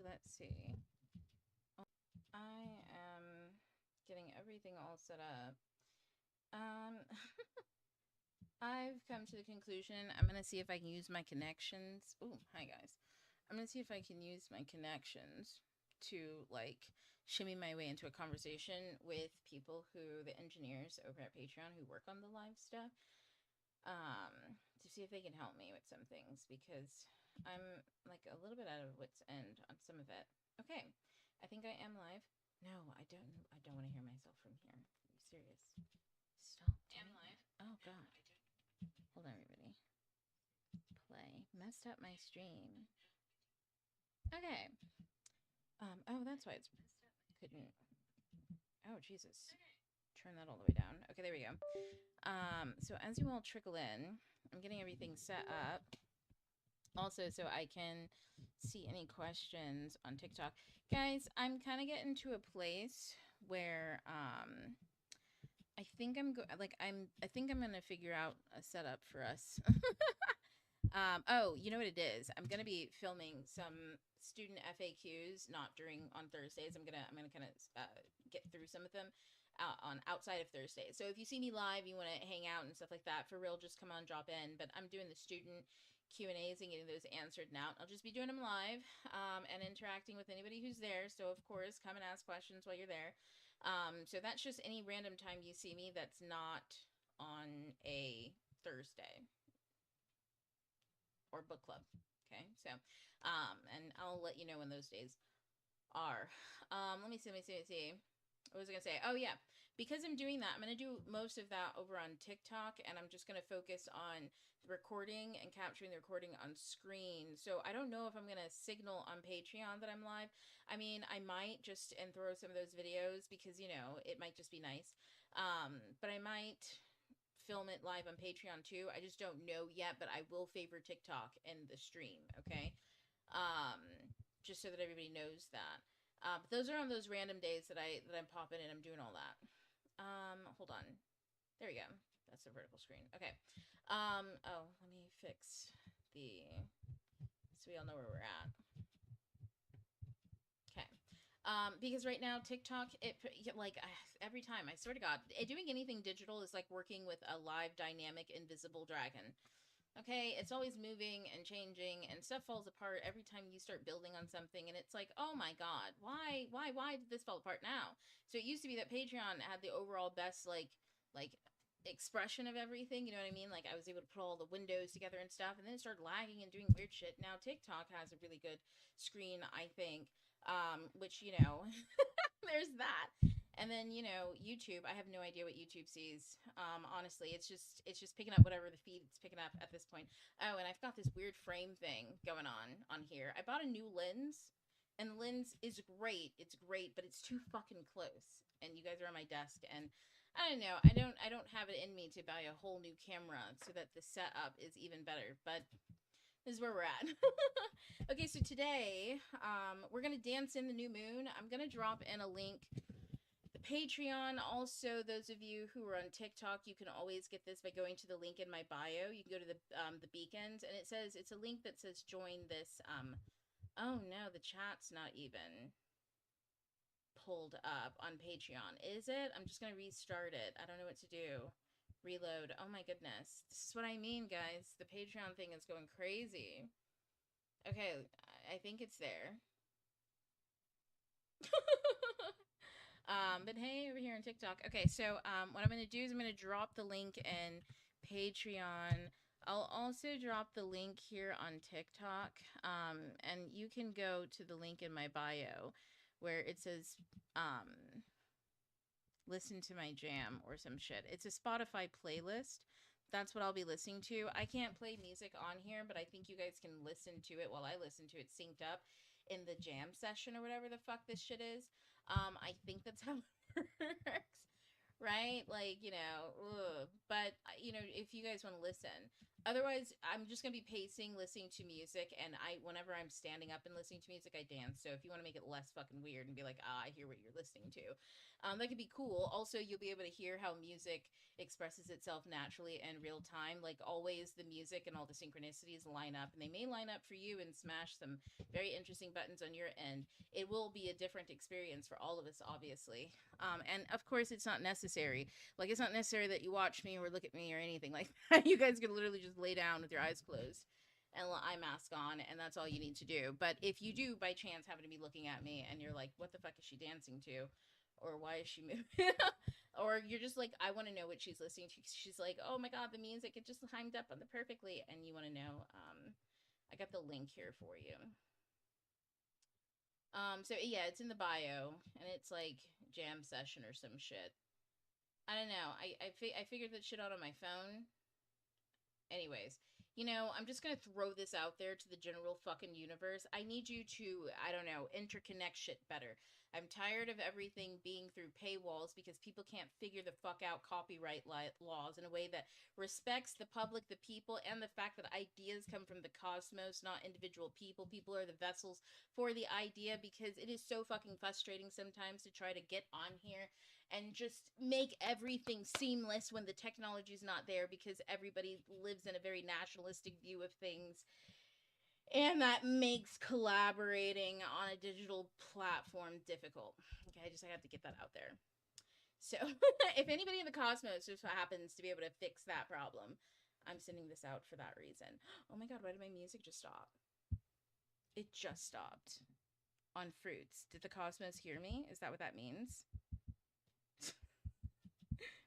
let's see. I am getting everything all set up. I've come to the conclusion I'm gonna see if I can use my connections. Oh, hi guys. I'm gonna see if I can use my connections to like shimmy my way into a conversation with people who the engineers over at Patreon who work on the live stuff. To see if they can help me with some things because I'm like a little bit out of wit's end on some of it. Okay, I think I am live. No, I don't. I don't want to hear myself from here. Are you serious? Stop. I am live. Oh God. Hold on, everybody. Play. Messed up my stream. Okay. Oh, that's why it's couldn't. Oh, Jesus. Turn that all the way down. Okay, there we go. So as you all trickle in, I'm getting everything set up. Also, so I can see any questions on TikTok. Guys, I'm kind of getting to a place where I think I'm gonna figure out a setup for us. Oh, you know what it is? I'm gonna be filming some student FAQs, not on Thursdays. I'm gonna kind of get through some of them on outside of Thursdays. So if you see me live, you want to hang out and stuff like that, for real, just come on, drop in. But I'm doing the student Q&As and getting those answered now. I'll just be doing them live and interacting with anybody who's there. So of course, come and ask questions while you're there. So that's just any random time you see me that's not on a Thursday or book club. Okay, so and I'll let you know when those days are. Let me see. What was I gonna say? Oh yeah, because I'm doing that, I'm gonna do most of that over on TikTok, and I'm just gonna focus on the recording and capturing the recording on screen. So I don't know if I'm gonna signal on Patreon that I'm live. I mean, I might just and throw some of those videos because it might just be nice. But I might film it live on Patreon too. I just don't know yet, but I will favor TikTok in the stream, okay? Just so that everybody knows that. But those are on those random days that I'm popping and I'm doing all that. Hold on. There we go. That's the vertical screen. Okay. Oh, let me fix the so we all know where we're at. Okay. Because right now TikTok, every time, I swear to God, doing anything digital is like working with a live, dynamic, invisible dragon. Okay, it's always moving and changing, and stuff falls apart every time you start building on something, and it's like, oh my God, why did this fall apart now? So it used to be that Patreon had the overall best like expression of everything, you know what I mean? Like I was able to put all the windows together and stuff, and then it started lagging and doing weird shit. Now TikTok has a really good screen, I think, which there's that. And then YouTube, I have no idea what YouTube sees. Honestly, it's just picking up whatever the feed it's picking up at this point. Oh, and I've got this weird frame thing going on here. I bought a new lens, and the lens is great. It's great, but it's too fucking close. And you guys are on my desk, and I don't know. I don't have it in me to buy a whole new camera so that the setup is even better. But this is where we're at. Okay, so today, we're gonna dance in the new moon. I'm gonna drop in a link. The Patreon, also those of you who are on TikTok, you can always get this by going to the link in my bio. You can go to the beacons, and it's a link that says join this. Oh no, the chat's not even pulled up on Patreon, is it? I'm just gonna restart it. I don't know what to do. Reload. Oh my goodness, this is what I mean, guys. The Patreon thing is going crazy. Okay, I think it's there. But hey, over here on TikTok. Okay, so what I'm gonna do is I'm gonna drop the link in Patreon. I'll also drop the link here on TikTok. And you can go to the link in my bio where it says listen to my jam or some shit. It's a Spotify playlist. That's what I'll be listening to. I can't play music on here, but I think you guys can listen to it while I listen to it synced up in the jam session or whatever the fuck this shit is. I think that's how it works. Right? Like, but if you guys want to listen, Otherwise, I'm just gonna be pacing, listening to music, and whenever I'm standing up and listening to music, I dance. So if you want to make it less fucking weird and be like, I hear what you're listening to, that could be cool. Also, you'll be able to hear how music expresses itself naturally in real time. Like always, the music and all the synchronicities line up, and they may line up for you and smash some very interesting buttons on your end. It will be a different experience for all of us, obviously. And of course, it's not necessary. Like, it's not necessary that you watch me or look at me or anything like that. You guys can literally just lay down with your eyes closed and eye mask on, and that's all you need to do. But if you do by chance happen to be looking at me and you're like, what the fuck is she dancing to? Or why is she moving? Or you're just like, I want to know what she's listening to. She's like, oh my God, the music, it just timed up on the perfectly. And you want to know, I got the link here for you. So yeah, it's in the bio, and it's like jam session or some shit. I don't know. I figured that shit out on my phone. Anyways, I'm just gonna throw this out there to the general fucking universe. I need you to, I don't know, interconnect shit better. I'm tired of everything being through paywalls because people can't figure the fuck out copyright laws in a way that respects the public, the people, and the fact that ideas come from the cosmos, not individual people. People are the vessels for the idea, because it is so fucking frustrating sometimes to try to get on here and just make everything seamless when the technology is not there, because everybody lives in a very nationalistic view of things, and that makes collaborating on a digital platform difficult. Okay, I have to get that out there. So if anybody in the cosmos just happens to be able to fix that problem, I'm sending this out for that reason. Oh my God, why did my music just stop? It just stopped on fruits. Did the cosmos hear me? Is that what that means?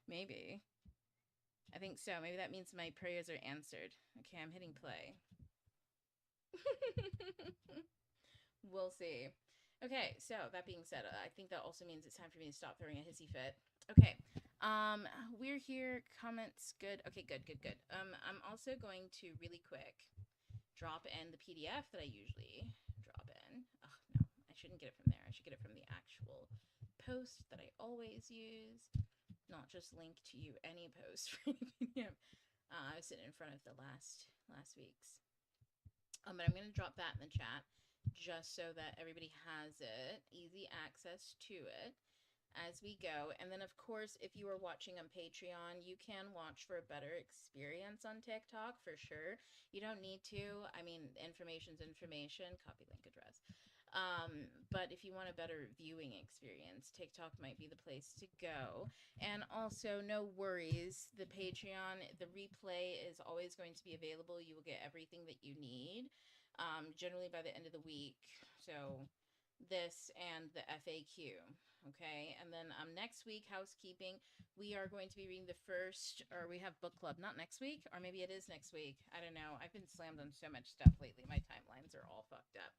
Maybe. I think so. Maybe that means my prayers are answered. Okay, I'm hitting play. We'll see. Okay, so that being said, I think that also means it's time for me to stop throwing a hissy fit. Okay. We're here. Comments good. Okay, good. I'm also going to really quick drop in the PDF that I usually drop in. Oh no, I shouldn't get it from there. I should get it from the actual post that I always use, not just link to you any post for any PDF. I was sitting in front of the last week's. But I'm going to drop that in the chat just so that everybody has it, easy access to it as we go. And then, of course, if you are watching on Patreon, you can watch for a better experience on TikTok for sure. You don't need to. I mean, information's information. Copy link address. But if you want a better viewing experience, TikTok might be the place to go. And also, no worries, the Patreon, the replay is always going to be available. You will get everything that you need, generally by the end of the week. So this and the FAQ. Okay, and then next week, housekeeping, we are going to be reading the first, or we have book club, not next week, or maybe it is next week. I don't know. I've been slammed on so much stuff lately. My timelines are all fucked up.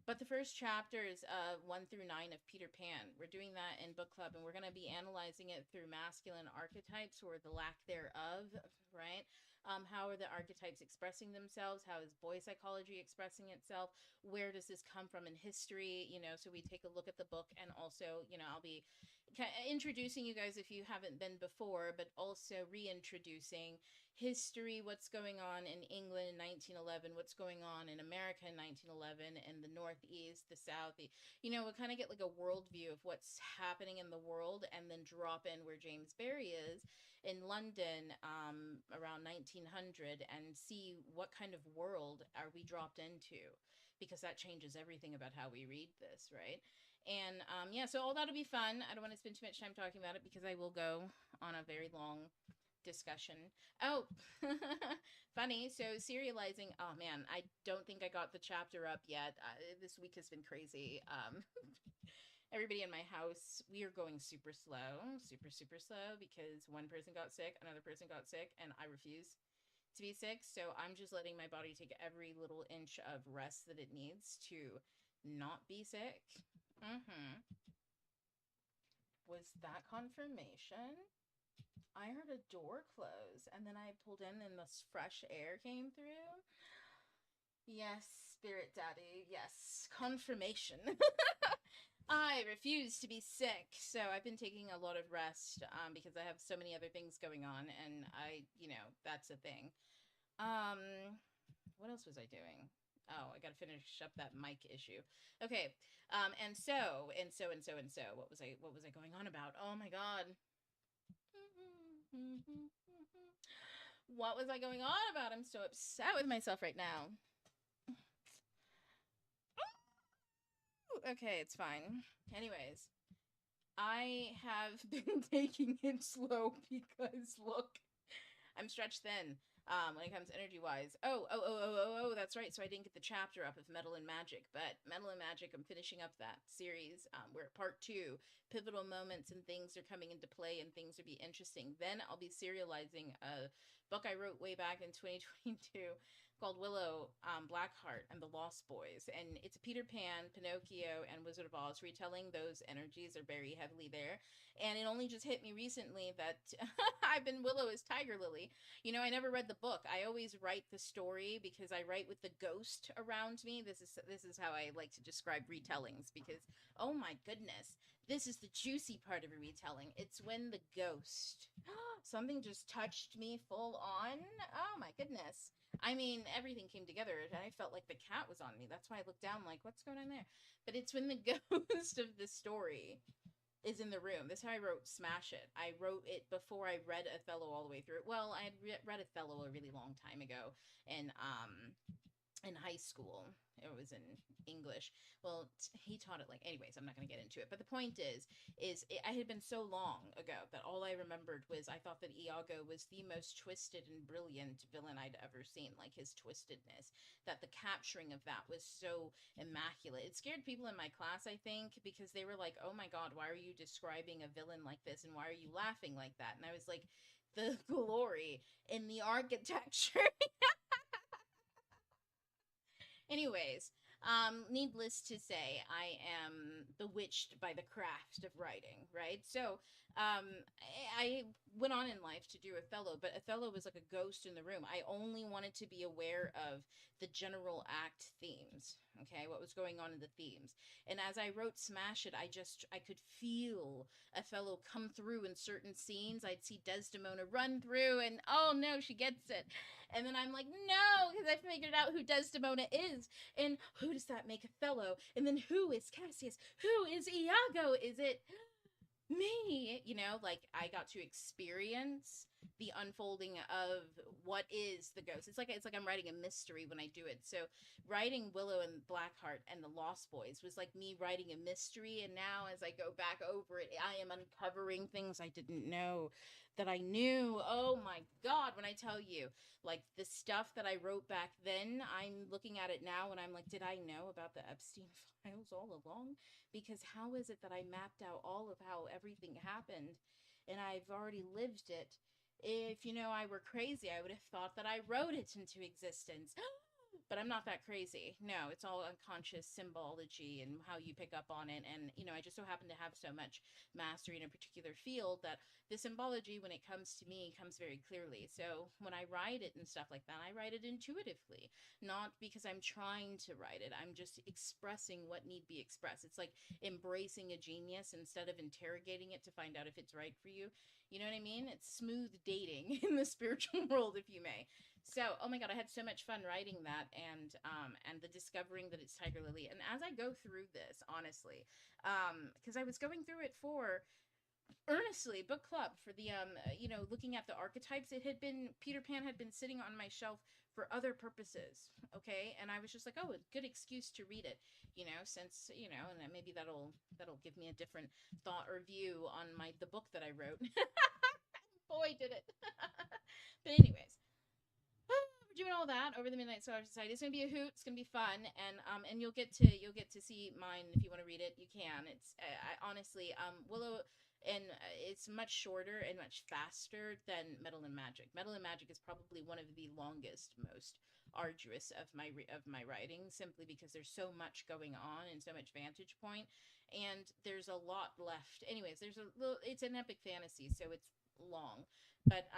But the first chapter is 1 through 9 of Peter Pan. We're doing that in book club, and we're going to be analyzing it through masculine archetypes, or the lack thereof, right? How are the archetypes expressing themselves? How is boy psychology expressing itself? Where does this come from in history? So we take a look at the book, and also, I'll be introducing you guys if you haven't been before, but also reintroducing history, what's going on in England in 1911, what's going on in America in 1911, in the Northeast, the South. We'll kind of get like a worldview of what's happening in the world, and then drop in where James Barrie is in London around 1900, and see what kind of world are we dropped into, because that changes everything about how we read this, right? And yeah, so all that'll be fun. I don't want to spend too much time talking about it, because I will go on a very long discussion. Oh, funny. So serializing. Oh man, I don't think I got the chapter up yet. This week has been crazy. Everybody in my house, we are going super slow, super slow, because one person got sick, another person got sick, and I refuse to be sick. So I'm just letting my body take every little inch of rest that it needs to not be sick. Was that confirmation? I heard a door close, and then I pulled in and this fresh air came through. Yes, spirit daddy. Yes, confirmation. I refuse to be sick, so I've been taking a lot of rest because I have so many other things going on, and that's a thing. What else was I doing? Oh, I got to finish up that mic issue. Okay. And so, what was I going on about? Oh my God. What was I going on about? I'm so upset with myself right now. Okay, it's fine. Anyways, I have been taking it slow because look, I'm stretched thin when it comes energy wise. That's right. So I didn't get the chapter up of Metal and Magic, but Metal and Magic, I'm finishing up that series. We're at part 2. Pivotal moments and things are coming into play and things will be interesting. Then I'll be serializing a book I wrote way back in 2022 called Willow, Blackheart, and the Lost Boys. And it's a Peter Pan, Pinocchio, and Wizard of Oz retelling. Those energies are very heavily there. And it only just hit me recently that I've been Willow as Tiger Lily. You know, I never read the book. I always write the story because I write with the ghost around me. This is how I like to describe retellings because oh my goodness, this is the juicy part of a retelling. It's when the ghost something just touched me full on. Oh my goodness. I mean, everything came together and I felt like the cat was on me. That's why I looked down like, what's going on there? But it's when the ghost of the story is in the room. This is how I wrote Smash It. I wrote it before I read Othello all the way through. Well, I had read Othello a really long time ago, and in high school. It was in English. Well, he taught it like, anyways, I'm not going to get into it. But the point I had been so long ago that all I remembered was I thought that Iago was the most twisted and brilliant villain I'd ever seen, like his twistedness, that the capturing of that was so immaculate. It scared people in my class, I think, because they were like, oh my God, why are you describing a villain like this? And why are you laughing like that? And I was like, the glory in the architecture. Anyways, needless to say, I am bewitched by the craft of writing, right? So, I went on in life to do Othello, but Othello was like a ghost in the room. I only wanted to be aware of the general act themes, okay, what was going on in the themes. And as I wrote Smash It, I could feel Othello come through in certain scenes. I'd see Desdemona run through, and oh no, she gets it. And then I'm like, no, because I figured out who Desdemona is. And who does that make Othello? And then who is Cassius? Who is Iago? Is it me? You know, like I got to experience the unfolding of what is the ghost. It's like I'm writing a mystery when I do it. So writing Willow and Blackheart and the Lost Boys was like me writing a mystery, and now as I go back over it, I am uncovering things I didn't know that I knew. Oh my God, when I tell you, like the stuff that I wrote back then, I'm looking at it now and I'm like, did I know about the Epstein files all along? Because how is it that I mapped out all of how everything happened and I've already lived it? If I were crazy, I would have thought that I wrote it into existence. But I'm not that crazy. No, it's all unconscious symbology and how you pick up on it. And, I just so happen to have so much mastery in a particular field that the symbology, when it comes to me, comes very clearly. So when I write it and stuff like that, I write it intuitively, not because I'm trying to write it. I'm just expressing what need be expressed. It's like embracing a genius instead of interrogating it to find out if it's right for you. You know what I mean? It's smooth dating in the spiritual world, if you may. So, oh my God, I had so much fun writing that, and the discovering that it's Tiger Lily. And as I go through this, honestly, because I was going through it for earnestly book club for the looking at the archetypes. It had been Peter Pan had been sitting on my shelf for other purposes, okay, and I was just like, oh, a good excuse to read it, since and maybe that'll give me a different thought or view on the book that I wrote. Boy, did it. But anyways, we're doing all that over the Midnight Solar Society. It's gonna be a hoot. It's gonna be fun, and you'll get to see mine if you want to read it. You can. It's I honestly Willow, and it's much shorter and much faster than Metal and Magic. Metal and Magic is probably one of the longest, most arduous of my writing, simply because there's so much going on and so much vantage point, and there's a lot left. Anyways, it's an epic fantasy, so it's long, but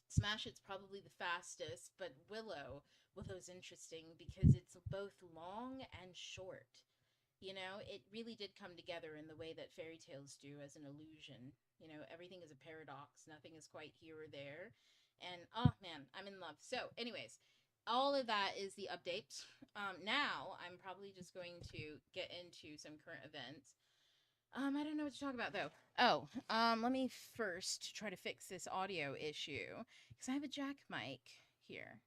Smash It's probably the fastest, but Willow's interesting because it's both long and short. It really did come together in the way that fairy tales do as an illusion. Everything is a paradox, nothing is quite here or there. And oh man, I'm in love. So, anyways, all of that is the update. Now I'm probably just going to get into some current events. I don't know what to talk about though. Oh, let me first try to fix this audio issue because I have a jack mic here.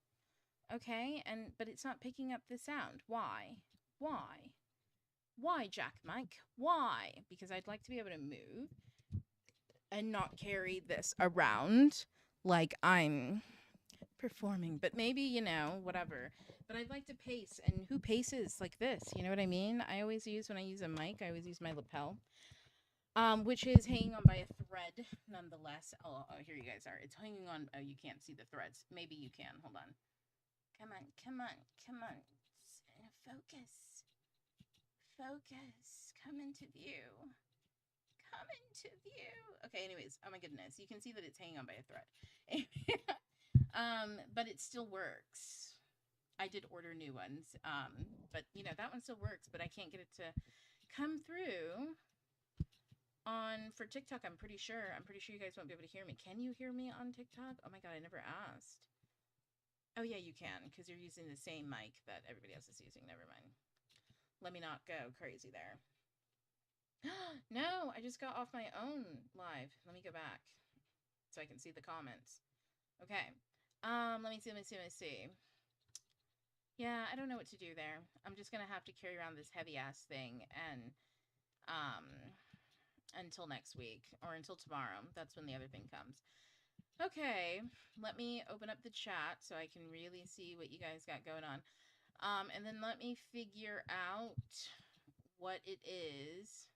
Okay, but it's not picking up the sound. Why? Why? Why, Jack Mike? Why? Because I'd like to be able to move and not carry this around like I'm performing. But maybe, whatever. But I'd like to pace. And who paces like this? You know what I mean? I always use, when I use a mic, I always use my lapel. Which is hanging on by a thread, nonetheless. Oh, here you guys are. It's hanging on. Oh, you can't see the threads. Maybe you can. Hold on. Come on, come on, come on. Focus. Focus. Come into view. Come into view. Okay, anyways. Oh my goodness. You can see that it's hanging on by a thread. But it still works. I did order new ones. But that one still works, but I can't get it to come through for TikTok. I'm pretty sure you guys won't be able to hear me. Can you hear me on TikTok? Oh my god, I never asked. Oh yeah, you can, because you're using the same mic that everybody else is using. Never mind. Let me not go crazy there. No, I just got off my own live. Let me go back so I can see the comments. Okay. Let me see. Yeah, I don't know what to do there. I'm just gonna have to carry around this heavy ass thing and until next week or until tomorrow. That's when the other thing comes. Okay, let me open up the chat so I can really see what you guys got going on. And then let me figure out what it is.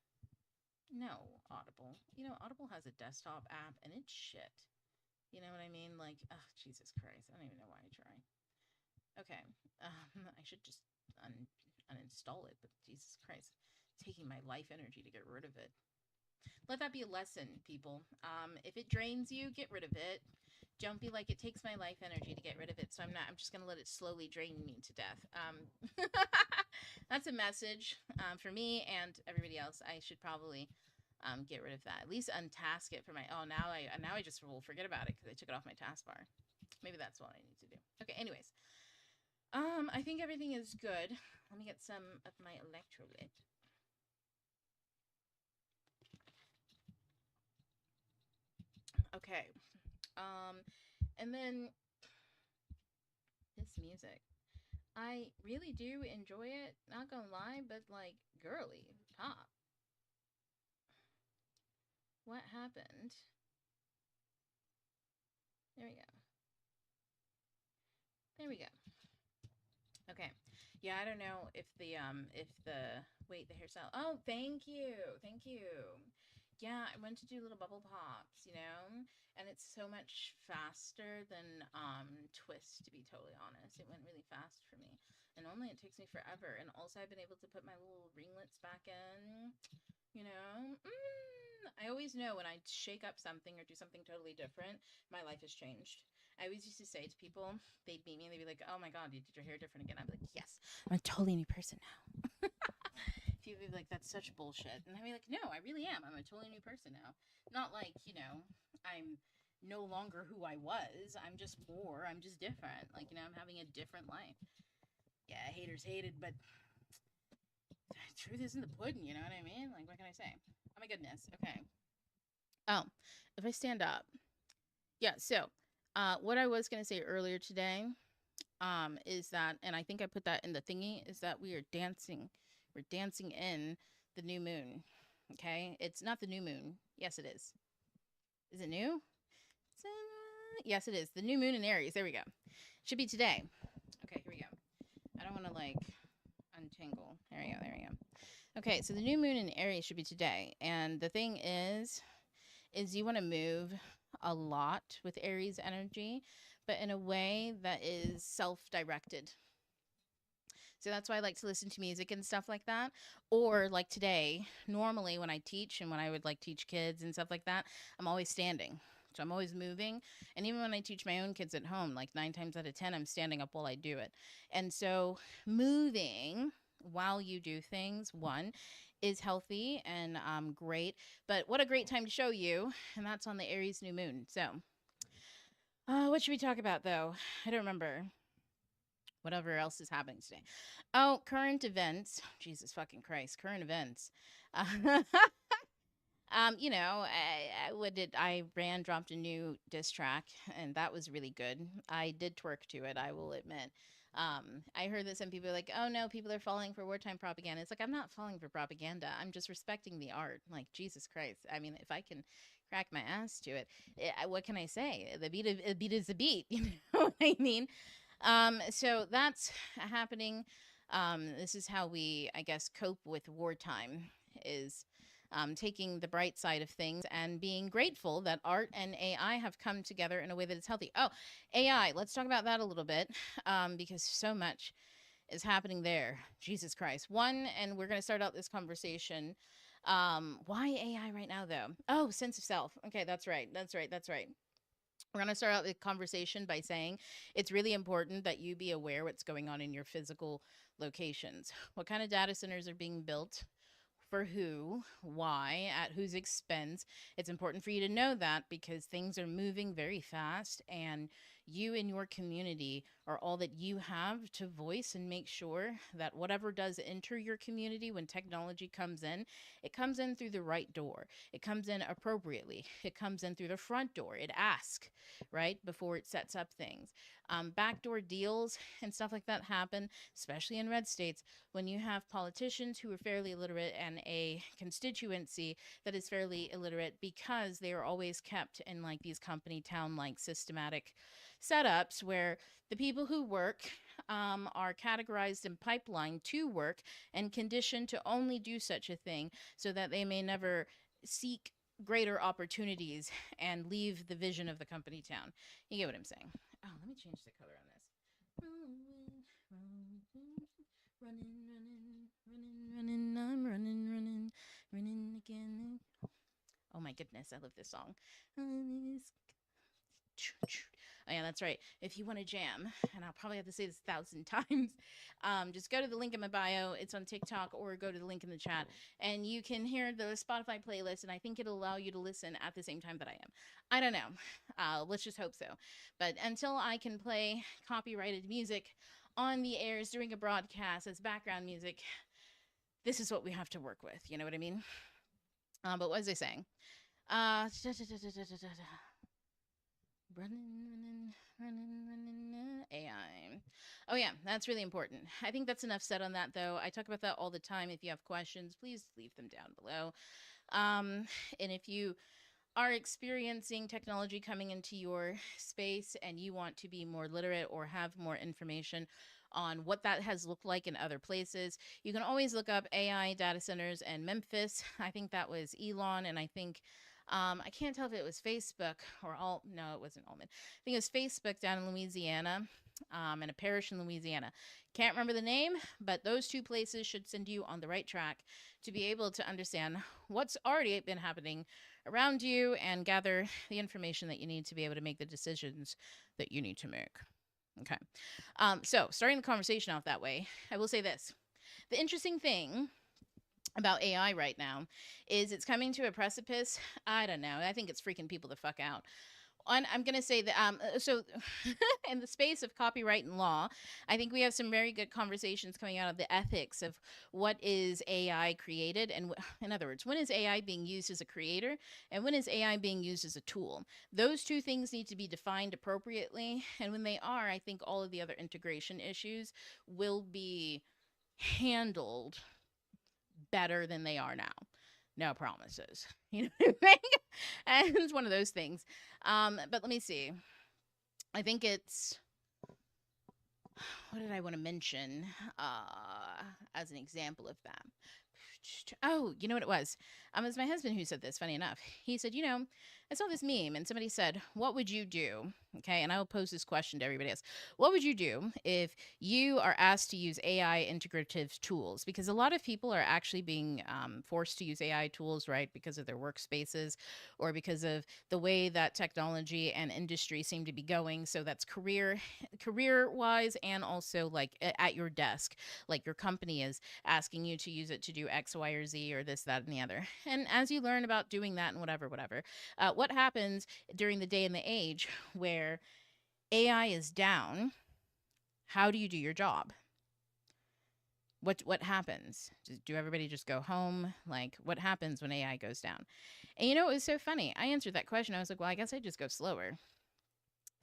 No, Audible. Audible has a desktop app and it's shit. You know what I mean? Like, oh, Jesus Christ. I don't even know why I try. Okay. I should just uninstall it, but Jesus Christ. It's taking my life energy to get rid of it. Let that be a lesson, people. If it drains you, get rid of it. Don't be like, it takes my life energy to get rid of it, so I'm just going to let it slowly drain me to death. That's a message for me and everybody else. I should probably get rid of that. At least untask it for my, now I just will forget about it because I took it off my taskbar. Maybe that's what I need to do. Okay, anyways. I think everything is good. Let me get some of my electrolyte. Okay. And then this music. I really do enjoy it, not gonna lie, but like, girly pop. What happened? There we go. There we go. Okay. Yeah, I don't know if the wait, the hairstyle. Oh, thank you. Thank you. Yeah, I went to do little bubble pops, and it's so much faster than twist, to be totally honest. It went really fast for me. And normally it takes me forever. And also I've been able to put my little ringlets back in, I always know when I shake up something or do something totally different, my life has changed. I always used to say to people, they'd meet me and they'd be like, oh my god, you did your hair different again. I'd be like, yes, I'm a totally new person now. People would be like, that's such bullshit. And I'd be like, no, I really am. I'm a totally new person now. Not like, I'm no longer who I was. I'm just different. Like, I'm having a different life. Yeah, haters hated, but the truth is in the pudding, you know what I mean? Like, what can I say? Oh my goodness. Okay. Oh, if I stand up. Yeah, so what I was going to say earlier today is that, and I think I put that in the thingy, is that we are dancing. We're dancing in the new moon. Okay? It's not the new moon. Yes, it is. Is it new? Yes, it is. The new moon in Aries. There we go. Should be today. Okay, here we go. I don't want to like untangle. There we go. There we go. Okay, so the new moon in Aries should be today. And the thing is you want to move a lot with Aries energy, but in a way that is self-directed. So that's why I like to listen to music and stuff like that. Or like today, normally when I teach and when I would like teach kids and stuff like that, I'm always standing. So I'm always moving. And even when I teach my own kids at home, like 9 times out of 10, I'm standing up while I do it. And so moving while you do things, one, is healthy and great. But what a great time to show you. And that's on the Aries new moon. So What should we talk about though? I don't remember. Whatever else is happening today. Oh, current events. Jesus fucking Christ, current events. Uh, dropped a new diss track, and that was really good. I did twerk to it, I will admit. I heard that some people are like, "Oh no, people are falling for wartime propaganda." It's like I'm not falling for propaganda. I'm just respecting the art. Like Jesus Christ. I mean, if I can crack my ass to it, what can I say? A beat is a beat. You know what I mean? So that's happening. This is how we, I guess, cope with wartime is taking the bright side of things and being grateful that art and AI have come together in a way that is healthy. Oh, AI, let's talk about that a little bit because so much is happening there. Jesus Christ. One, and we're going to start out this conversation. Why AI right now, though? Oh, sense of self. Okay, that's right. That's right. That's right. We're going to start out the conversation by saying it's really important that you be aware what's going on in your physical locations. What kind of data centers are being built? For who, why, at whose expense. It's important for you to know that because things are moving very fast and you and your community are all that you have to voice and make sure that whatever does enter your community when technology comes in, it comes in through the right door. It comes in appropriately. It comes in through the front door. It asks, right, before it sets up things. Backdoor deals and stuff like that happen, especially in red states, when you have politicians who are fairly illiterate and a constituency that is fairly illiterate because they are always kept in like these company town like systematic setups where the people who work are categorized in pipeline to work and conditioned to only do such a thing so that they may never seek greater opportunities and leave the vision of the company town. You get what I'm saying? Oh, let me change the color on this. Running, I'm running again. Oh my goodness, I love this song. Oh yeah, that's right. If you want to jam, and I'll probably have to say this 1,000 times, just go to the link in my bio. It's on TikTok, or go to the link in the chat, and you can hear the Spotify playlist. And I think it'll allow you to listen at the same time that I am. I don't know. Let's just hope so. But until I can play copyrighted music on the airs during a broadcast as background music, this is what we have to work with. You know what I mean? But what was I saying? Running, AI. Oh, yeah, that's really important. I think that's enough said on that, though. I talk about that all the time. If you have questions, please leave them down below. And if you are experiencing technology coming into your space and you want to be more literate or have more information on what that has looked like in other places, you can always look up AI data centers in Memphis. I think that was Elon, and I think I can't tell if it was Facebook or all. No, it wasn't Allman. I think it was Facebook down in Louisiana, in a parish in Louisiana. Can't remember the name, but those two places should send you on the right track to be able to understand what's already been happening around you and gather the information that you need to be able to make the decisions that you need to make. Okay. So starting the conversation off that way, I will say this. The interesting thing about AI right now is it's coming to a precipice. I don't know. I think it's freaking people the fuck out. I'm going to say that, so in the space of copyright and law, I think we have some very good conversations coming out of the ethics of what is AI created. And in other words, when is AI being used as a creator and when is AI being used as a tool? Those two things need to be defined appropriately. And when they are, I think all of the other integration issues will be handled better than they are now. No promises. You know what I mean? And it's one of those things. But let me see. I think it's, what did I want to mention as an example of that? Oh, you know what it was? It was my husband who said this, funny enough. He said, I saw this meme and somebody said, what would you do? Okay, and I will pose this question to everybody else. What would you do if you are asked to use AI integrative tools? Because a lot of people are actually being forced to use AI tools, right, because of their workspaces or because of the way that technology and industry seem to be going. So that's career-wise and also like at your desk, like your company is asking you to use it to do X, Y, or Z, or this, that, and the other. And as you learn about doing that and whatever, what happens during the day and the age where where AI is down, how do you do your job? What happens? Do everybody just go home? Like, what happens when AI goes down? And it was so funny. I answered that question. I was like, well, I guess I just go slower.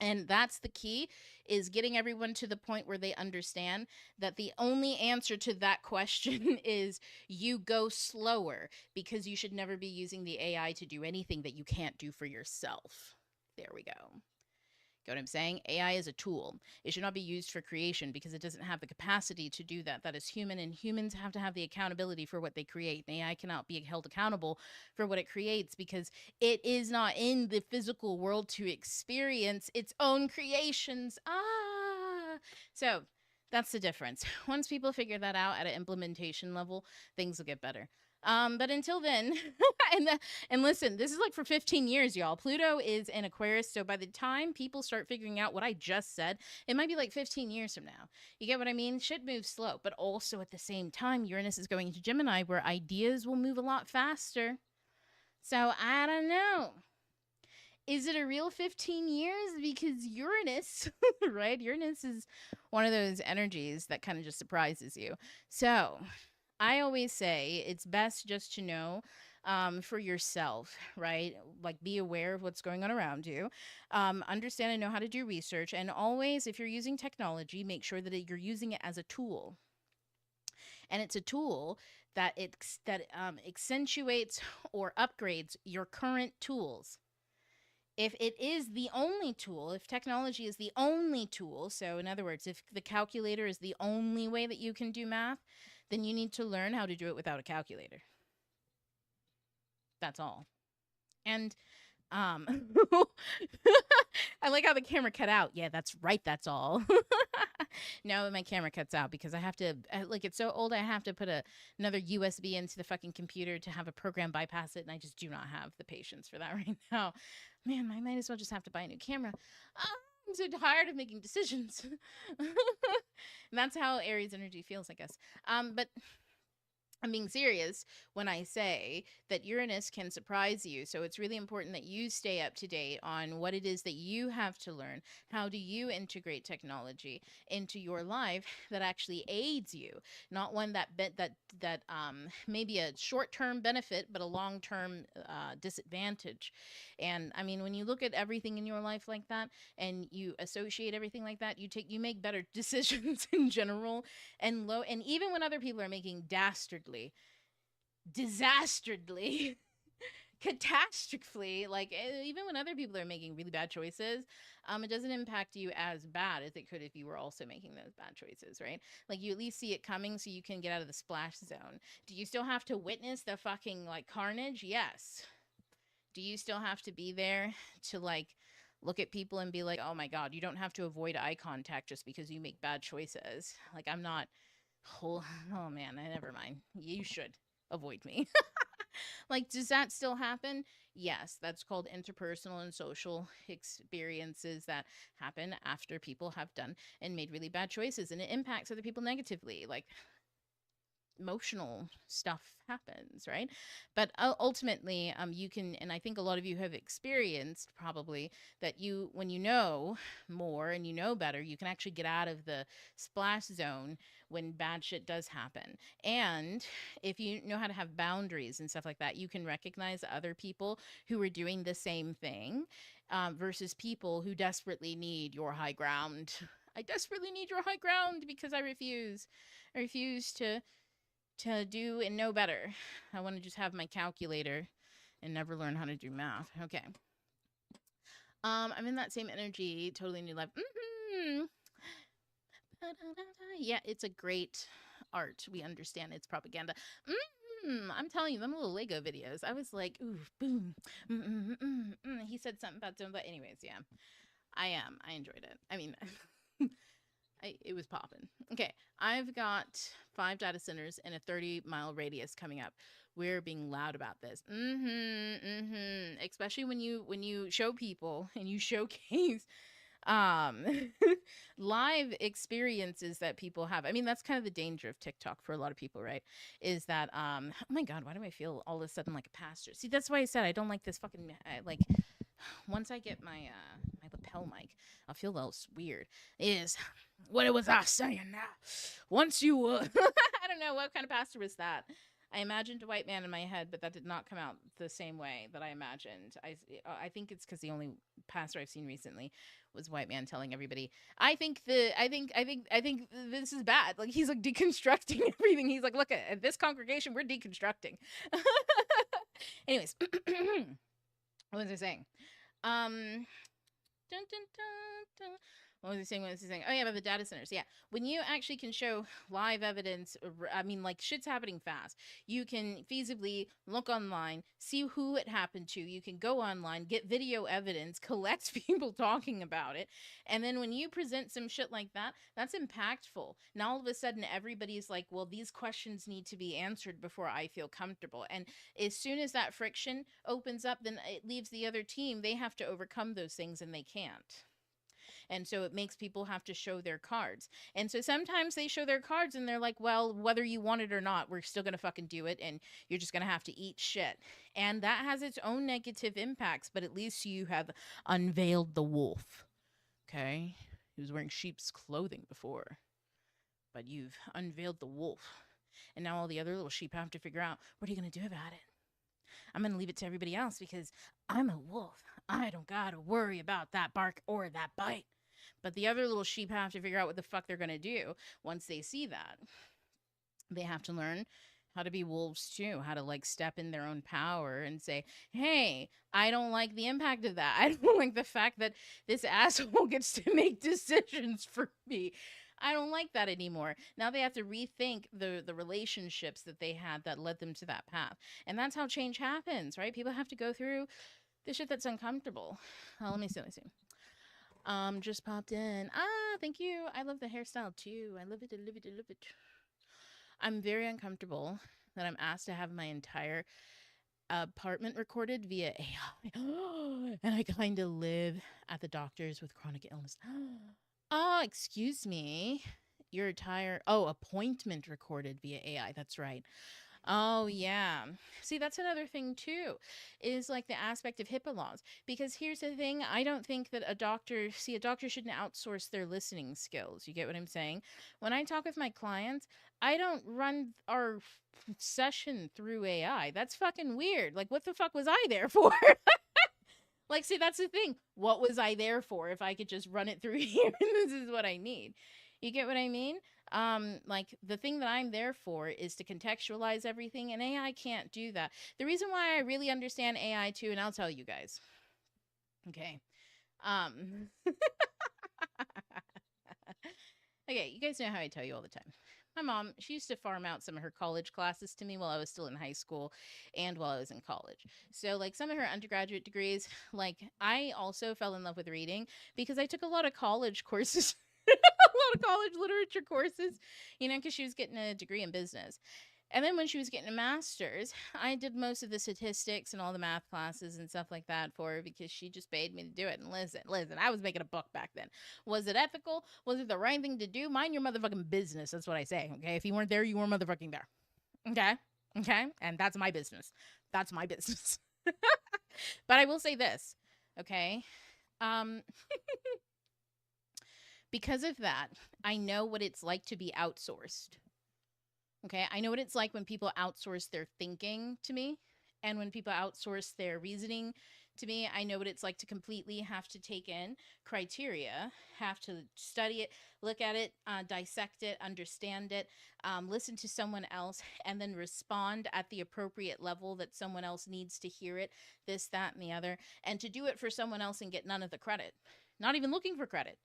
And that's the key, is getting everyone to the point where they understand that the only answer to that question is you go slower, because you should never be using the AI to do anything that you can't do for yourself. There we go. Get what I'm saying? AI is a tool. It should not be used for creation because it doesn't have the capacity to do that. That is human, and humans have to have the accountability for what they create. And AI cannot be held accountable for what it creates because it is not in the physical world to experience its own creations. So that's the difference. Once people figure that out at an implementation level, things will get better. But until then, and listen, this is like for 15 years, y'all. Pluto is in Aquarius, so by the time people start figuring out what I just said, it might be like 15 years from now. You get what I mean? Shit moves slow, but also at the same time, Uranus is going into Gemini, where ideas will move a lot faster. So I don't know. Is it a real 15 years? Because Uranus, right? Uranus is one of those energies that kind of just surprises you. So I always say it's best just to know for yourself, right? Like, be aware of what's going on around you, understand and know how to do research. And always, if you're using technology, make sure that you're using it as a tool. And it's a tool that accentuates or upgrades your current tools. If it is the only tool, if technology is the only tool, so in other words, if the calculator is the only way that you can do math, then you need to learn how to do it without a calculator. That's all. And I like how the camera cut out. Yeah, that's right. That's all. No, my camera cuts out because I have to, like, it's so old, I have to put another USB into the fucking computer to have a program bypass it, and I just do not have the patience for that right now. Man, I might as well just have to buy a new camera. I'm so tired of making decisions. And that's how Aries energy feels, I guess. But I'm being serious when I say that Uranus can surprise you. So it's really important that you stay up to date on what it is that you have to learn. How do you integrate technology into your life that actually aids you, not one that may be a short-term benefit but a long-term disadvantage. And I mean, when you look at everything in your life like that and you associate everything like that, you make better decisions in general. And even when other people are making disastrously, catastrophically, like, even when other people are making really bad choices, it doesn't impact you as bad as it could if you were also making those bad choices, right? Like, you at least see it coming so you can get out of the splash zone. Do you still have to witness the fucking, like, carnage? Yes. Do you still have to be there to, like, look at people and be like, oh my God, you don't have to avoid eye contact just because you make bad choices? Like, I'm not, oh man, never mind. You should avoid me. Like, does that still happen? Yes, that's called interpersonal and social experiences that happen after people have done and made really bad choices, and it impacts other people negatively. Like, emotional stuff happens, right? But ultimately, you can, and I think a lot of you have experienced probably that when you know more and you know better, you can actually get out of the splash zone when bad shit does happen. And if you know how to have boundaries and stuff like that, you can recognize other people who are doing the same thing, versus people who desperately need your high ground. I desperately need your high ground because I refuse to do and know better. I want to just have my calculator and never learn how to do math. Okay. I'm in that same energy, totally new life. Yeah, it's a great art. We understand it's propaganda. I'm telling you, them little Lego videos. I was like, ooh, boom. He said something about them, but anyways, yeah. I enjoyed it. I mean, it was popping. Okay, I've got 5 data centers in a 30-mile radius coming up. We're being loud about this. Especially when you show people and you showcase live experiences that people have. I mean, that's kind of the danger of TikTok for a lot of people, right? Is that oh my God, why do I feel all of a sudden like a pastor? See, that's why I said I don't like this fucking like, once I get my my hell, Mike? I feel that's weird. Is what was I saying now? Once you, I don't know what kind of pastor was that. I imagined a white man in my head, but that did not come out the same way that I imagined. I think it's because the only pastor I've seen recently was white man telling everybody, I think this is bad. Like, he's like deconstructing everything. He's like, look, at this congregation, we're deconstructing. Anyways, what was I saying? Dun, dun, dun, dun. What was he saying? Oh, yeah, about the data centers. Yeah. When you actually can show live evidence, I mean, like, shit's happening fast. You can feasibly look online, see who it happened to. You can go online, get video evidence, collect people talking about it. And then when you present some shit like that, that's impactful. Now, all of a sudden, everybody's like, well, these questions need to be answered before I feel comfortable. And as soon as that friction opens up, then it leaves the other team. They have to overcome those things, and they can't. And so it makes people have to show their cards. And so sometimes they show their cards and they're like, well, whether you want it or not, we're still going to fucking do it. And you're just going to have to eat shit. And that has its own negative impacts. But at least you have unveiled the wolf. Okay? He was wearing sheep's clothing before. But you've unveiled the wolf. And now all the other little sheep have to figure out, what are you going to do about it? I'm going to leave it to everybody else because I'm a wolf. I don't got to worry about that bark or that bite. But the other little sheep have to figure out what the fuck they're going to do once they see that. They have to learn how to be wolves too, how to like step in their own power and say, hey, I don't like the impact of that. I don't like the fact that this asshole gets to make decisions for me. I don't like that anymore. Now they have to rethink the relationships that they had that led them to that path. And that's how change happens, right? People have to go through the shit that's uncomfortable. Let me see. Just popped in. Thank you. I love the hairstyle too. I love it. I'm very uncomfortable that I'm asked to have my entire apartment recorded via AI. And I kind of live at the doctor's with chronic illness. Excuse me. Your entire appointment recorded via AI. That's right. Oh, yeah. See, that's another thing, too, is like the aspect of HIPAA laws. Because here's the thing. I don't think that a doctor shouldn't outsource their listening skills. You get what I'm saying? When I talk with my clients, I don't run our session through AI. That's fucking weird. Like, what the fuck was I there for? Like, see, that's the thing. What was I there for if I could just run it through here and this is what I need? You get what I mean? Like, the thing that I'm there for is to contextualize everything, and AI can't do that. The reason why I really understand AI too, and I'll tell you guys. Okay. Okay, you guys know how I tell you all the time. My mom, she used to farm out some of her college classes to me while I was still in high school and while I was in college. So, like, some of her undergraduate degrees, like, I also fell in love with reading because I took a lot of college courses, a lot of college literature courses, you know, because she was getting a degree in business. And then when she was getting a master's, I did most of the statistics and all the math classes and stuff like that for her because she just paid me to do it. And listen, I was making a buck back then. Was it ethical? Was it the right thing to do? Mind your motherfucking business. That's what I say. Okay. If you weren't there, you weren't motherfucking there. Okay. Okay. And that's my business. That's my business. But I will say this. Okay. Because of that, I know what it's like to be outsourced. Okay, I know what it's like when people outsource their thinking to me, and when people outsource their reasoning to me. I know what it's like to completely have to take in criteria, have to study it, look at it, dissect it, understand it, listen to someone else, and then respond at the appropriate level that someone else needs to hear it, this, that, and the other, and to do it for someone else and get none of the credit. Not even looking for credit.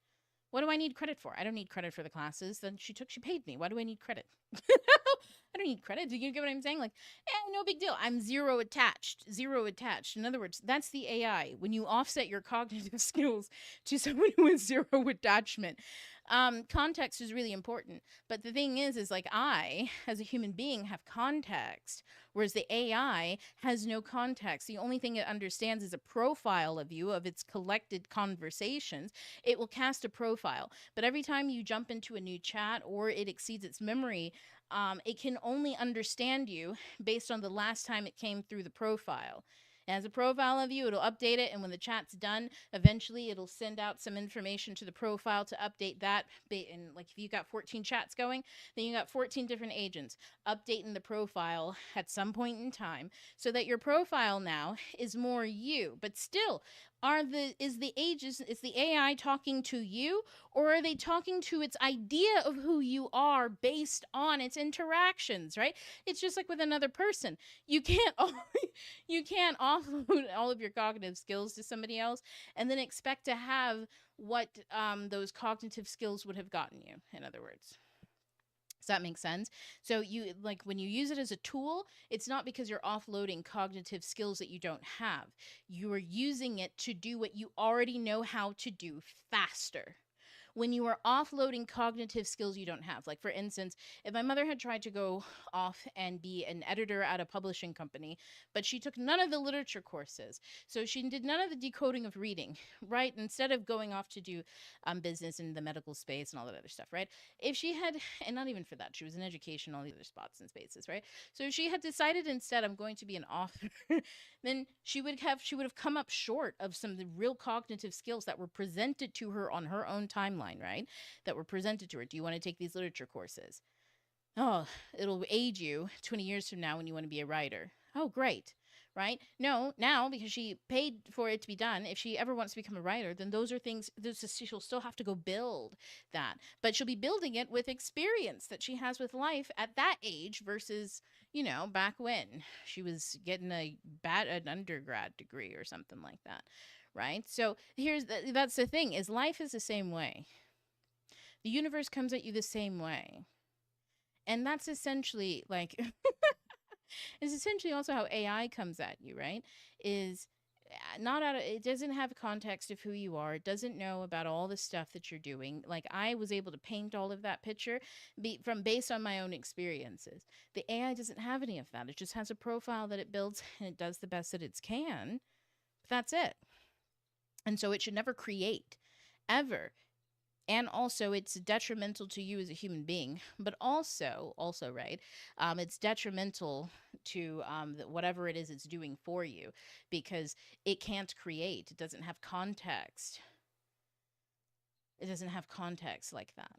What do I need credit for? I don't need credit for the classes. Then she paid me. Why do I need credit? I don't need credit. Do you get what I'm saying? Like, no big deal. I'm zero attached. In other words, that's the AI. When you offset your cognitive skills to someone who has zero attachment, context is really important. But the thing is like I, as a human being, have context, whereas the AI has no context. The only thing it understands is a profile of you, of its collected conversations. It will cast a profile. But every time you jump into a new chat or it exceeds its memory, it can only understand you based on the last time it came through the profile. It has a profile of you. It'll update it, and when the chat's done, eventually it'll send out some information to the profile to update that. And like if you got 14 chats going, then you got 14 different agents updating the profile at some point in time, so that your profile now is more you. But still, is the AI talking to you, or are they talking to its idea of who you are based on its interactions, right? It's just like with another person. You can't you can't offload all of your cognitive skills to somebody else and then expect to have what those cognitive skills would have gotten you, in other words. Does that make sense? So you like when you use it as a tool, it's not because you're offloading cognitive skills that you don't have. You are using it to do what you already know how to do faster. When you are offloading cognitive skills you don't have, like for instance, if my mother had tried to go off and be an editor at a publishing company, but she took none of the literature courses, so she did none of the decoding of reading, right? Instead of going off to do business in the medical space and all that other stuff, right? If she had, and not even for that, she was in education, all the other spots and spaces, right? So if she had decided instead, I'm going to be an author, then she would have come up short of some of the real cognitive skills that were presented to her on her own timeline, right? That were presented to her. Do you want to take these literature courses? Oh, it'll aid you 20 years from now when you want to be a writer. Oh, great. Right? No, now because she paid for it to be done, if she ever wants to become a writer, then those are things, she'll still have to go build that. But she'll be building it with experience that she has with life at that age versus, back when she was getting an undergrad degree or something like that. Right? So that's the thing, is life is the same way. The universe comes at you the same way. And that's essentially like is essentially also how AI comes at you, right? Is not out of, it doesn't have context of who you are. It doesn't know about all the stuff that you're doing. Like I was able to paint all of that picture based on my own experiences. The AI doesn't have any of that. It just has a profile that it builds and it does the best that it can. But that's it. And so it should never create ever. And also it's detrimental to you as a human being, but also right, it's detrimental to whatever it is it's doing for you, because it can't create. It doesn't have context. It doesn't have context like that.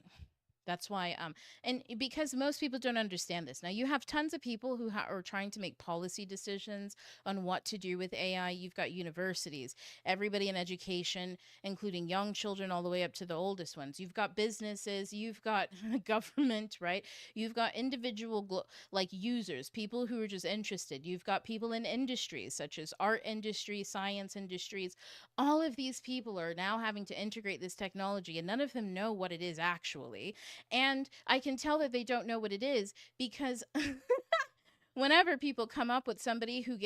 That's why, and because most people don't understand this. Now, you have tons of people who are trying to make policy decisions on what to do with AI. You've got universities, everybody in education, including young children all the way up to the oldest ones. You've got businesses, you've got government, right? You've got individual like users, people who are just interested. You've got people in industries such as art industry, science industries. All of these people are now having to integrate this technology, and none of them know what it is actually. And I can tell that they don't know what it is because whenever people come up with somebody who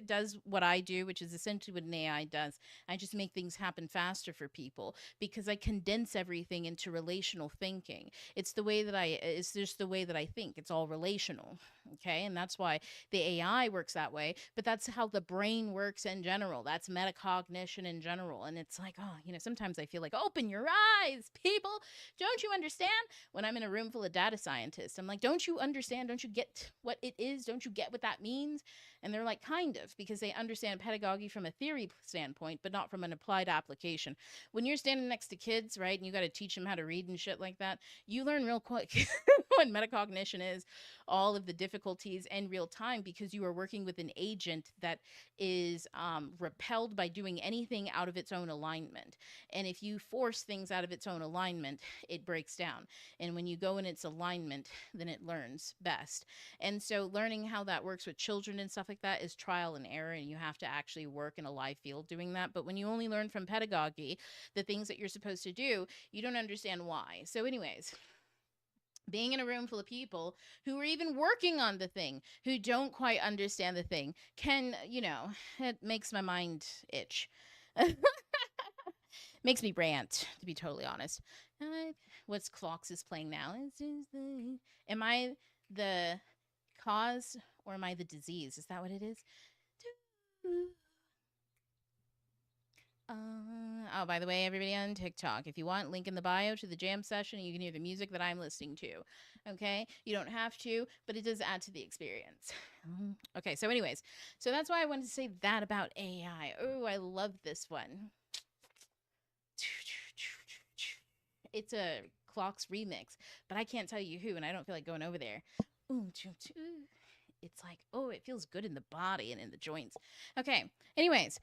does what I do, which is essentially what an AI does, I just make things happen faster for people because I condense everything into relational thinking. It's just the way that I think. It's all relational. Okay. And that's why the AI works that way, but that's how the brain works in general. That's metacognition in general. And it's like, sometimes I feel like, open your eyes, people. Don't you understand? When I'm in a room full of data scientists, I'm like, don't you understand? Don't you get what it is? Don't you get what that means? And they're like, kind of, because they understand pedagogy from a theory standpoint, but not from an applied application. When you're standing next to kids, right, and you got to teach them how to read and shit like that, you learn real quick what metacognition is, all of the difficulties in real time, because you are working with an agent that is repelled by doing anything out of its own alignment. And if you force things out of its own alignment, it breaks down. And when you go in its alignment, then it learns best. And so learning how that works with children and stuff like that is trial and error, and you have to actually work in a live field doing that. But when you only learn from pedagogy the things that you're supposed to do, you don't understand why. So anyways, being in a room full of people who are even working on the thing, who don't quite understand the thing, can, it makes my mind itch. Makes me rant, to be totally honest. What's Clocks is playing now? Am I the cause or am I the disease? Is that what it is? Oh, by the way, everybody on TikTok, if you want, link in the bio to the jam session. You can hear the music that I'm listening to. Okay, you don't have to, but it does add to the experience. Okay, so anyways, so that's why I wanted to say that about AI. Oh, I love this one. It's a Clocks remix, but I can't tell you who, and I don't feel like going over there. It's like, oh, it feels good in the body and in the joints. Okay, anyways,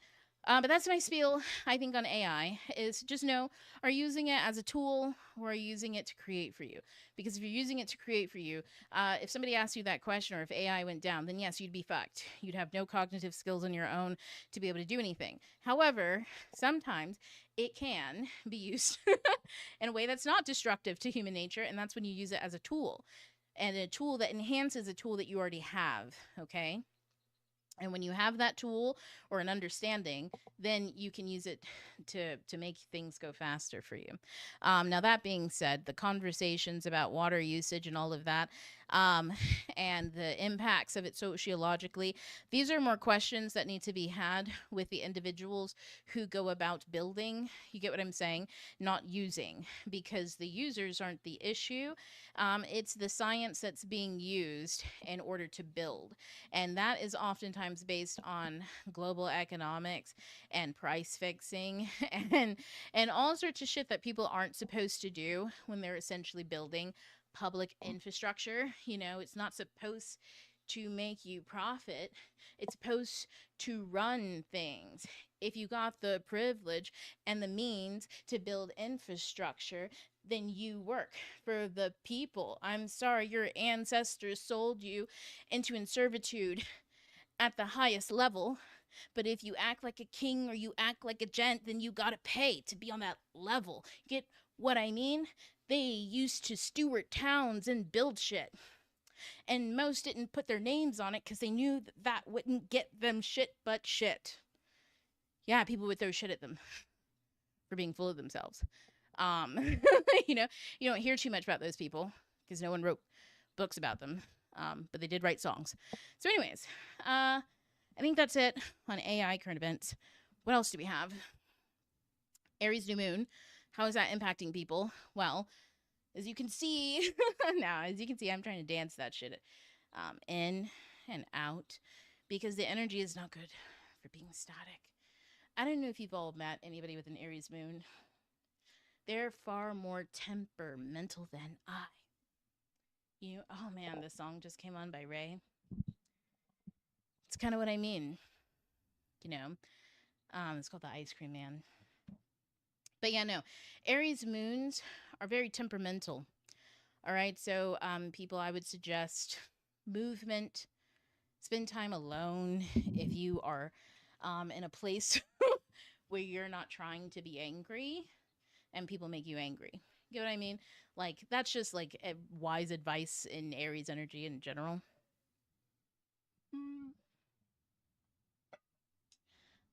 but that's my spiel, I think, on AI, is just know, are you using it as a tool or are you using it to create for you? Because if you're using it to create for you, if somebody asked you that question, or if AI went down, then yes, you'd be fucked. You'd have no cognitive skills on your own to be able to do anything. However, sometimes it can be used in a way that's not destructive to human nature, and that's when you use it as a tool, and a tool that enhances a tool that you already have, okay? And when you have that tool or an understanding, then you can use it to make things go faster for you. Now, that being said, the conversations about water usage and all of that, and the impacts of it sociologically, these are more questions that need to be had with the individuals who go about building. You get what I'm saying? Not using, because the users aren't the issue. It's the science that's being used in order to build. And that is oftentimes based on global economics and price fixing and all sorts of shit that people aren't supposed to do when they're essentially building public infrastructure. You know, it's not supposed to make you profit. It's supposed to run things. If you got the privilege and the means to build infrastructure, then you work for the people. I'm sorry, your ancestors sold you into servitude at the highest level. But if you act like a king or you act like a gent, then you gotta pay to be on that level. Get what I mean? They used to steward towns and build shit. And most didn't put their names on it because they knew that wouldn't get them shit but shit. Yeah, people would throw shit at them for being full of themselves. You know, you don't hear too much about those people because no one wrote books about them, but they did write songs. So anyways, I think that's it on AI current events. What else do we have? Aries new moon. How is that impacting people? Well, as you can see, I'm trying to dance that shit in and out because the energy is not good for being static. I don't know if you've all met anybody with an Aries moon. They're far more temperamental than I. Oh man, this song just came on by Ray. It's kind of what I mean. It's called The Ice Cream Man. But yeah, no, Aries moons are very temperamental. All right, so people, I would suggest movement, spend time alone if you are in a place where you're not trying to be angry and people make you angry. You know what I mean? Like, that's just like a wise advice in Aries energy in general.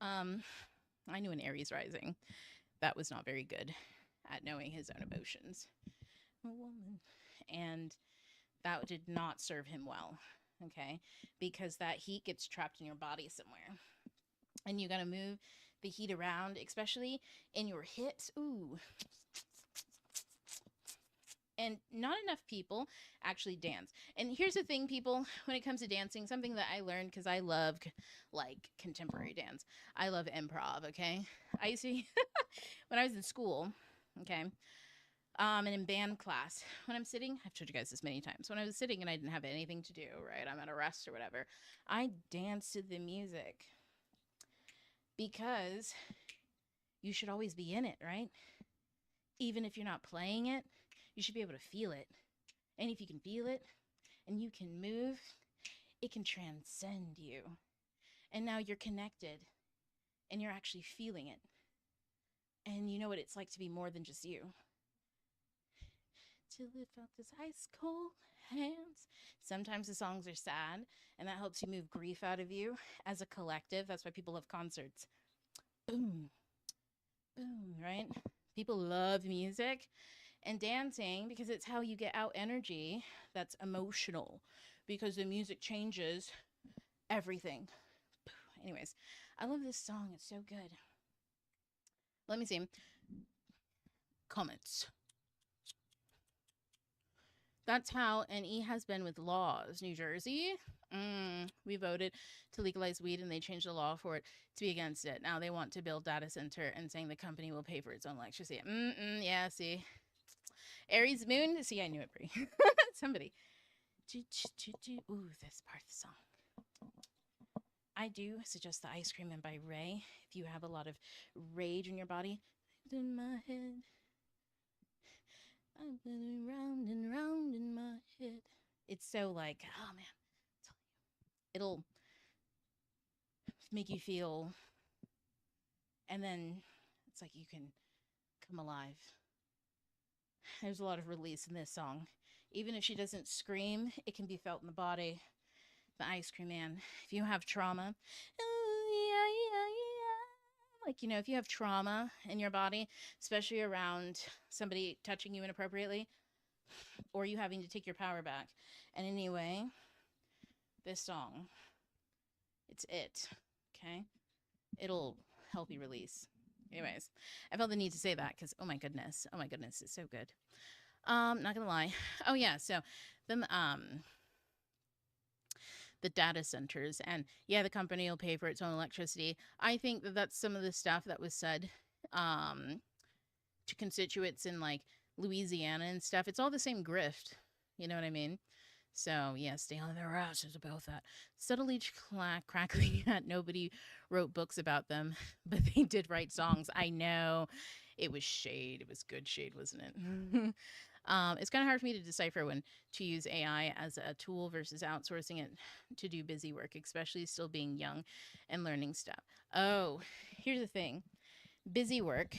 I knew an Aries rising that was not very good at knowing his own emotions. And that did not serve him well, okay? Because that heat gets trapped in your body somewhere. And you gotta move the heat around, especially in your hips. Ooh. And not enough people actually dance. And here's the thing, people, when it comes to dancing, something that I learned because I love like contemporary dance. I love improv, okay? I used to, when I was in school, okay, and in band class, when I'm sitting, I've told you guys this many times, when I was sitting and I didn't have anything to do, right? I'm at a rest or whatever, I danced to the music because you should always be in it, right? Even if you're not playing it, you should be able to feel it. And if you can feel it and you can move, it can transcend you. And now you're connected and you're actually feeling it. And you know what it's like to be more than just you. To lift up this ice cold hands. Sometimes the songs are sad, and that helps you move grief out of you as a collective. That's why people love concerts. Boom, boom, right? People love music and dancing because it's how you get out energy that's emotional, because the music changes everything. Anyways, I love this song. It's so good. Let me see. Comments. That's how NE has been with laws. New Jersey, we voted to legalize weed and they changed the law for it to be against it. Now they want to build data center and saying the company will pay for its own electricity. Yeah, see. Aries moon. See, I knew it, Brie. Somebody. Ooh, this part of the song. I do suggest the Ice Cream and by Ray. If you have a lot of rage in your body, in my head. I've been round and round in my head. It's so like, oh man, it'll make you feel, and then it's like you can come alive. There's a lot of release in this song. Even if she doesn't scream, it can be felt in the body. The Ice Cream Man. If you have trauma, like, you know, if you have trauma in your body, especially around somebody touching you inappropriately, or you having to take your power back. And anyway, this song, it's it, okay? It'll help you release. Anyways, I felt the need to say that because, oh my goodness, it's so good. Not gonna lie. Oh yeah, so the data centers, and yeah, the company will pay for its own electricity. I think that that's some of the stuff that was said to constituents in like Louisiana and stuff. It's all the same grift. You know what I mean? So yeah, stay on their asses about that. Subtly crackling at nobody wrote books about them, but they did write songs. I know. It was shade. It was good shade, wasn't it? It's kind of hard for me to decipher when to use AI as a tool versus outsourcing it to do busy work, especially still being young and learning stuff. Oh, here's the thing. Busy work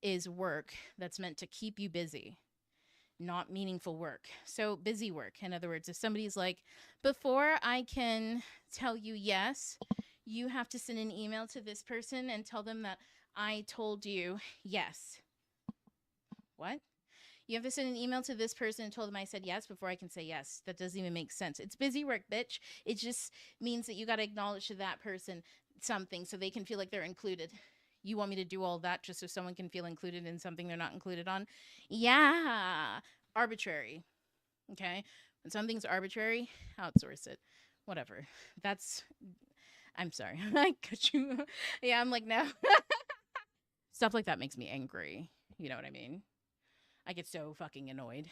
is work that's meant to keep you busy, not meaningful work. So busy work, in other words, if somebody's like, before I can tell you yes, you have to send an email to this person and tell them that I told you yes. What? You have to send an email to this person and told them I said yes before I can say yes. That doesn't even make sense. It's busy work, bitch. It just means that you got to acknowledge to that person something so they can feel like they're included. You want me to do all that just so someone can feel included in something they're not included on? Yeah. Arbitrary. Okay? When something's arbitrary, outsource it. Whatever. That's, I'm sorry. I cut you. Yeah, I'm like, no. Stuff like that makes me angry. You know what I mean? I get so fucking annoyed.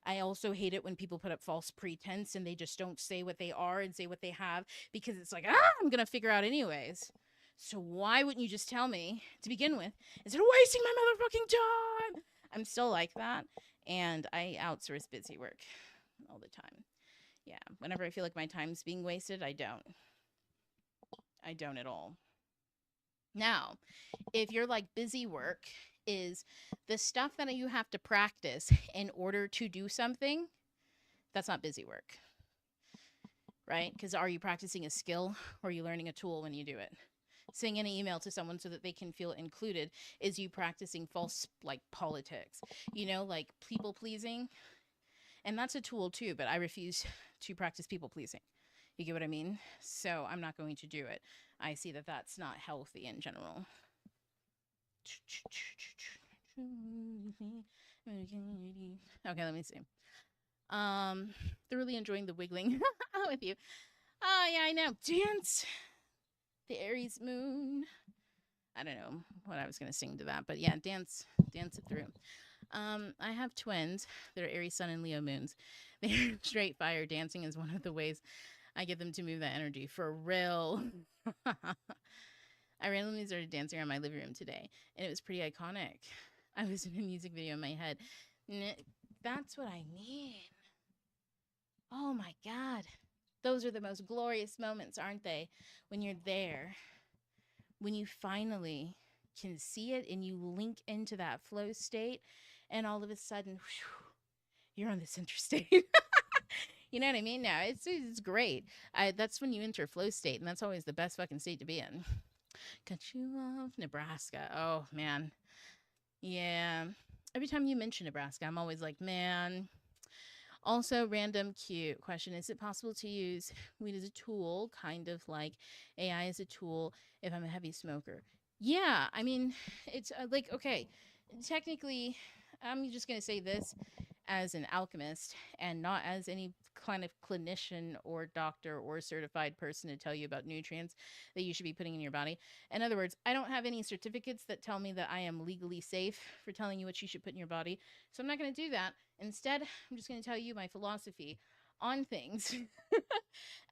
I also hate it when people put up false pretense and they just don't say what they are and say what they have because it's like, I'm going to figure out anyways. So why wouldn't you just tell me to begin with instead of wasting my motherfucking time? I'm still like that. And I outsource busy work all the time. Yeah. Whenever I feel like my time's being wasted, I don't. I don't at all. Now, if you're like busy work is the stuff that you have to practice in order to do something, that's not busy work, right? Because are you practicing a skill or are you learning a tool when you do it? Sending an email to someone so that they can feel included is you practicing false like politics, you know, like people pleasing. And that's a tool too, but I refuse to practice people pleasing. You get what I mean? So I'm not going to do it. I see that that's not healthy in general. Okay, let me see. Thoroughly enjoying the wiggling with you. Oh, yeah, I know. Dance. The Aries moon. I don't know what I was going to sing to that, but yeah, dance it through. I have twins. They're Aries sun and Leo moons. They're straight fire. Dancing is one of the ways I get them to move that energy for real. I randomly started dancing around my living room today, and it was pretty iconic. I was in a music video in my head. That's what I mean. Oh my God. Those are the most glorious moments, aren't they? When you're there, when you finally can see it and you link into that flow state, and all of a sudden, whew, you're on this interstate. You know what I mean? No, it's great. That's when you enter flow state, and that's always the best fucking state to be in. Cut you off, Nebraska. Oh, man. Yeah. Every time you mention Nebraska, I'm always like, man. Also, random cute question. Is it possible to use weed as a tool, kind of like AI as a tool, if I'm a heavy smoker? Yeah, I mean, it's like, okay, technically, I'm just going to say this as an alchemist and not as any kind of clinician or doctor or certified person to tell you about nutrients that you should be putting in your body. In other words, I don't have any certificates that tell me that I am legally safe for telling you what you should put in your body. So I'm not going to do that. Instead, I'm just going to tell you my philosophy on things.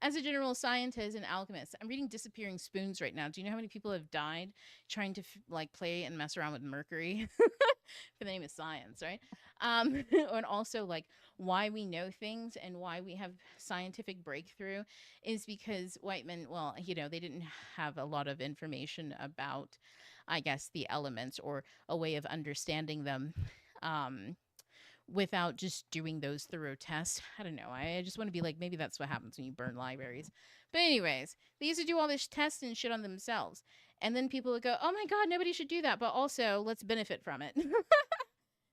As a general scientist and alchemist, I'm reading Disappearing Spoons right now. Do you know how many people have died trying to like play and mess around with mercury? For the name of science, right? And also like why we know things and why we have scientific breakthrough is because white men, well, they didn't have a lot of information about, I guess, the elements or a way of understanding them. Um, Without just doing those thorough tests. I don't know. I just want to be like, maybe that's what happens when you burn libraries. But, anyways, they used to do all this tests and shit on themselves. And then people would go, oh my God, nobody should do that. But also, let's benefit from it.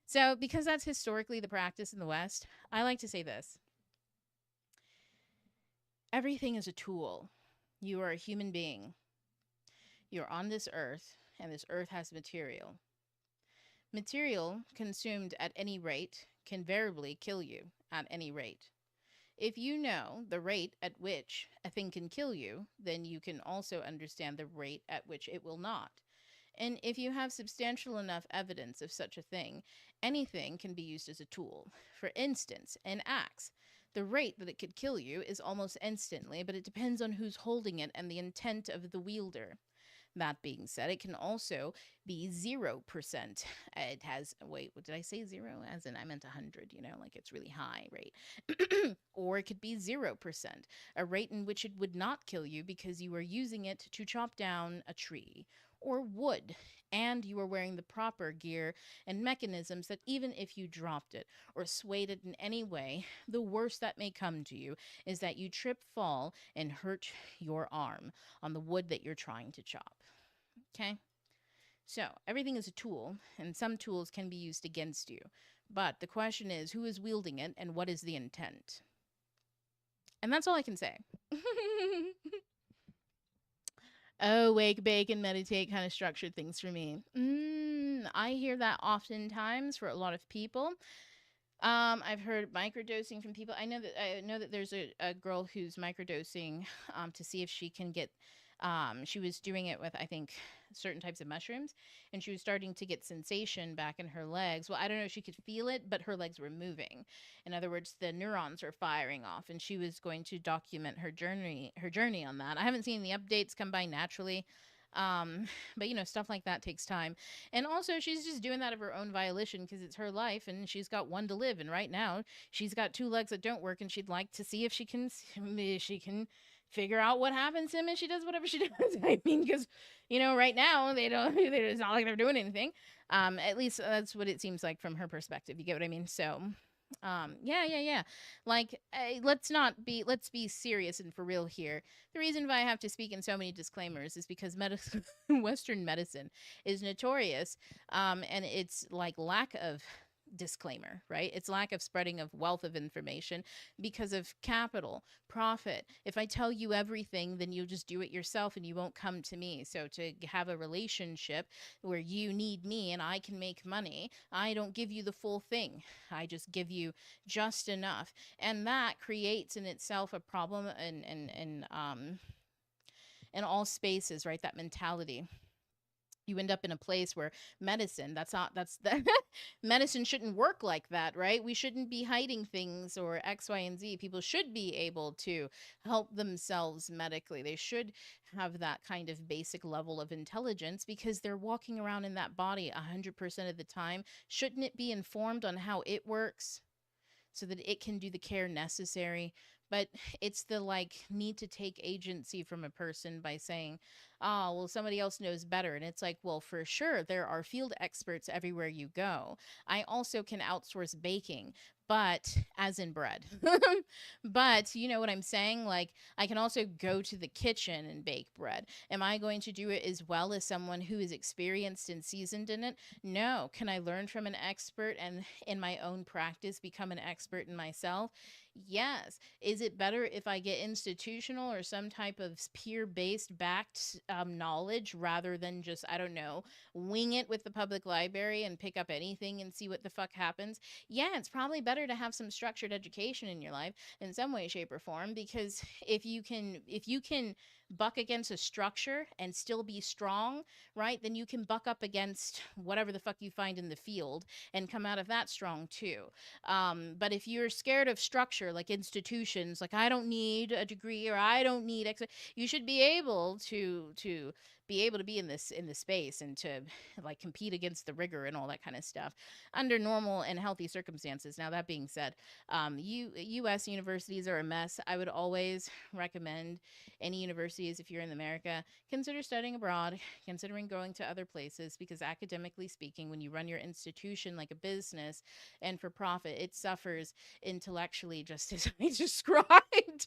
So, because that's historically the practice in the West, I like to say this: everything is a tool. You are a human being. You're on this earth, and this earth has material. Material consumed at any rate can variably kill you at any rate. If you know the rate at which a thing can kill you, then you can also understand the rate at which it will not. And if you have substantial enough evidence of such a thing, anything can be used as a tool. For instance, an axe. The rate that it could kill you is almost instantly, but it depends on who's holding it and the intent of the wielder. That being said, it can also be 0%. It has, wait, what did I say? Zero? As in, I meant 100, like it's really high rate. Or it could be 0%, a rate in which it would not kill you because you are using it to chop down a tree or wood, and you are wearing the proper gear and mechanisms that even if you dropped it or swayed it in any way, the worst that may come to you is that you trip, fall, and hurt your arm on the wood that you're trying to chop. Okay? So, everything is a tool, and some tools can be used against you. But the question is, who is wielding it and what is the intent? And that's all I can say. Oh, wake, bake, and meditate kind of structured things for me. I hear that oftentimes for a lot of people. I've heard microdosing from people. I know that there's a girl who's microdosing to see if she can get. She was doing it with, I think, certain types of mushrooms, and she was starting to get sensation back in her legs. Well, I don't know if she could feel it, but her legs were moving. In other words, the neurons were firing off, and she was going to document her journey on that. I haven't seen the updates come by naturally. But stuff like that takes time. And also, she's just doing that of her own volition because it's her life and she's got one to live. And right now, she's got two legs that don't work, and she'd like to see if she can figure out what happens to him and she does whatever she does. I mean, because right now they don't. It's not like they're doing anything. At least that's what it seems like from her perspective. You get what I mean? So, yeah. Like, let's be serious and for real here. The reason why I have to speak in so many disclaimers is because Western medicine is notorious, and it's like lack of disclaimer, right? It's lack of spreading of wealth of information because of capital, profit. If I tell you everything, then you'll just do it yourself and you won't come to me. So to have a relationship where you need me and I can make money, I don't give you the full thing. I just give you just enough. And that creates in itself a problem in all spaces, right? That mentality. You end up in a place where medicine shouldn't work like that, right? We shouldn't be hiding things or X, Y, and Z. People should be able to help themselves medically. They should have that kind of basic level of intelligence because they're walking around in that body 100% of the time. Shouldn't it be informed on how it works so that it can do the care necessary? But it's the need to take agency from a person by saying, oh, well, somebody else knows better. And it's like, well, for sure, there are field experts everywhere you go. I also can outsource baking, but as in bread. But you know what I'm saying? Like, I can also go to the kitchen and bake bread. Am I going to do it as well as someone who is experienced and seasoned in it? No. Can I learn from an expert and in my own practice become an expert in myself? Yes. Is it better if I get institutional or some type of peer-based backed knowledge rather than just, I don't know, wing it with the public library and pick up anything and see what the fuck happens? Yeah, it's probably better to have some structured education in your life in some way, shape, or form, because if you can buck against a structure and still be strong, right, then you can buck up against whatever the fuck you find in the field and come out of that strong too. But if you're scared of structure, like institutions, like I don't need a degree or I don't need you should be able to be in this space and to like compete against the rigor and all that kind of stuff under normal and healthy circumstances. Now that being said, U.S. universities are a mess. I would always recommend any universities, if you're in America, consider studying abroad, considering going to other places, because academically speaking, when you run your institution like a business and for profit, it suffers intellectually just as I described,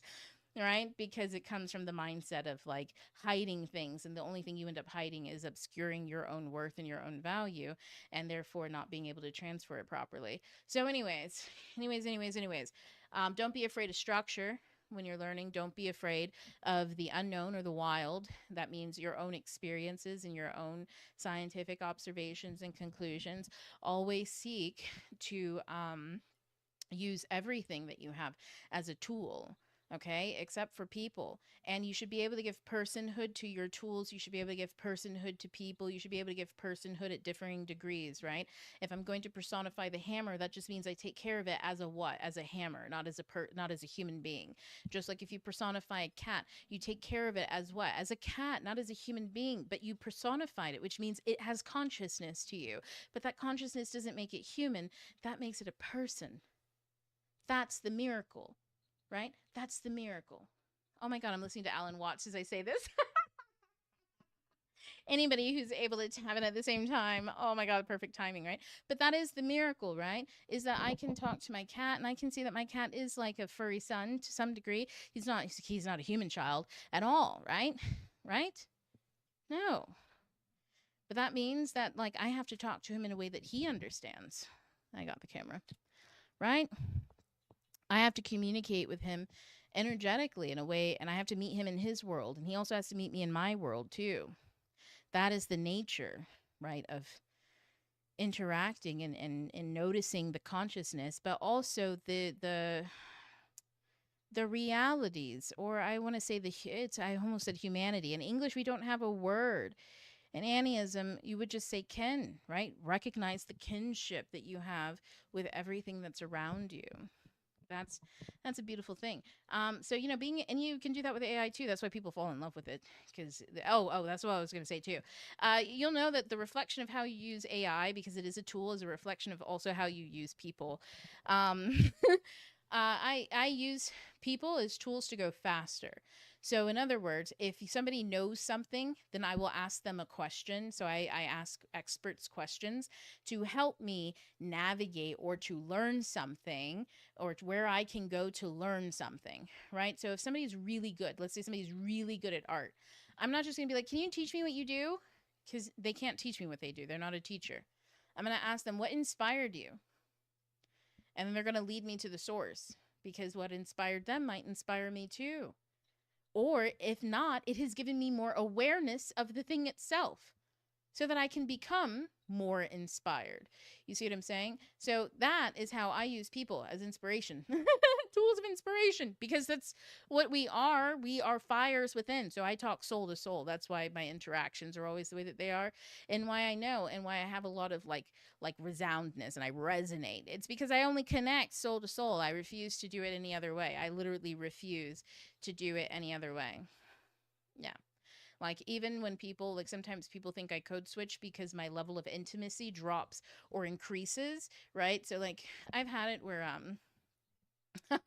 right? Because it comes from the mindset of like hiding things, and the only thing you end up hiding is obscuring your own worth and your own value, and therefore not being able to transfer it properly. So, anyways, don't be afraid of structure. When you're learning, don't be afraid of the unknown or the wild. That means your own experiences and your own scientific observations and conclusions. Always seek to use everything that you have as a tool, okay, except for people. And you should be able to give personhood to your tools. You should be able to give personhood to people. You should be able to give personhood at differing degrees, right? If I'm going to personify the hammer, that just means I take care of it as a what? As a hammer, not as a human being. Just like if you personify a cat, you take care of it as what? As a cat, not as a human being, but you personified it, which means it has consciousness to you. But that consciousness doesn't make it human, that makes it a person. That's the miracle, right? That's the miracle. Oh my God, I'm listening to Alan Watts as I say this. Anybody who's able to have it at the same time, oh my God, perfect timing, right? But that is the miracle, right? Is that I can talk to my cat and I can see that my cat is like a furry son to some degree. He's not a human child at all, right? Right? No. But that means that like I have to talk to him in a way that he understands. I got the camera, right? I have to communicate with him energetically in a way, and I have to meet him in his world, and he also has to meet me in my world too. That is the nature, right, of interacting and noticing the consciousness, but also the realities, or I want to say I almost said humanity. In English, we don't have a word. In Annieism, you would just say kin, right? Recognize the kinship that you have with everything that's around you. That's that's a beautiful thing. So being, and you can do that with AI too. That's why people fall in love with it. Because that's what I was going to say too. You'll know that the reflection of how you use AI, because it is a tool, is a reflection of also how you use people. I use people as tools to go faster. So, in other words, if somebody knows something, then I will ask them a question. So, I ask experts questions to help me navigate or to learn something, or where I can go to learn something, right? So, if somebody's really good, let's say somebody's really good at art, I'm not just going to be like, can you teach me what you do? Because they can't teach me what they do. They're not a teacher. I'm going to ask them, what inspired you? And then they're going to lead me to the source, because what inspired them might inspire me too. Or if not, it has given me more awareness of the thing itself so that I can become more inspired. You see what I'm saying? So that is how I use people as inspiration. Tools of inspiration, because that's what we are. We are fires within. So I talk soul to soul. That's why my interactions are always the way that they are, and why I know, and why I have a lot of like resoundness and I resonate. It's because I only connect soul to soul. I refuse to do it any other way. I literally refuse to do it any other way. Yeah. Like, even when people, like, sometimes people think I code switch because my level of intimacy drops or increases, right? So, like, I've had it where, it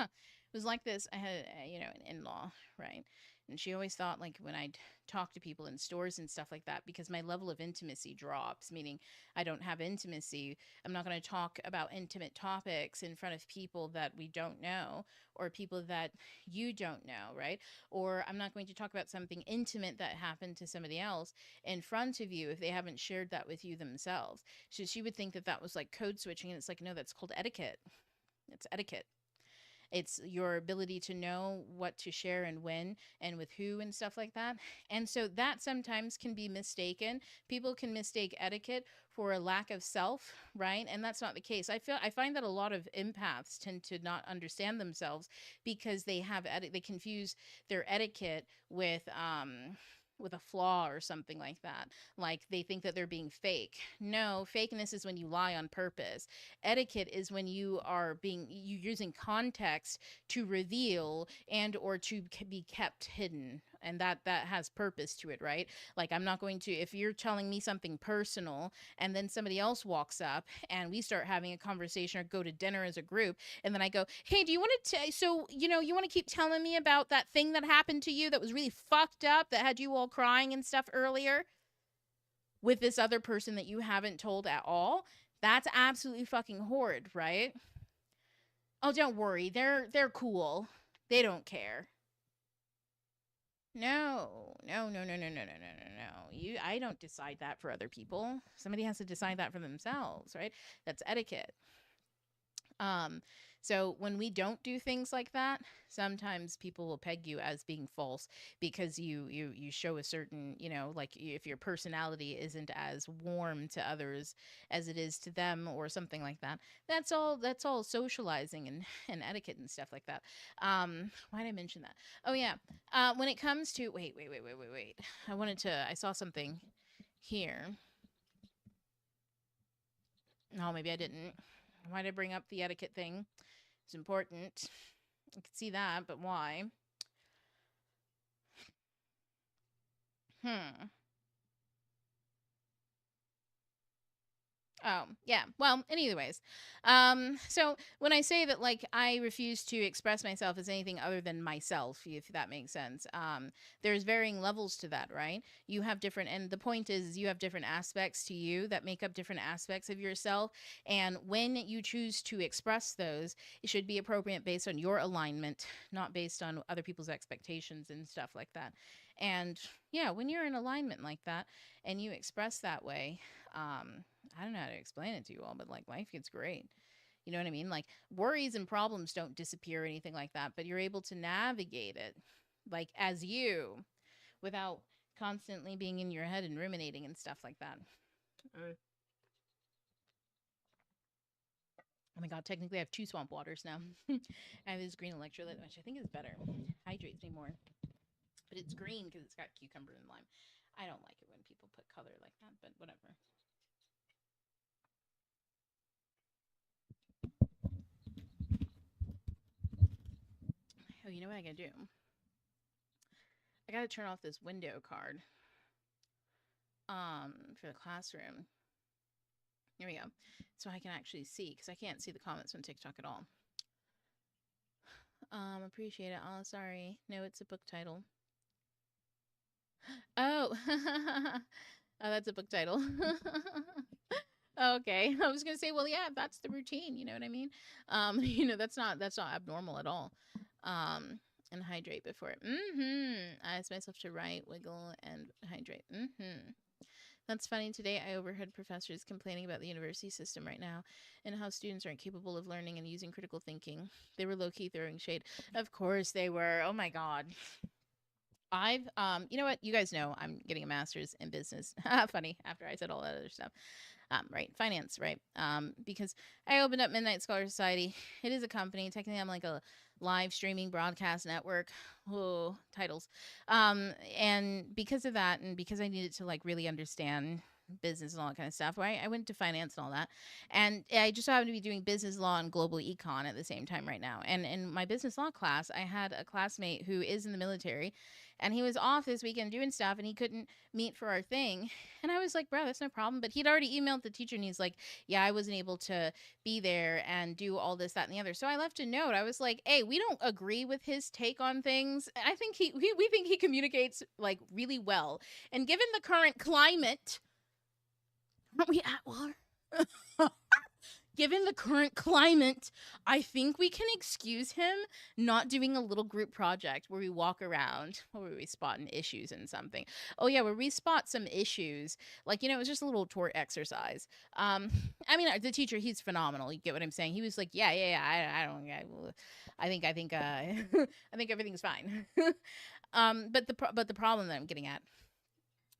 was like this. I had, an in-law, right? And she always thought, like, when I'd talk to people in stores and stuff like that, because my level of intimacy drops, meaning I don't have intimacy, I'm not going to talk about intimate topics in front of people that we don't know, or people that you don't know, right? Or I'm not going to talk about something intimate that happened to somebody else in front of you if they haven't shared that with you themselves. So she would think that that was like code switching, and it's like, no, that's called etiquette. It's etiquette. It's your ability to know what to share and when and with who and stuff like that. And so that sometimes can be mistaken. People can mistake etiquette for a lack of self, right? And that's not the case. I find that a lot of empaths tend to not understand themselves because they confuse their etiquette with a flaw or something like that. Like they think that they're being fake. No, fakeness is when you lie on purpose. Etiquette is when you using context to reveal and or to be kept hidden. And that has purpose to it, right? Like I'm not going to, if you're telling me something personal and then somebody else walks up and we start having a conversation or go to dinner as a group, and then I go, hey, do you want to so you want to keep telling me about that thing that happened to you that was really fucked up, that had you all crying and stuff earlier with this other person that you haven't told at all? That's absolutely fucking horrid, right? Oh, don't worry, they're cool, they don't care. No, no, no, no, no, no, no, no, no, no. I don't decide that for other people. Somebody has to decide that for themselves, right? That's etiquette. Um, so when we don't do things like that, sometimes people will peg you as being false because you show a certain, like if your personality isn't as warm to others as it is to them or something like that. That's all socializing and etiquette and stuff like that. Why did I mention that? Oh yeah. When it comes to wait. I saw something here. No, maybe I didn't. Why did I bring up the etiquette thing? It's important. I could see that, but why? Oh, yeah. Well, anyways. So when I say that, like, I refuse to express myself as anything other than myself, if that makes sense, there's varying levels to that, right? You have different, and the point is you have different aspects to you that make up different aspects of yourself. And when you choose to express those, it should be appropriate based on your alignment, not based on other people's expectations and stuff like that. And yeah, when you're in alignment like that and you express that way, I don't know how to explain it to you all, but like life gets great. You know what I mean? Like worries and problems don't disappear or anything like that, but you're able to navigate it like as you without constantly being in your head and ruminating and stuff like that. Oh my god, technically I have 2 swamp waters now. I have this green electrolyte, which I think is better. Hydrates me more. But it's green because it's got cucumber and lime. I don't like it when people put color like that, but whatever. Oh, you know what I gotta do? I gotta turn off this window card for the classroom. Here we go. So I can actually see, because I can't see the comments on TikTok at all. Appreciate it. Oh, sorry. No, it's a book title. Oh. Oh, that's a book title. Okay. I was gonna say, well, yeah, that's the routine, you know what I mean? That's not abnormal at all. And hydrate before. I asked myself to write, wiggle, and hydrate. That's funny. Today, I overheard professors complaining about the university system right now and how students aren't capable of learning and using critical thinking. They were low-key throwing shade. Of course they were. Oh my God. I've, you know what? You guys know I'm getting a master's in business. Funny, after I said all that other stuff. Right, finance, right? Because I opened up Midnight Scholar Society. It is a company. Technically, I'm like a live streaming broadcast network. Oh, titles. And because of that, and because I needed to like really understand business and all that kind of stuff, right? I went to finance and all that. And I just happened to be doing business law and global econ at the same time right now. And in my business law class, I had a classmate who is in the military, and he was off this weekend doing stuff and he couldn't meet for our thing. And I was like, bro, that's no problem. But he'd already emailed the teacher and he's like, yeah, I wasn't able to be there and do all this, that, and the other. So I left a note. I was like, hey, we don't agree with his take on things. I think we think he communicates like really well. And given the current climate, aren't we at war? Given the current climate, I think we can excuse him not doing a little group project where we walk around, where we spot issues in something. Oh yeah, where we spot some issues, like, it was just a little tort exercise. I mean, the teacher, he's phenomenal. You get what I'm saying? He was like, yeah. I think, I think everything's fine. But the problem that I'm getting at,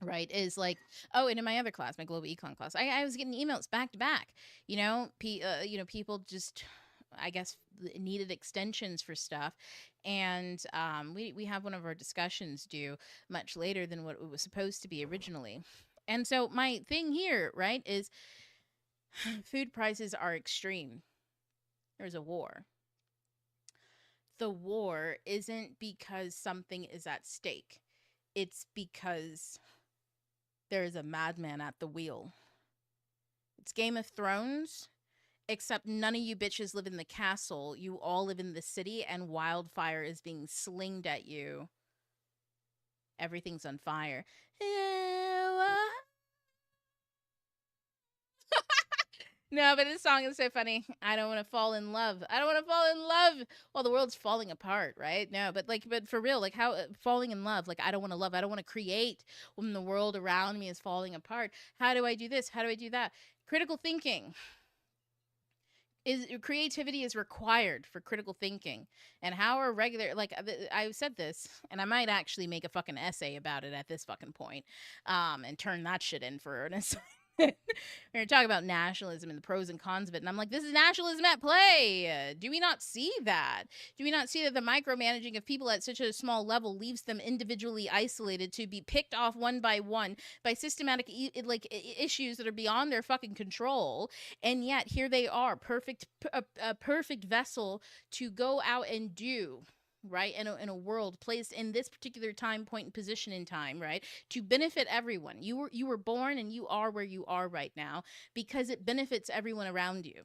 right, is like, oh, and in my other class, my global econ class, I was getting emails back to back. People just, I guess, needed extensions for stuff, and we have one of our discussions due much later than what it was supposed to be originally. And so my thing here, right, is food prices are extreme. There's a war. The war isn't because something is at stake. It's because there is a madman at the wheel. It's Game of Thrones, except none of you bitches live in the castle. You all live in the city, and wildfire is being slinged at you. Everything's on fire. No, but this song is so funny. I don't want to fall in love. I don't want to fall in love while the world's falling apart, right? No, but for real, like, how falling in love? Like, I don't want to love. I don't want to create when the world around me is falling apart. How do I do this? How do I do that? Critical thinking. Creativity is required for critical thinking. And how are regular, like, I said this, and I might actually make a fucking essay about it at this fucking point, and turn that shit in for an assignment. We're going to talk about nationalism and the pros and cons of it. And I'm like, this is nationalism at play. Do we not see that? Do we not see that the micromanaging of people at such a small level leaves them individually isolated to be picked off one by systematic issues that are beyond their fucking control? And yet here they are, a perfect vessel to go out and do, right, in a world placed in this particular time point and position in time, right, to benefit everyone. You were born and you are where you are right now because it benefits everyone around you.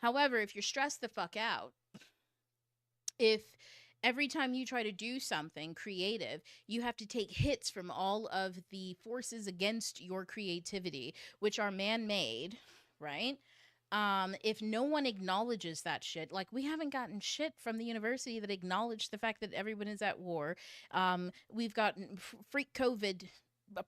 However, if you're stressed the fuck out, if every time you try to do something creative, you have to take hits from all of the forces against your creativity, which are man-made, right? If no one acknowledges that shit, like, we haven't gotten shit from the university that acknowledged the fact that everyone is at war. We've gotten freak COVID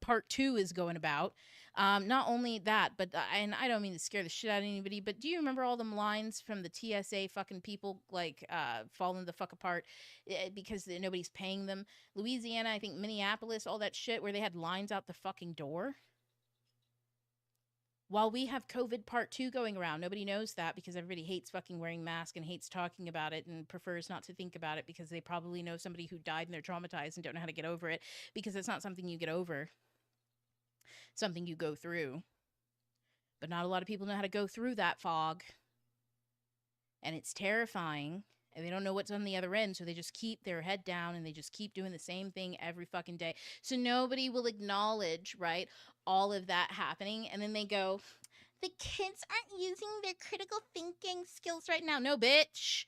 part 2 is going about. Not only that, but and I don't mean to scare the shit out of anybody, but do you remember all them lines from the TSA fucking people, like, falling the fuck apart because nobody's paying them? Louisiana, I think Minneapolis, all that shit where they had lines out the fucking door. While we have COVID part 2 going around, nobody knows that because everybody hates fucking wearing masks and hates talking about it and prefers not to think about it because they probably know somebody who died and they're traumatized and don't know how to get over it, because it's not something you get over. Something you go through. But not a lot of people know how to go through that fog. And it's terrifying. And they don't know what's on the other end, so they just keep their head down and they just keep doing the same thing every fucking day. So nobody will acknowledge, right, all of that happening. And then they go, the kids aren't using their critical thinking skills right now. No, bitch.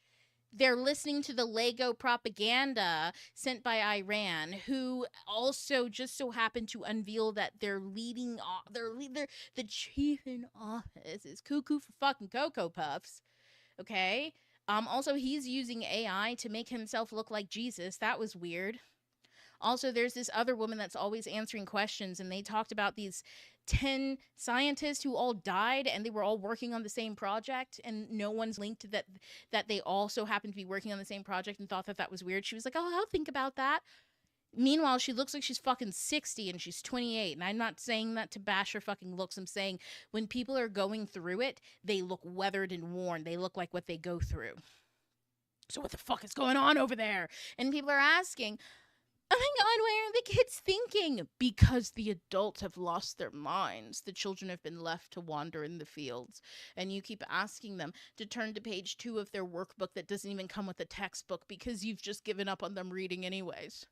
They're listening to the Lego propaganda sent by Iran, who also just so happened to unveil that their leading, the chief in office is cuckoo for fucking Cocoa Puffs. Okay? Also, he's using AI to make himself look like Jesus. That was weird. Also, there's this other woman that's always answering questions, and they talked about these 10 scientists who all died, and they were all working on the same project, and no one's linked that they also happened to be working on the same project and thought that was weird. She was like, oh, I'll think about that. Meanwhile, she looks like she's fucking 60 and she's 28. And I'm not saying that to bash her fucking looks. I'm saying when people are going through it, they look weathered and worn. They look like what they go through. So what the fuck is going on over there? And people are asking, oh my God, why are the kids thinking? Because the adults have lost their minds. The children have been left to wander in the fields. And you keep asking them to turn to page 2 of their workbook that doesn't even come with a textbook because you've just given up on them reading anyways.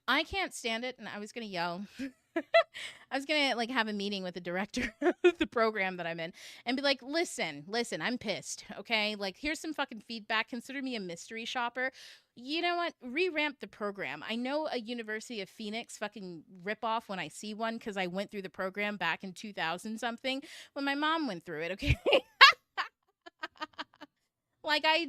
I can't stand it, and I was going to yell. I was going to, like, have a meeting with the director of the program that I'm in and be like, listen, I'm pissed, okay? Like, here's some fucking feedback. Consider me a mystery shopper. You know what? Revamp the program. I know a University of Phoenix fucking ripoff when I see one because I went through the program back in 2000 something when my mom went through it, okay? Like I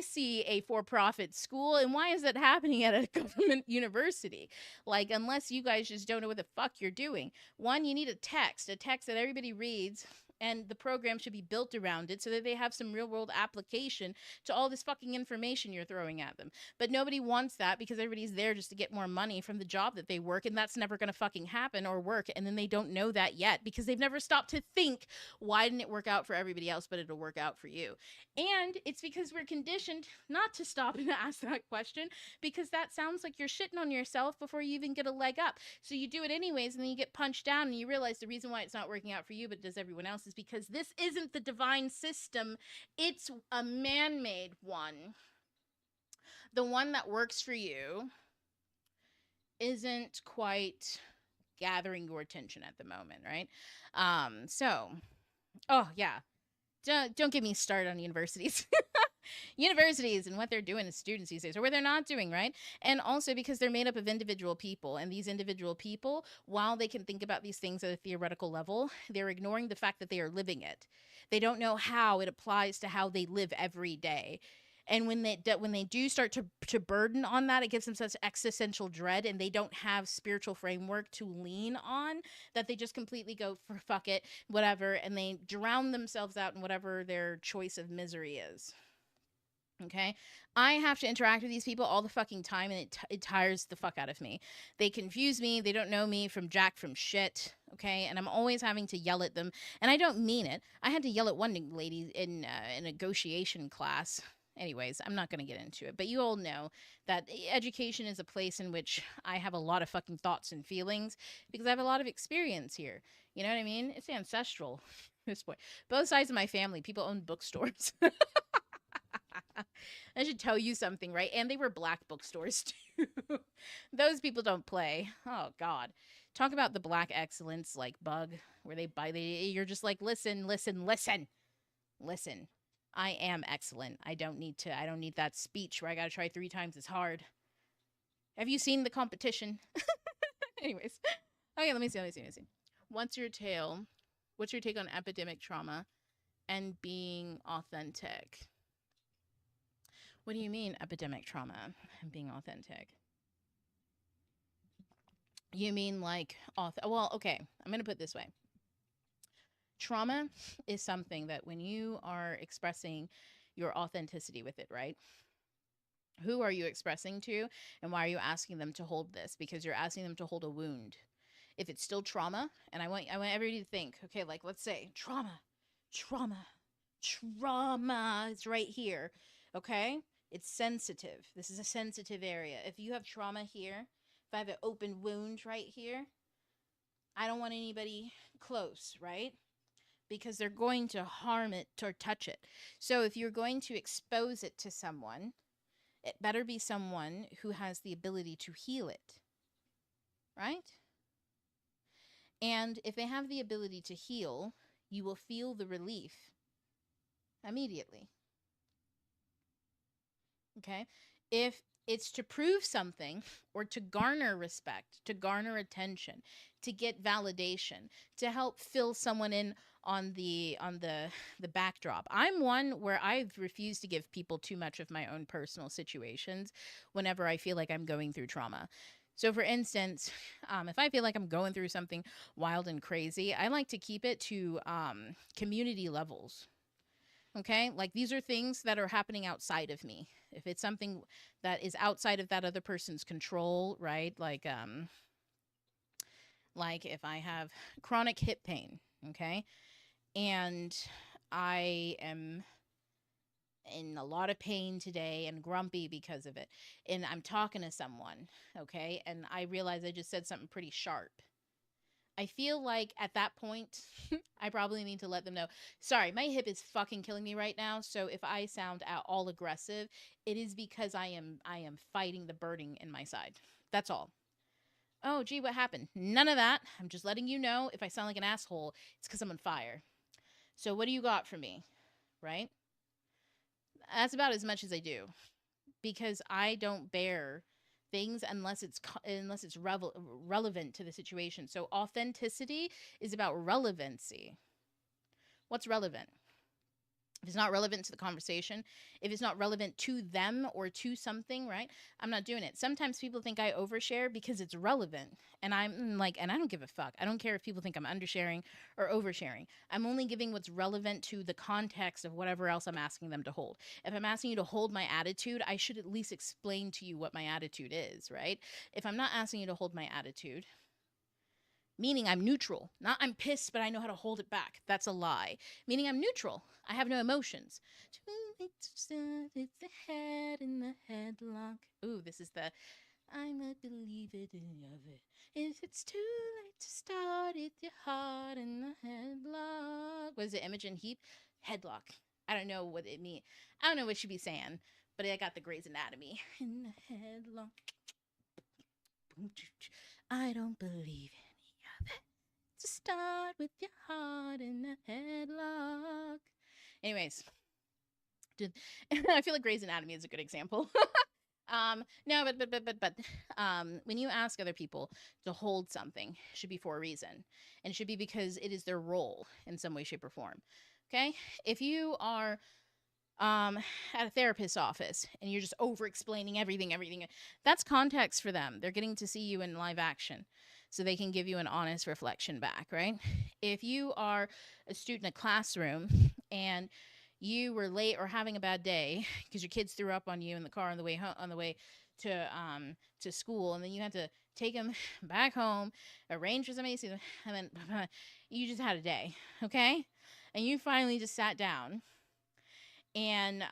see a for-profit school, and why is that happening at a government university? Like, unless you guys just don't know what the fuck you're doing. One, you need a text that everybody reads, and the program should be built around it so that they have some real world application to all this fucking information you're throwing at them. But nobody wants that because everybody's there just to get more money from the job that they work, and that's never going to fucking happen or work. And then they don't know that yet because they've never stopped to think, why didn't it work out for everybody else, but it'll work out for you? And it's because we're conditioned not to stop and ask that question, because that sounds like you're shitting on yourself before you even get a leg up. So you do it anyways, and then you get punched down, and you realize the reason why it's not working out for you, but it does everyone else, is because this isn't the divine system. It's a man-made one. The one that works for you isn't quite gathering your attention at the moment, right? Oh yeah, don't get me started on universities. Universities and what they're doing as students these days, or what they're not doing, right? And also because they're made up of individual people, and these individual people, while they can think about these things at a theoretical level, they're ignoring the fact that they are living it. They don't know how it applies to how they live every day. And when they do start to burden on that, it gives them such existential dread, and they don't have spiritual framework to lean on, that they just completely go for fuck it, whatever, and they drown themselves out in whatever their choice of misery is. Okay, I have to interact with these people all the fucking time, and it tires the fuck out of me. They confuse me. They don't know me from jack from shit. Okay, and I'm always having to yell at them, and I don't mean it. I had to yell at one lady in a negotiation class. Anyways, I'm not going to get into it, but you all know that education is a place in which I have a lot of fucking thoughts and feelings, because I have a lot of experience here. You know what I mean? It's ancestral at this point. Both sides of my family, people own bookstores. I should tell you something, right? And they were black bookstores too. Those people don't play. Oh God. Talk about the black excellence like bug, where you're just like, listen. I am excellent. I don't need that speech where I gotta try 3 times as hard. Have you seen the competition? Anyways. Okay, let me see. What's your take on epidemic trauma and being authentic? What do you mean, epidemic trauma and being authentic? You mean like, well, okay, I'm going to put it this way. Trauma is something that when you are expressing your authenticity with it, right? Who are you expressing to, and why are you asking them to hold this? Because you're asking them to hold a wound. If it's still trauma, and I want everybody to think, okay, like let's say trauma is right here, okay? It's sensitive. This is a sensitive area. If you have trauma here, if I have an open wound right here, I don't want anybody close, right? Because they're going to harm it or touch it. So if you're going to expose it to someone, it better be someone who has the ability to heal it, right? And if they have the ability to heal, you will feel the relief immediately. Okay? If it's to prove something, or to garner respect, to garner attention, to get validation, to help fill someone in on the backdrop. I'm one where I've refused to give people too much of my own personal situations whenever I feel like I'm going through trauma. So for instance, if I feel like I'm going through something wild and crazy, I like to keep it to community levels. Okay? Like these are things that are happening outside of me. If it's something that is outside of that other person's control, right? Like if I have chronic hip pain, okay? And I am in a lot of pain today and grumpy because of it, and I'm talking to someone, okay? And I realize I just said something pretty sharp. I feel like at that point, I probably need to let them know, sorry, my hip is fucking killing me right now. So if I sound at all aggressive, it is because I am fighting the burning in my side. That's all. Oh, gee, what happened? None of that. I'm just letting you know, if I sound like an asshole, it's because I'm on fire. So what do you got for me? Right? That's about as much as I do, because I don't bear things unless it's relevant to the situation. So authenticity is about relevancy. What's relevant? If it's not relevant to the conversation, if it's not relevant to them or to something, right? I'm not doing it. Sometimes people think I overshare because it's relevant. And I'm like, and I don't give a fuck. I don't care if people think I'm undersharing or oversharing. I'm only giving what's relevant to the context of whatever else I'm asking them to hold. If I'm asking you to hold my attitude, I should at least explain to you what my attitude is, right? If I'm not asking you to hold my attitude, meaning I'm neutral. Not I'm pissed, but I know how to hold it back. That's a lie. Meaning I'm neutral. I have no emotions. Too late to start, it's the head in the headlock. Ooh, this is the I might believe it in of it. If it's too late to start, it's your heart in the headlock. What is it, Imogen Heap? Headlock. I don't know what it means. I don't know what she'd be saying, but I got the Grey's Anatomy. In the headlock. I don't believe it. To start with your heart in a headlock. Anyways, I feel like Grey's Anatomy is a good example. No, but when you ask other people to hold something, it should be for a reason, and it should be because it is their role in some way, shape, or form. Okay, if you are at a therapist's office and you're just over explaining everything, that's context for them. They're getting to see you in live action so they can give you an honest reflection back, right? If you are a student in a classroom and you were late or having a bad day because your kids threw up on you in the car on the way home, on the way to school, and then you had to take them back home, arrange for somebody to see them, and then you just had a day, okay? And you finally just sat down and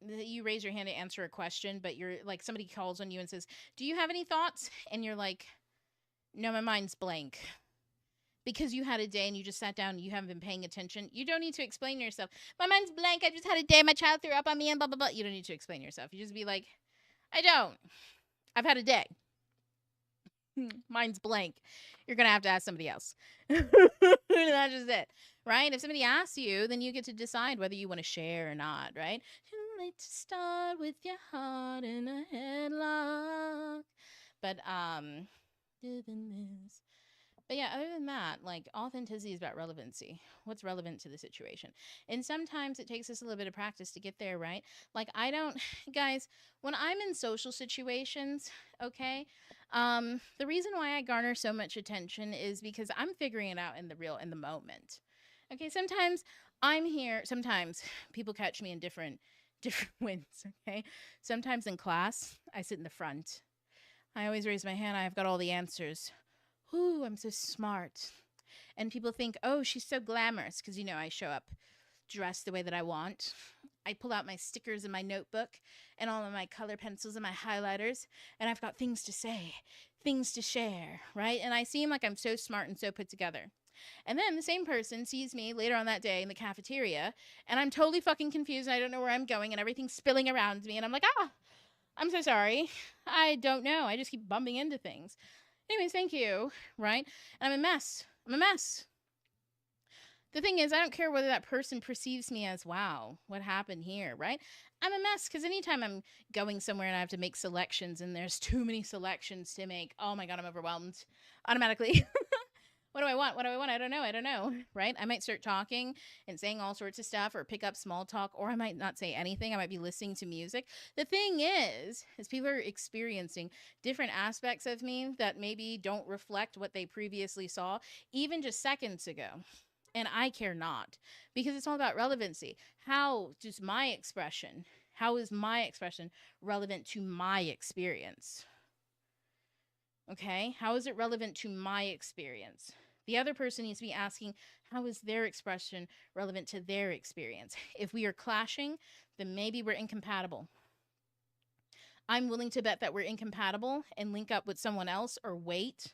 you raise your hand to answer a question, but you're like, somebody calls on you and says, do you have any thoughts? And you're like, no, my mind's blank. Because you had a day and you just sat down and you haven't been paying attention. You don't need to explain yourself. My mind's blank. I just had a day. My child threw up on me and blah, blah, blah. You don't need to explain yourself. You just be like, I don't. I've had a day. Mine's blank. You're going to have to ask somebody else. That's just it, right? If somebody asks you, then you get to decide whether you want to share or not, right? Too late to start with your heart in a headlock. But yeah, other than that, like, authenticity is about relevancy. What's relevant to the situation? And sometimes it takes us a little bit of practice to get there, right? Like, I don't, guys, when I'm in social situations, okay, the reason why I garner so much attention is because I'm figuring it out in the moment. Okay, sometimes I'm here, sometimes people catch me in different winds, okay? Sometimes in class, I sit in the front. I always raise my hand. I've got all the answers. Ooh, I'm so smart. And people think, oh, she's so glamorous because, I show up dressed the way that I want. I pull out my stickers in my notebook and all of my color pencils and my highlighters, and I've got things to say, things to share, right? And I seem like I'm so smart and so put together. And then the same person sees me later on that day in the cafeteria, and I'm totally fucking confused, and I don't know where I'm going, and everything's spilling around me, and I'm like, I'm so sorry. I don't know. I just keep bumping into things. Anyways, thank you, right? And I'm a mess. The thing is, I don't care whether that person perceives me as, wow, what happened here, right? I'm a mess because anytime I'm going somewhere and I have to make selections and there's too many selections to make, oh my God, I'm overwhelmed automatically. What do I want? I don't know, right? I might start talking and saying all sorts of stuff or pick up small talk, or I might not say anything. I might be listening to music. The thing is people are experiencing different aspects of me that maybe don't reflect what they previously saw, even just seconds ago. And I care not, because it's all about relevancy. How is my expression relevant to my experience? Okay, how is it relevant to my experience? The other person needs to be asking, how is their expression relevant to their experience? If we are clashing, then maybe we're incompatible. I'm willing to bet that we're incompatible and link up with someone else or wait.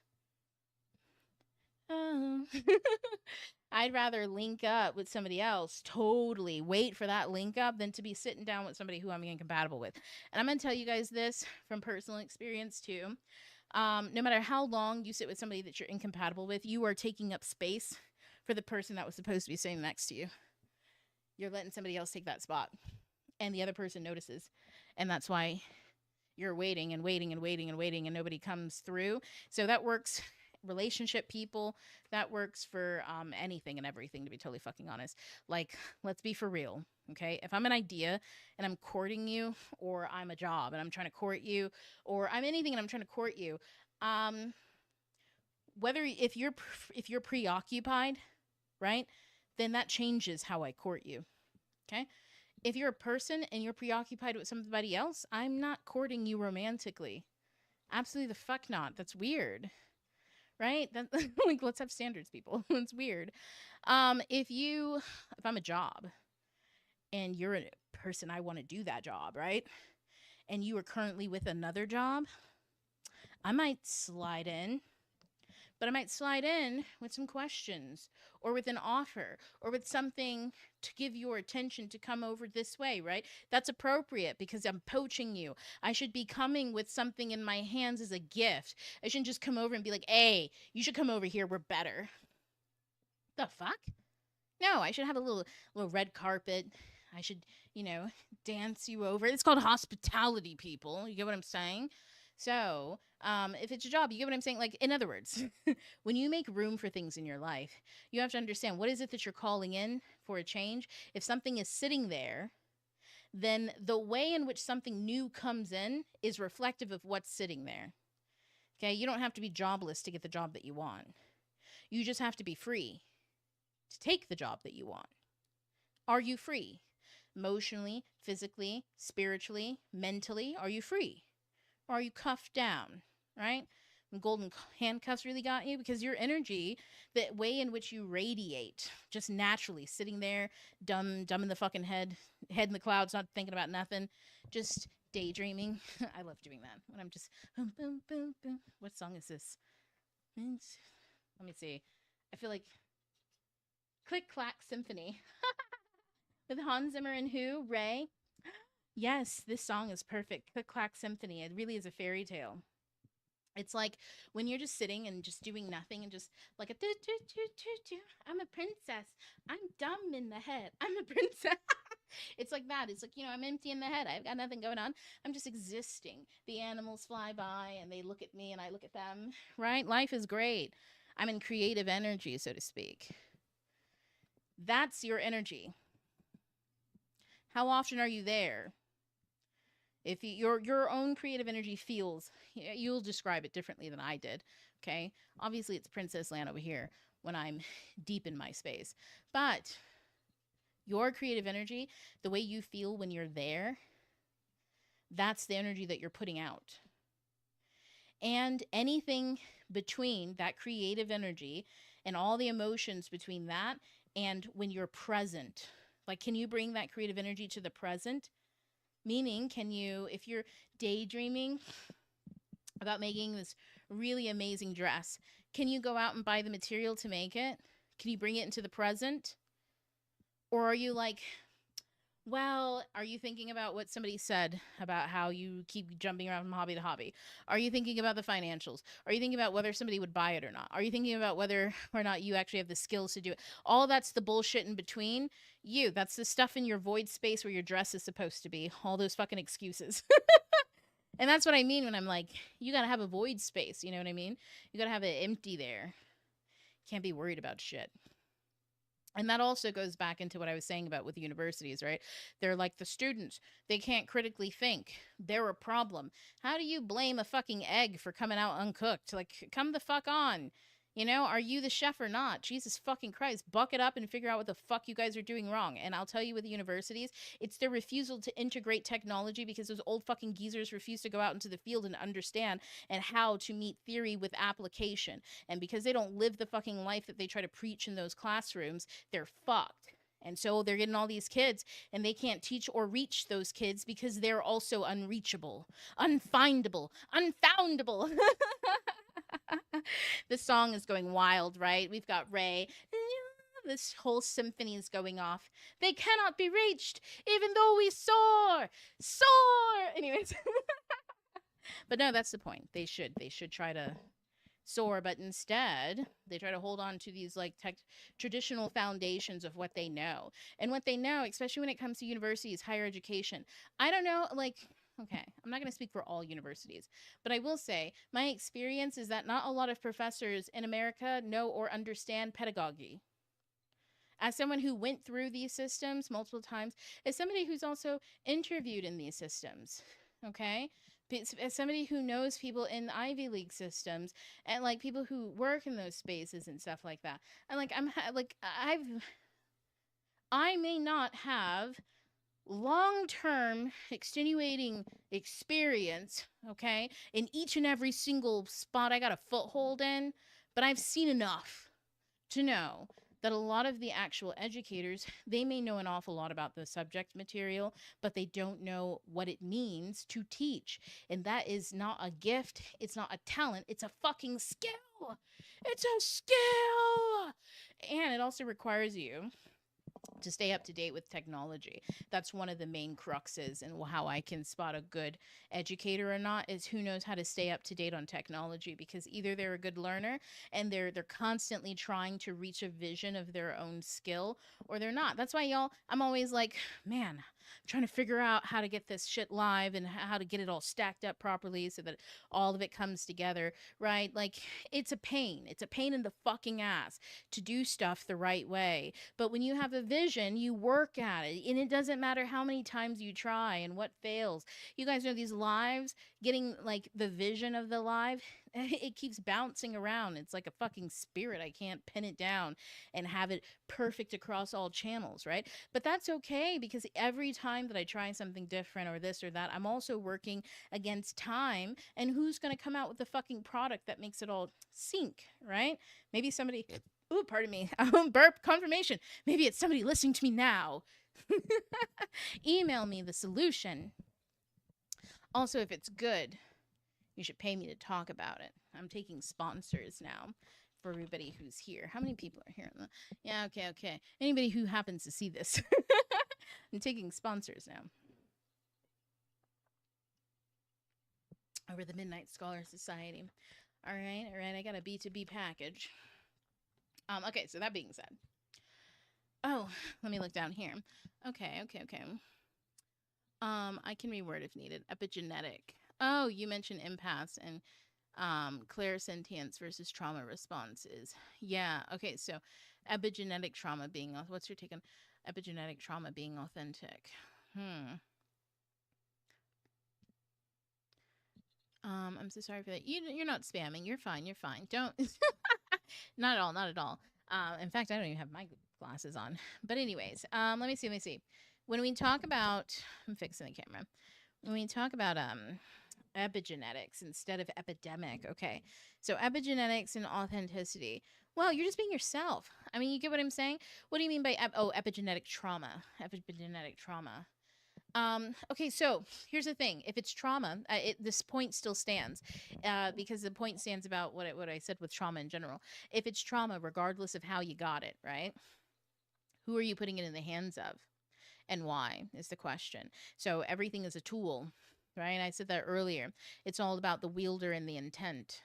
I'd rather link up with somebody else, totally wait for that link up, than to be sitting down with somebody who I'm incompatible with. And I'm going to tell you guys this from personal experience too. No matter how long you sit with somebody that you're incompatible with, you are taking up space for the person that was supposed to be sitting next to you. You're letting somebody else take that spot, and the other person notices. And that's why you're waiting and nobody comes through. So that works relationship people. That works for anything and everything, to be totally fucking honest. Like, let's be for real, okay? If I'm an idea and I'm courting you, or I'm a job and I'm trying to court you, or I'm anything and I'm trying to court you, whether if you're preoccupied, right, then that changes how I court you, okay? If you're a person and you're preoccupied with somebody else, I'm not courting you romantically. Absolutely the fuck not. That's weird, right? That, like, let's have standards, people. It's weird. If I'm a job and you're a person, I want to do that job, right? And you are currently with another job, I might slide in, but I might slide in with some questions, or with an offer, or with something to give your attention to come over this way, right? That's appropriate because I'm poaching you. I should be coming with something in my hands as a gift. I shouldn't just come over and be like, hey, you should come over here. We're better. The fuck? No, I should have a little red carpet. I should, dance you over. It's called hospitality, people. You get what I'm saying? So, if it's a job, you get what I'm saying? Like, in other words, when you make room for things in your life, you have to understand, what is it that you're calling in for a change? If something is sitting there, then the way in which something new comes in is reflective of what's sitting there. Okay? You don't have to be jobless to get the job that you want. You just have to be free to take the job that you want. Are you free? Emotionally, physically, spiritually, mentally, are you free? Or are you cuffed down, right? And golden handcuffs really got you, because your energy, the way in which you radiate, just naturally sitting there, dumb in the fucking head in the clouds, not thinking about nothing, just daydreaming. I love doing that when I'm just boom, boom, boom, boom. What song is this? Let me see. I feel like Click Clack Symphony with Hans Zimmer and who? Ray. Yes, this song is perfect. Click Clack Symphony. It really is a fairy tale. It's like when you're just sitting and just doing nothing and just like a do. I'm a princess. I'm dumb in the head. I'm a princess. It's like that. It's like, I'm empty in the head. I've got nothing going on. I'm just existing. The animals fly by and they look at me and I look at them, right? Life is great. I'm in creative energy, so to speak. That's your energy. How often are you there? If your own creative energy feels, you'll describe it differently than I did, okay? Obviously, it's princess land over here when I'm deep in my space. But your creative energy, the way you feel when you're there, that's the energy that you're putting out. And anything between that creative energy and all the emotions between that and when you're present, like, can you bring that creative energy to the present? Meaning, can you, if you're daydreaming about making this really amazing dress, can you go out and buy the material to make it? Can you bring it into the present? Or are you like, well, are you thinking about what somebody said about how you keep jumping around from hobby to hobby? Are you thinking about the financials? Are you thinking about whether somebody would buy it or not? Are you thinking about whether or not you actually have the skills to do it? All that's the bullshit in between you. That's the stuff in your void space where your dress is supposed to be. All those fucking excuses. And that's what I mean when I'm like, you got to have a void space. You know what I mean? You got to have it empty there. Can't be worried about shit. And that also goes back into what I was saying about with universities, right? They're like the students. They can't critically think. They're a problem. How do you blame a fucking egg for coming out uncooked? Like, come the fuck on. Are you the chef or not? Jesus fucking Christ. Buck it up and figure out what the fuck you guys are doing wrong. And I'll tell you with the universities, it's their refusal to integrate technology because those old fucking geezers refuse to go out into the field and understand and how to meet theory with application. And because they don't live the fucking life that they try to preach in those classrooms, they're fucked. And so they're getting all these kids and they can't teach or reach those kids because they're also unreachable, unfindable, unfoundable. This song is going wild, right? We've got Ray. This whole symphony is going off. They cannot be reached, even though we soar. Soar! Anyways. But no, that's the point. They should try to soar, but instead, they try to hold on to these like traditional foundations of what they know. And what they know, especially when it comes to universities, higher education. I don't know, like, okay, I'm not going to speak for all universities, but I will say my experience is that not a lot of professors in America know or understand pedagogy. As someone who went through these systems multiple times, as somebody who's also interviewed in these systems, okay? As somebody who knows people in Ivy League systems and like people who work in those spaces and stuff like that. And like I may not have long-term extenuating experience, okay, in each and every single spot I got a foothold in, but I've seen enough to know that a lot of the actual educators, they may know an awful lot about the subject material, but they don't know what it means to teach. And that is not a gift, it's not a talent, it's a fucking skill. It's a skill. And it also requires you to stay up to date with technology. That's one of the main cruxes and how I can spot a good educator or not is who knows how to stay up to date on technology, because either they're a good learner and they're constantly trying to reach a vision of their own skill, or they're not. That's why y'all, I'm always like, man, I'm trying to figure out how to get this shit live and how to get it all stacked up properly so that all of it comes together, right? Like it's a pain. It's a pain in the fucking ass to do stuff the right way. But when you have a vision, you work at it. And it doesn't matter how many times you try and what fails. You guys know these lives, getting like the vision of the live, it keeps bouncing around. It's like a fucking spirit. I can't pin it down and have it perfect across all channels, right? But that's okay, because every time that I try something different or this or that, I'm also working against time and who's going to come out with the fucking product that makes it all sync, right? Maybe somebody, ooh, pardon me, burp confirmation. Maybe it's somebody listening to me now. Email me the solution. Also, if it's good, you should pay me to talk about it. I'm taking sponsors now for everybody who's here. How many people are here? Yeah, okay. Anybody who happens to see this. I'm taking sponsors now. Over the Midnight Scholar Society. All right. I got a B2B package. Okay, so that being said. Oh, let me look down here. Okay. I can reword if needed. Epigenetic. Oh, you mentioned empaths and clairsentience versus trauma responses. Yeah. Okay. So epigenetic trauma being, what's your take on epigenetic trauma being authentic? I'm so sorry for that. You're not spamming. You're fine. Don't. Not at all. In fact, I don't even have my glasses on. But anyways, let me see. When we talk about, I'm fixing the camera. When we talk about epigenetics instead of epidemic, okay. So epigenetics and authenticity. Well, you're just being yourself. I mean, you get what I'm saying? What do you mean by epigenetic trauma? Epigenetic trauma. Okay, so here's the thing. If it's trauma, this point still stands, because the point stands about what I said with trauma in general. If it's trauma, regardless of how you got it, right? Who are you putting it in the hands of, and why is the question. So everything is a tool, right? I said that earlier. It's all about the wielder and the intent.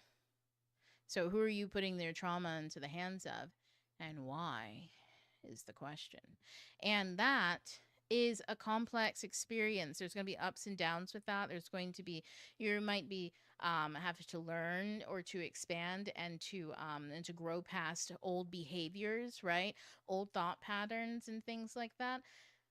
So who are you putting their trauma into the hands of, and why is the question. And that is a complex experience. There's going to be ups and downs with that. There's going to be, you might be have to learn or to expand and to grow past old behaviors, right? Old thought patterns and things like that.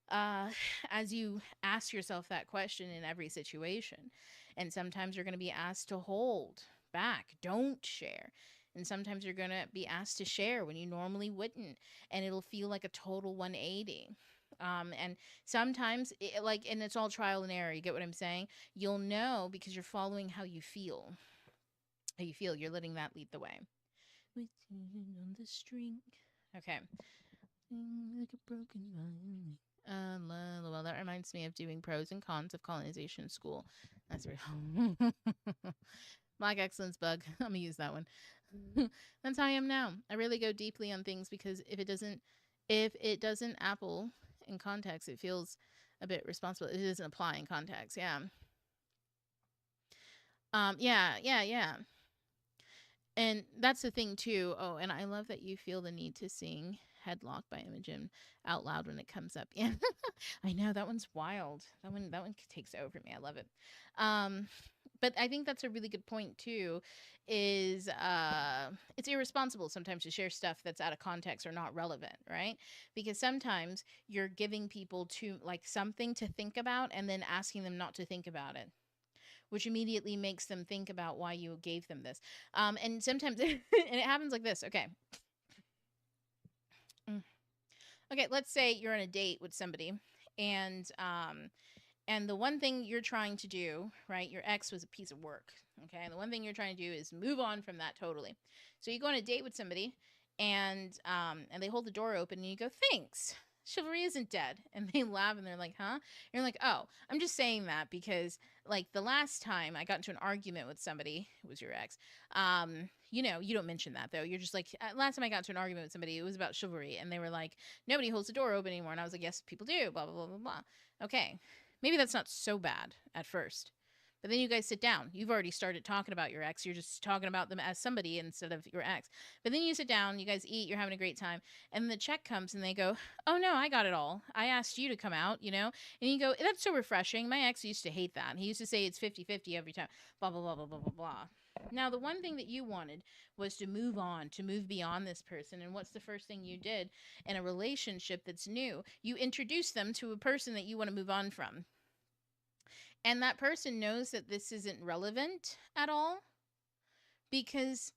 As you ask yourself that question in every situation. And sometimes you're going to be asked to hold back, don't share. And sometimes you're going to be asked to share when you normally wouldn't. And it'll feel like a total 180. And sometimes and it's all trial and error. You get what I'm saying? You'll know because you're following how you feel. You're letting that lead the way. On the string. Okay. Like a broken violin. Well, that reminds me of doing pros and cons of colonization in school. That's real. Black excellence bug. I'm gonna use that one. That's how I am now. I really go deeply on things because if it doesn't apple in context, it feels a bit responsible. It doesn't apply in context. Yeah. Yeah. And that's the thing too. Oh, and I love that you feel the need to sing Headlock by Imogen out loud when it comes up. Yeah, I know that one's wild. That one takes over me. I love it. But I think that's a really good point too. Is it's irresponsible sometimes to share stuff that's out of context or not relevant, right? Because sometimes you're giving people to like something to think about and then asking them not to think about it, which immediately makes them think about why you gave them this. And sometimes and it happens like this. Okay. Okay, let's say you're on a date with somebody and the one thing you're trying to do, right? Your ex was a piece of work. Okay. And the one thing you're trying to do is move on from that totally. So you go on a date with somebody and they hold the door open and you go, "Thanks. Chivalry isn't dead." And they laugh and they're like, "Huh?" And you're like, "Oh, I'm just saying that because like the last time I got into an argument with somebody, it was your ex. You know, you don't mention that though. You're just like, last time I got into an argument with somebody, it was about chivalry." And they were like, "Nobody holds the door open anymore." And I was like, "Yes, people do, blah, blah, blah, blah, blah." Okay. Maybe that's not so bad at first. But then you guys sit down. You've already started talking about your ex. You're just talking about them as somebody instead of your ex. But then you sit down, you guys eat, you're having a great time. And the check comes and they go, "Oh, no, I got it all. I asked you to come out, you know?" And you go, "That's so refreshing. My ex used to hate that. He used to say it's 50-50 every time, blah, blah, blah, blah, blah, blah, blah." Now, the one thing that you wanted was to move on, to move beyond this person. And what's the first thing you did in a relationship that's new? You introduce them to a person that you want to move on from. And that person knows that this isn't relevant at all because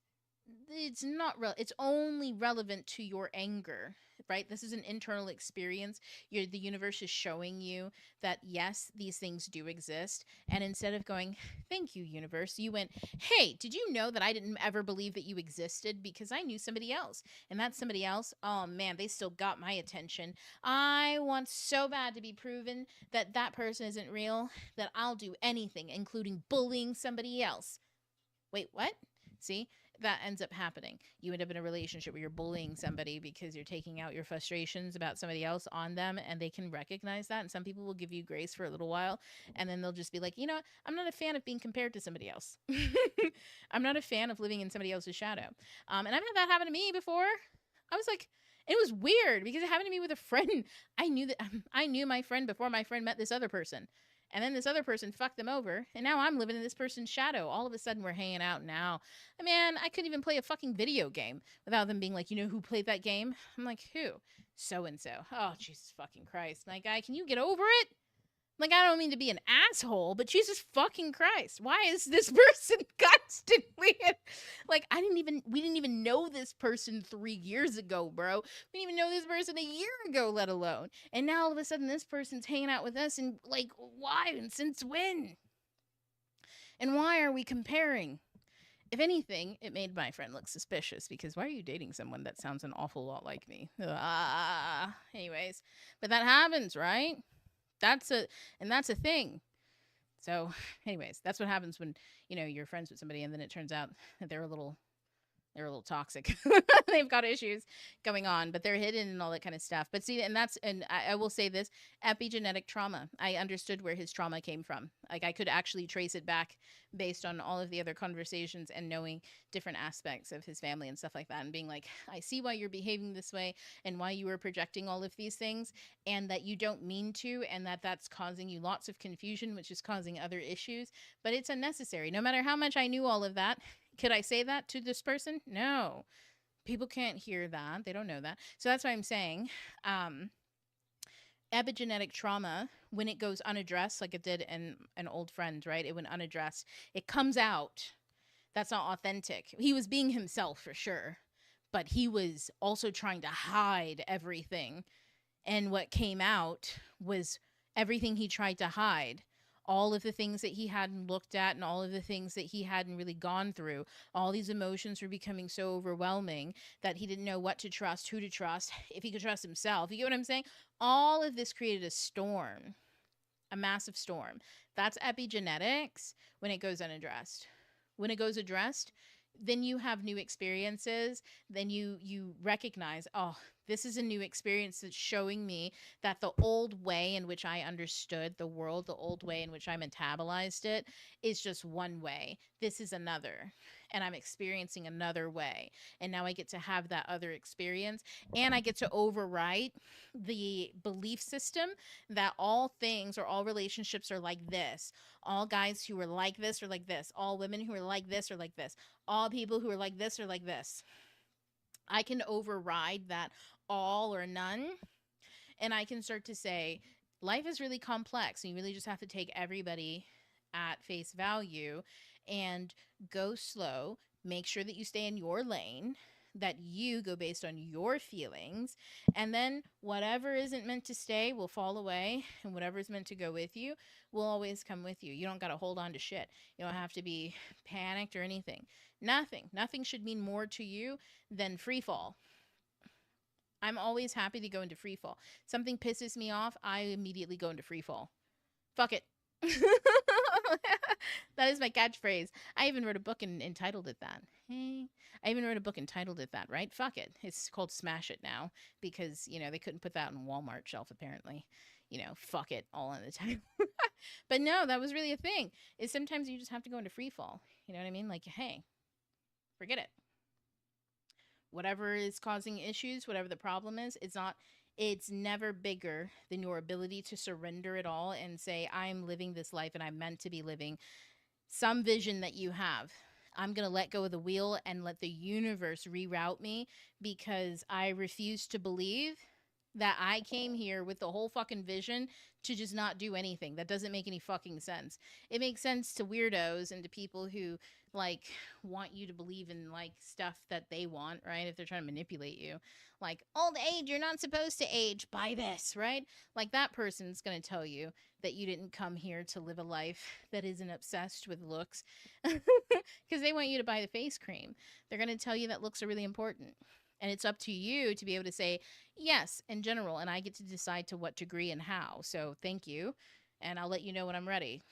it's not it's only relevant to your anger, right? This is an internal experience. The universe is showing you that yes, these things do exist. And instead of going, "Thank you, universe," you went, "Hey, did you know that I didn't ever believe that you existed because I knew somebody else? And that somebody else, oh man, they still got my attention. I want so bad to be proven that that person isn't real that I'll do anything, including bullying somebody else." Wait, what? See? That ends up happening. You end up in a relationship where you're bullying somebody because you're taking out your frustrations about somebody else on them, and they can recognize that. And some people will give you grace for a little while, and then they'll just be like, "You know what? I'm not a fan of being compared to somebody else. I'm not a fan of living in somebody else's shadow." And I've had that happen to me before. I was like, it was weird because it happened to me with a friend. I knew my friend before my friend met this other person. And then this other person fucked them over, and now I'm living in this person's shadow. All of a sudden, we're hanging out now. Man, I couldn't even play a fucking video game without them being like, "You know who played that game?" I'm like, "Who?" "So-and-so." "Oh, Jesus fucking Christ. My guy, can you get over it?" Like, I don't mean to be an asshole, but Jesus fucking Christ. Why is this person constantly like, we didn't even know this person 3 years ago, bro. We didn't even know this person a year ago, let alone. And now all of a sudden this person's hanging out with us, and like, why and since when? And why are we comparing? If anything, it made my friend look suspicious because why are you dating someone that sounds an awful lot like me? Anyways, but that happens, right? That's a thing. So, anyways, that's what happens when, you're friends with somebody and then it turns out that they're a little toxic. They've got issues going on, but they're hidden and all that kind of stuff. But see, and I will say this, epigenetic trauma. I understood where his trauma came from. Like, I could actually trace it back based on all of the other conversations and knowing different aspects of his family and stuff like that, and being like, I see why you're behaving this way and why you were projecting all of these things, and that you don't mean to, and that's causing you lots of confusion, which is causing other issues, but it's unnecessary. No matter how much I knew all of that, could I say that to this person? No. People can't hear that. They don't know that. So that's why I'm saying epigenetic trauma, when it goes unaddressed, like it did in an old friend, right? It went unaddressed. It comes out. That's not authentic. He was being himself for sure, but he was also trying to hide everything. And what came out was everything he tried to hide. All of the things that he hadn't looked at and all of the things that he hadn't really gone through. All these emotions were becoming so overwhelming that he didn't know what to trust, who to trust, if he could trust himself. You get what I'm saying? All of this created a storm, a massive storm. That's epigenetics when it goes unaddressed. When it goes addressed, then you have new experiences. Then you recognize, oh, This is a new experience that's showing me that the old way in which I understood the world, the old way in which I metabolized it, is just one way. This is another. And I'm experiencing another way. And now I get to have that other experience. And I get to overwrite the belief system that all things or all relationships are like this. All guys who are like this are like this. All women who are like this are like this. All people who are like this are like this. I can override that all or none, and I can start to say life is really complex and you really just have to take everybody at face value and go slow. Make sure that you stay in your lane, that you go based on your feelings, and then whatever isn't meant to stay will fall away, and whatever is meant to go with you will always come with you. You don't got to hold on to shit. You don't have to be panicked or anything. Nothing should mean more to you than free fall. I'm always happy to go into free fall. Something pisses me off, I immediately go into free fall. Fuck it. That is my catchphrase. I even wrote a book entitled it that. Hey, I even wrote a book entitled it that, right? Fuck it. It's called Smash It now because, they couldn't put that on Walmart shelf apparently. Fuck it all in the title. But no, that was really a thing. Is sometimes you just have to go into free fall. You know what I mean? Like, hey, forget it. Whatever is causing issues, whatever the problem is, it's never bigger than your ability to surrender it all and say, I'm living this life and I'm meant to be living some vision that you have. I'm going to let go of the wheel and let the universe reroute me because I refuse to believe that I came here with the whole fucking vision to just not do anything. That doesn't make any fucking sense. It makes sense to weirdos and to people who want you to believe in stuff that they want, right? If they're trying to manipulate you, like old age, you're not supposed to age, buy this, right? Like that person's going to tell you that you didn't come here to live a life that isn't obsessed with looks because they want you to buy the face cream. They're going to tell you that looks are really important. And it's up to you to be able to say yes in general. And I get to decide to what degree and how. So thank you. And I'll let you know when I'm ready.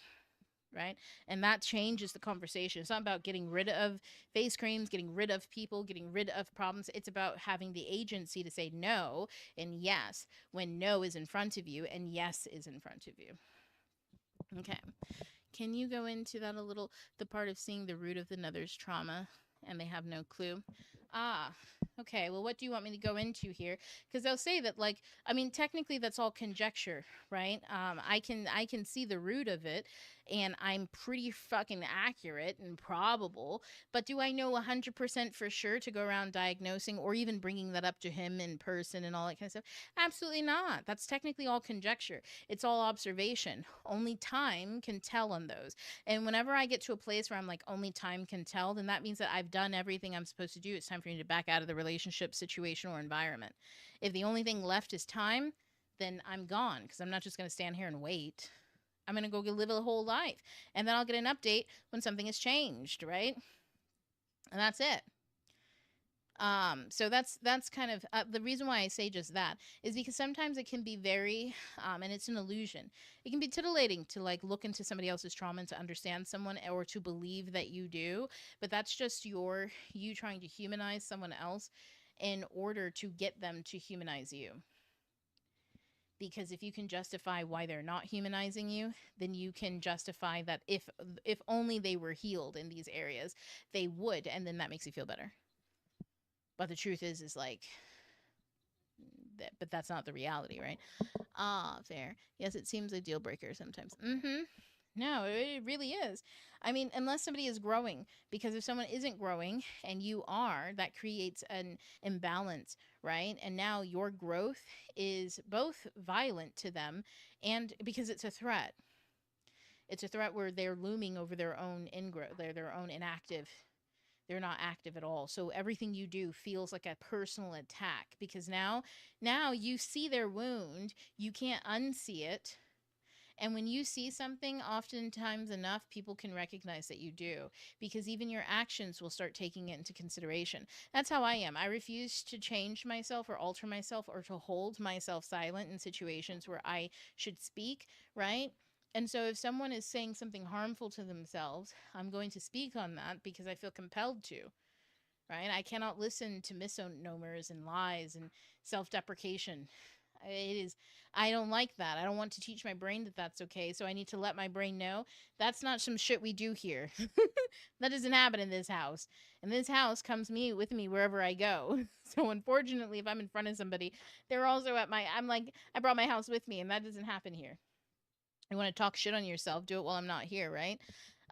Right. And that changes the conversation. It's not about getting rid of face creams, getting rid of people, getting rid of problems. It's about having the agency to say no and yes when no is in front of you and yes is in front of you. Okay. Can you go into that a little, the part of seeing the root of another's trauma and they have no clue? Okay, well, what do you want me to go into here? Because they'll say that, technically that's all conjecture, right? I can see the root of it, and I'm pretty fucking accurate and probable, but do I know 100% for sure to go around diagnosing or even bringing that up to him in person and all that kind of stuff? Absolutely not. That's technically all conjecture. It's all observation. Only time can tell on those. And whenever I get to a place where I'm like, only time can tell, then that means that I've done everything I'm supposed to do. It's time for me to back out of the relationship, situation, or environment. If the only thing left is time, then I'm gone because I'm not just going to stand here and wait. I'm going to go live a whole life. And then I'll get an update when something has changed, right? And that's it. So that's kind of the reason why I say just that is because sometimes it can be very, and it's an illusion. It can be titillating to look into somebody else's trauma and to understand someone or to believe that you do, but that's just you trying to humanize someone else in order to get them to humanize you. Because if you can justify why they're not humanizing you, then you can justify that if only they were healed in these areas, they would, and then that makes you feel better. But the truth is but that's not the reality, right? Fair. Yes, it seems a deal breaker sometimes. No, it really is. I mean, unless somebody is growing, because if someone isn't growing and you are, that creates an imbalance, right? And now your growth is both violent to them and because it's a threat. It's a threat where they're looming over their own ingrowth, they're their own inactive. They're not active at all. So everything you do feels like a personal attack because now you see their wound. You can't unsee it. And when you see something, oftentimes enough, people can recognize that you do because even your actions will start taking it into consideration. That's how I am. I refuse to change myself or alter myself or to hold myself silent in situations where I should speak, right? And so if someone is saying something harmful to themselves, I'm going to speak on that because I feel compelled to. right? I cannot listen to misnomers and lies and self-deprecation. It is, I don't like that. I don't want to teach my brain that that's okay. So I need to let my brain know that's not some shit we do here. That doesn't happen in this house. And this house comes with me wherever I go. So unfortunately, if I'm in front of somebody, they're also at I'm like, I brought my house with me, and that doesn't happen here. You want to talk shit on yourself, do it while I'm not here, right?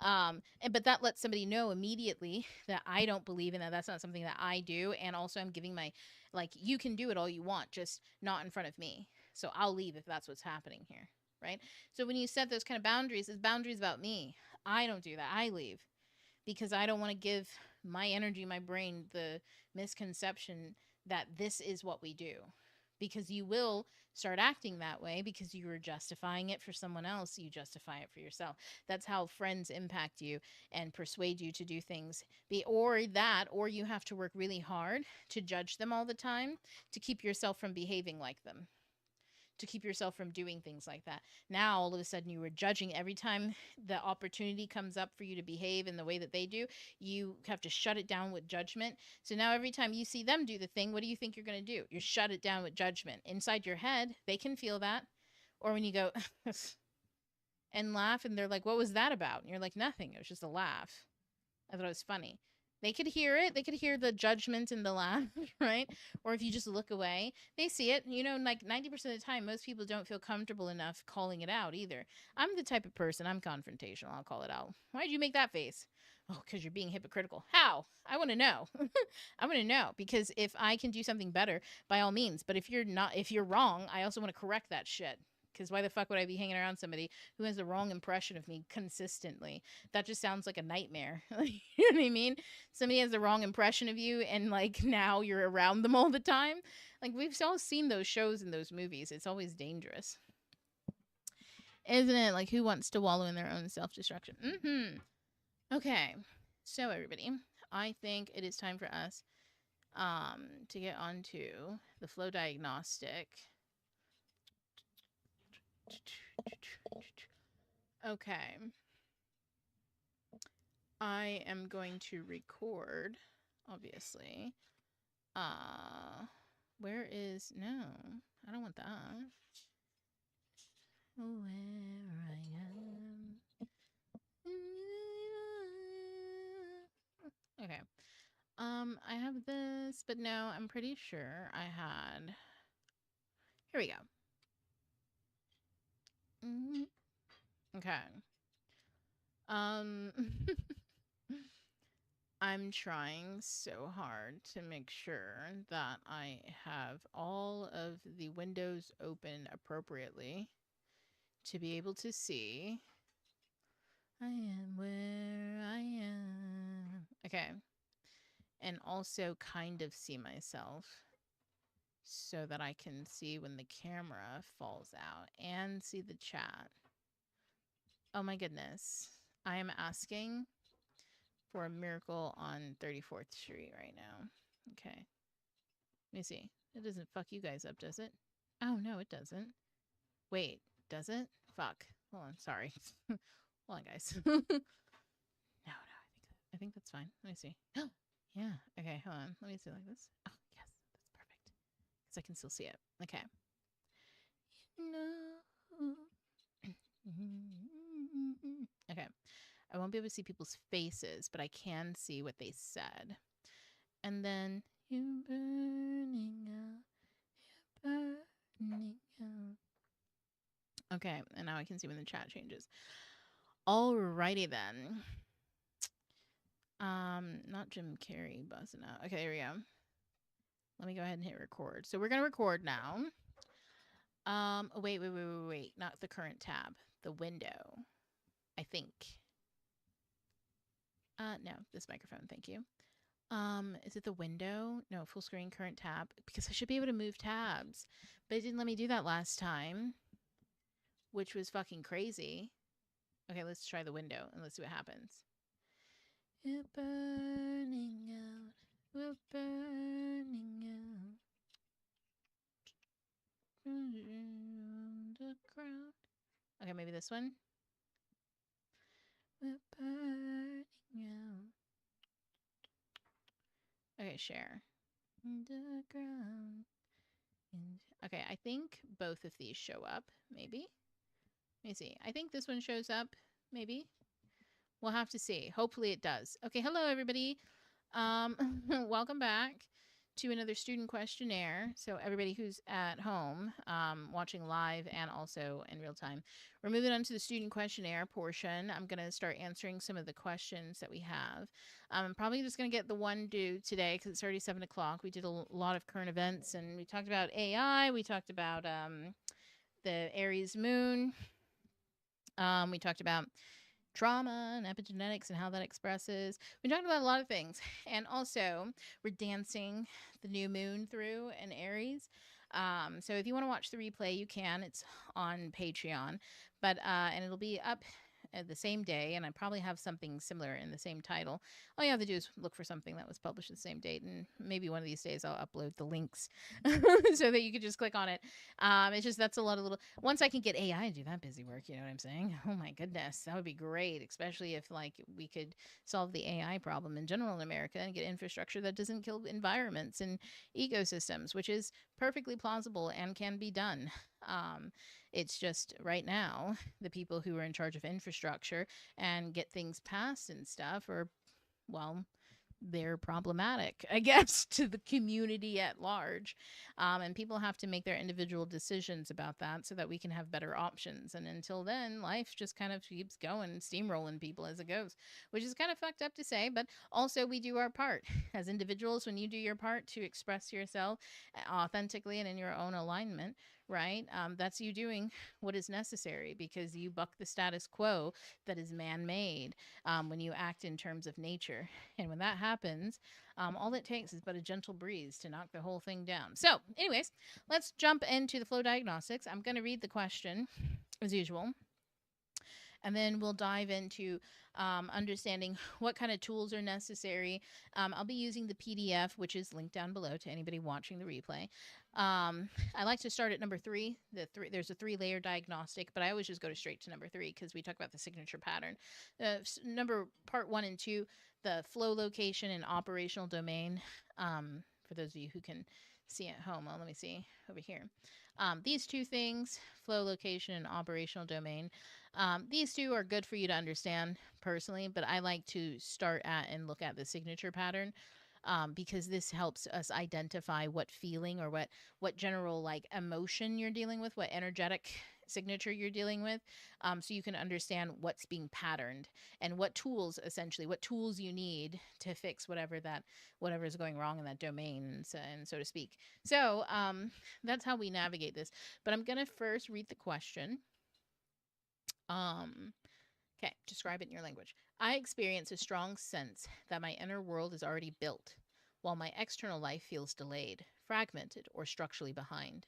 But that lets somebody know immediately that I don't believe in that. That's not something that I do. And also, I'm giving my, like, you can do it all you want, just not in front of me. So I'll leave if that's what's happening here, right? So when you set those kind of boundaries, it's boundaries about me. I don't do that. I leave because I don't want to give my energy, my brain, the misconception that this is what we do. Because you will start acting that way because you were justifying it for someone else. You justify it for yourself. That's how friends impact you and persuade you to do things. Or you have to work really hard to judge them all the time to keep yourself from behaving like them, to keep yourself from doing things like that. Now, all of a sudden, you were judging every time the opportunity comes up for you to behave in the way that they do. You have to shut it down with judgment. So now, every time you see them do the thing, what do you think you're going to do? You shut it down with judgment. Inside your head, they can feel that. Or when you go and laugh, and they're like, "What was that about?" And you're like, "Nothing. It was just a laugh. I thought it was funny." They could hear it. They could hear the judgment and the laugh, right? Or if you just look away, they see it. You know, like 90% of the time, most people don't feel comfortable enough calling it out either. I'm the type of person, I'm confrontational. I'll call it out. Why'd you make that face? Oh, because you're being hypocritical. How? I want to know. I want to know because if I can do something better, by all means. But if you're wrong, I also want to correct that shit. Because why the fuck would I be hanging around somebody who has the wrong impression of me consistently? That just sounds like a nightmare. You know what I mean? Somebody has the wrong impression of you, and like now you're around them all the time. Like we've all seen those shows and those movies. It's always dangerous, isn't it? Like who wants to wallow in their own self-destruction? Okay, so everybody, I think it is time for us to get onto the flow diagnostic. Okay. I am going to record, obviously. Where is, no, I don't want that. Where I am. Okay. I have this, but no, I'm pretty sure I had, here we go. Okay. I'm trying so hard to make sure that I have all of the windows open appropriately to be able to see. I am where I am. Okay. And also kind of see myself so that I can see when the camera falls out and see the chat. Oh my goodness. I am asking for a miracle on 34th Street right now. Okay. Let me see. It doesn't fuck you guys up, does it? Oh, no, it doesn't. Wait, does it? Fuck. Hold on, sorry. Hold on, guys. No, I think that's fine. Let me see. Yeah, okay, hold on. Let me see like this. Oh, yes, that's perfect. Because I can still see it. Okay. No. Okay. I won't be able to see people's faces, but I can see what they said. And then, you're burning out, you're burning out. Okay, and now I can see when the chat changes. Alrighty then. Not Jim Carrey buzzing out. Okay, here we go. Let me go ahead and hit record. So we're gonna record now. Wait. Not the current tab. The window. I think. No, this microphone, thank you. Is it the window? No, full screen, current tab. Because I should be able to move tabs. But it didn't let me do that last time. Which was fucking crazy. Okay, let's try the window and let's see what happens. You're burning out. We're burning out. The ground. Okay, maybe this one. We're burning out. Okay, share. Underground. Okay, I think both of these show up, maybe. Let me see. I think this one shows up, maybe. We'll have to see. Hopefully it does. Okay, hello everybody. Welcome back to another student questionnaire. So everybody who's at home, watching live and also in real time, we're moving on to the student questionnaire portion. I'm going to start answering some of the questions that we have. I'm probably just going to get the one due today because it's already 7 o'clock. We did a lot of current events and we talked about AI. We talked about the Aries moon. We talked about trauma and epigenetics and how that expresses. We talked about a lot of things. And also, we're dancing the new moon through in Aries. So if you want to watch the replay, you can. It's on Patreon. But and it'll be up the same day, and I probably have something similar in the same title. All you have to do is look for something that was published the same date, and maybe one of these days I'll upload the links so that you could just click on it. It's just that's a lot of little. Once I can get AI to do that busy work, you know what I'm saying? Oh my goodness, that would be great, especially if like we could solve the AI problem in general in America and get infrastructure that doesn't kill environments and ecosystems, which is perfectly plausible and can be done. It's just right now, the people who are in charge of infrastructure and get things passed and stuff are, well, they're problematic, I guess, to the community at large. And people have to make their individual decisions about that so that we can have better options. And until then, life just kind of keeps going, steamrolling people as it goes, which is kind of fucked up to say. But also, we do our part as individuals. When you do your part to express yourself authentically and in your own alignment, right? That's you doing what is necessary because you buck the status quo that is man-made when you act in terms of nature. And when that happens, all it takes is but a gentle breeze to knock the whole thing down. So anyways, let's jump into the flow diagnostics. I'm going to read the question as usual. And then we'll dive into understanding what kind of tools are necessary. I'll be using the PDF, which is linked down below to anybody watching the replay. I like to start at number 3. There's a 3-layer diagnostic, but I always just go straight to number 3 because we talk about the signature pattern. Part 1 and 2, the flow location and operational domain. For those of you who can see at home, well, let me see over here. These two things, flow location and operational domain, these two are good for you to understand personally, but I like to start at and look at the signature pattern because this helps us identify what feeling or what general like emotion you're dealing with, what energetic signature you're dealing with, so you can understand what's being patterned and what tools you need to fix whatever is going wrong in that domain, and so to speak. So that's how we navigate this. But I'm gonna first read the question. Okay, describe it in your language. I experience a strong sense that my inner world is already built, while my external life feels delayed, fragmented, or structurally behind.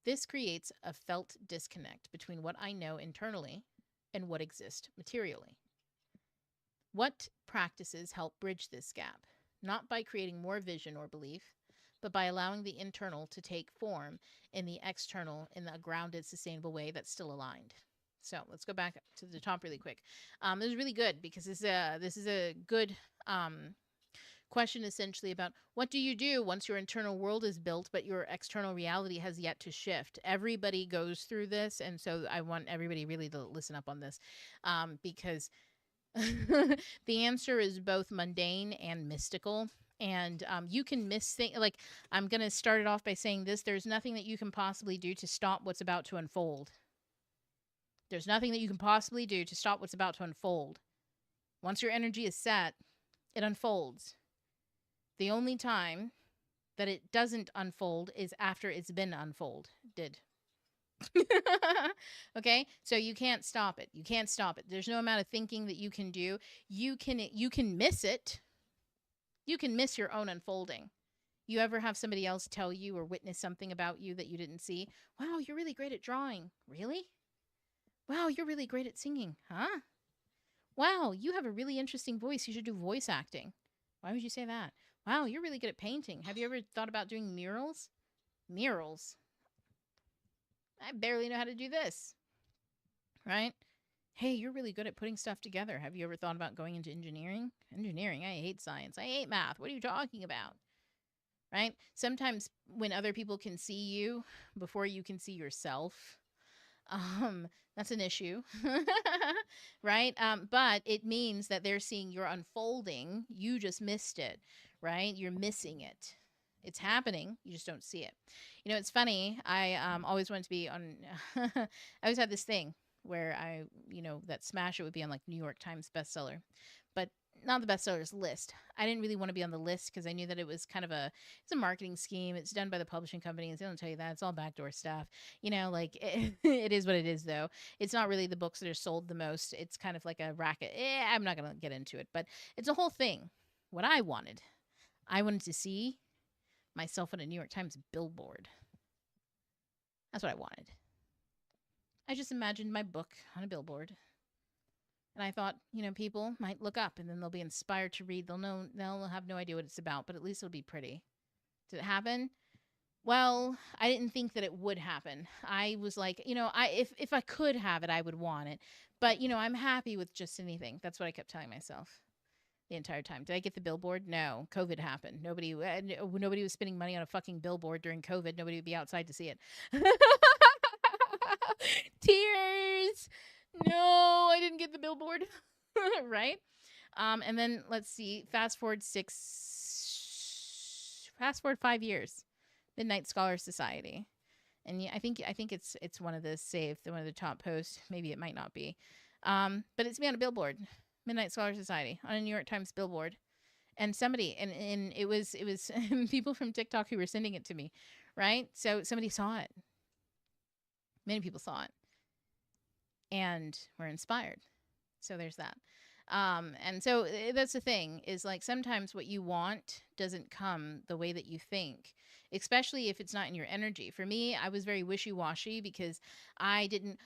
This creates a felt disconnect between what I know internally and what exists materially. What practices help bridge this gap? Not by creating more vision or belief, but by allowing the internal to take form in the external in a grounded, sustainable way that's still aligned. So let's go back to the top really quick. This is really good because this is a good question essentially about what do you do once your internal world is built, but your external reality has yet to shift. Everybody goes through this, and so I want everybody really to listen up on this because the answer is both mundane and mystical. And you can miss things. Like, I'm going to start it off by saying this. There's nothing that you can possibly do to stop what's about to unfold. There's nothing that you can possibly do to stop what's about to unfold. Once your energy is set, it unfolds. The only time that it doesn't unfold is after it's been unfolded. Okay? So you can't stop it. You can't stop it. There's no amount of thinking that you can do. You can miss it. You can miss your own unfolding. You ever have somebody else tell you or witness something about you that you didn't see? Wow, you're really great at drawing. Really? Wow, you're really great at singing. Huh? Wow, you have a really interesting voice. You should do voice acting. Why would you say that? Wow, you're really good at painting. Have you ever thought about doing murals? Murals? I barely know how to do this. Right? Hey, you're really good at putting stuff together. Have you ever thought about going into engineering? Engineering? I hate science. I hate math. What are you talking about? Right? Sometimes when other people can see you before you can see yourself, um, that's an issue, right? But it means that they're seeing your unfolding. You just missed it, right? You're missing it. It's happening. You just don't see it. You know, it's funny. I always wanted to be on. I always had this thing where I, that Smash It would be on like New York Times bestseller, but not the bestsellers list. I didn't really want to be on the list because I knew that it was kind of it's a marketing scheme. It's done by the publishing companies. They don't tell you that. It's all backdoor stuff. Like it is what it is though. It's not really the books that are sold the most. It's kind of like a racket. I'm not going to get into it, but it's a whole thing. What I wanted to see myself on a New York Times billboard. That's what I wanted. I just imagined my book on a billboard. And I thought, people might look up and then they'll be inspired to read. They'll have no idea what it's about, but at least it'll be pretty. Did it happen? Well, I didn't think that it would happen. I was like, if I could have it, I would want it. But, I'm happy with just anything. That's what I kept telling myself the entire time. Did I get the billboard? No. COVID happened. Nobody was spending money on a fucking billboard during COVID. Nobody would be outside to see it. Tears. No, I didn't get the billboard. Right? And then let's see. Fast forward 5 years. Midnight Scholar Society. And yeah, I think it's one of the saved, one of the top posts. Maybe it might not be. But it's me on a billboard. Midnight Scholar Society on a New York Times billboard. And somebody and it was people from TikTok who were sending it to me, right? So somebody saw it. Many people saw it. And were inspired. So there's that. And so that's the thing is like sometimes what you want doesn't come the way that you think, especially if it's not in your energy. For me, I was very wishy-washy because I didn't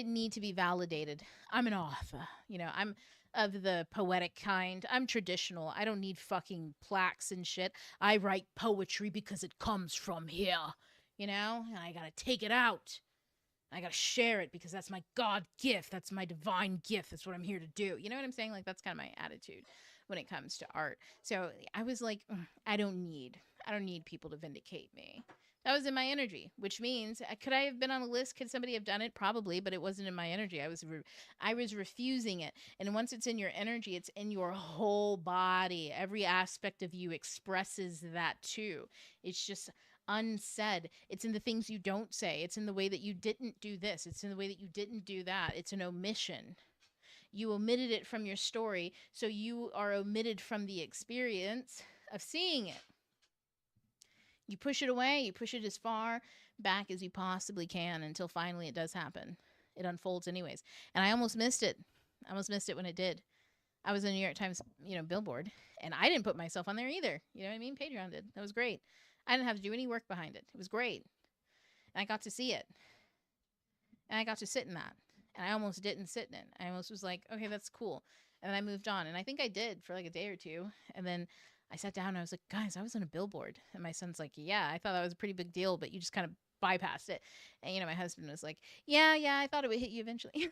need to be validated. I'm an author, I'm of the poetic kind. I'm traditional. I don't need fucking plaques and shit. I write poetry because it comes from here, and I got to take it out. I got to share it because that's my God gift. That's my divine gift. That's what I'm here to do. You know what I'm saying? Like, that's kind of my attitude when it comes to art. So I was like, I don't need people to vindicate me. That was in my energy, which means could I have been on a list? Could somebody have done it? Probably, but it wasn't in my energy. I was refusing it. And once it's in your energy, it's in your whole body. Every aspect of you expresses that too. It's just unsaid. It's in the things you don't say. It's in the way that you didn't do this. It's in the way that you didn't do that. It's an omission. You omitted it from your story, so you are omitted from the experience of seeing it. You push it away. You push it as far back as you possibly can until finally it does happen. It unfolds anyways. And I almost missed it. I almost missed it when it did. I was in the New York Times, billboard, and I didn't put myself on there either. You know what I mean? Patreon did. That was great. I didn't have to do any work behind it. It was great. And I got to see it. And I got to sit in that. And I almost didn't sit in it. I almost was like, okay, that's cool. And then I moved on. And I think I did for like a day or two. And then I sat down and I was like, guys, I was on a billboard. And my son's like, yeah, I thought that was a pretty big deal, but you just kind of bypassed it. And, my husband was like, yeah, I thought it would hit you eventually.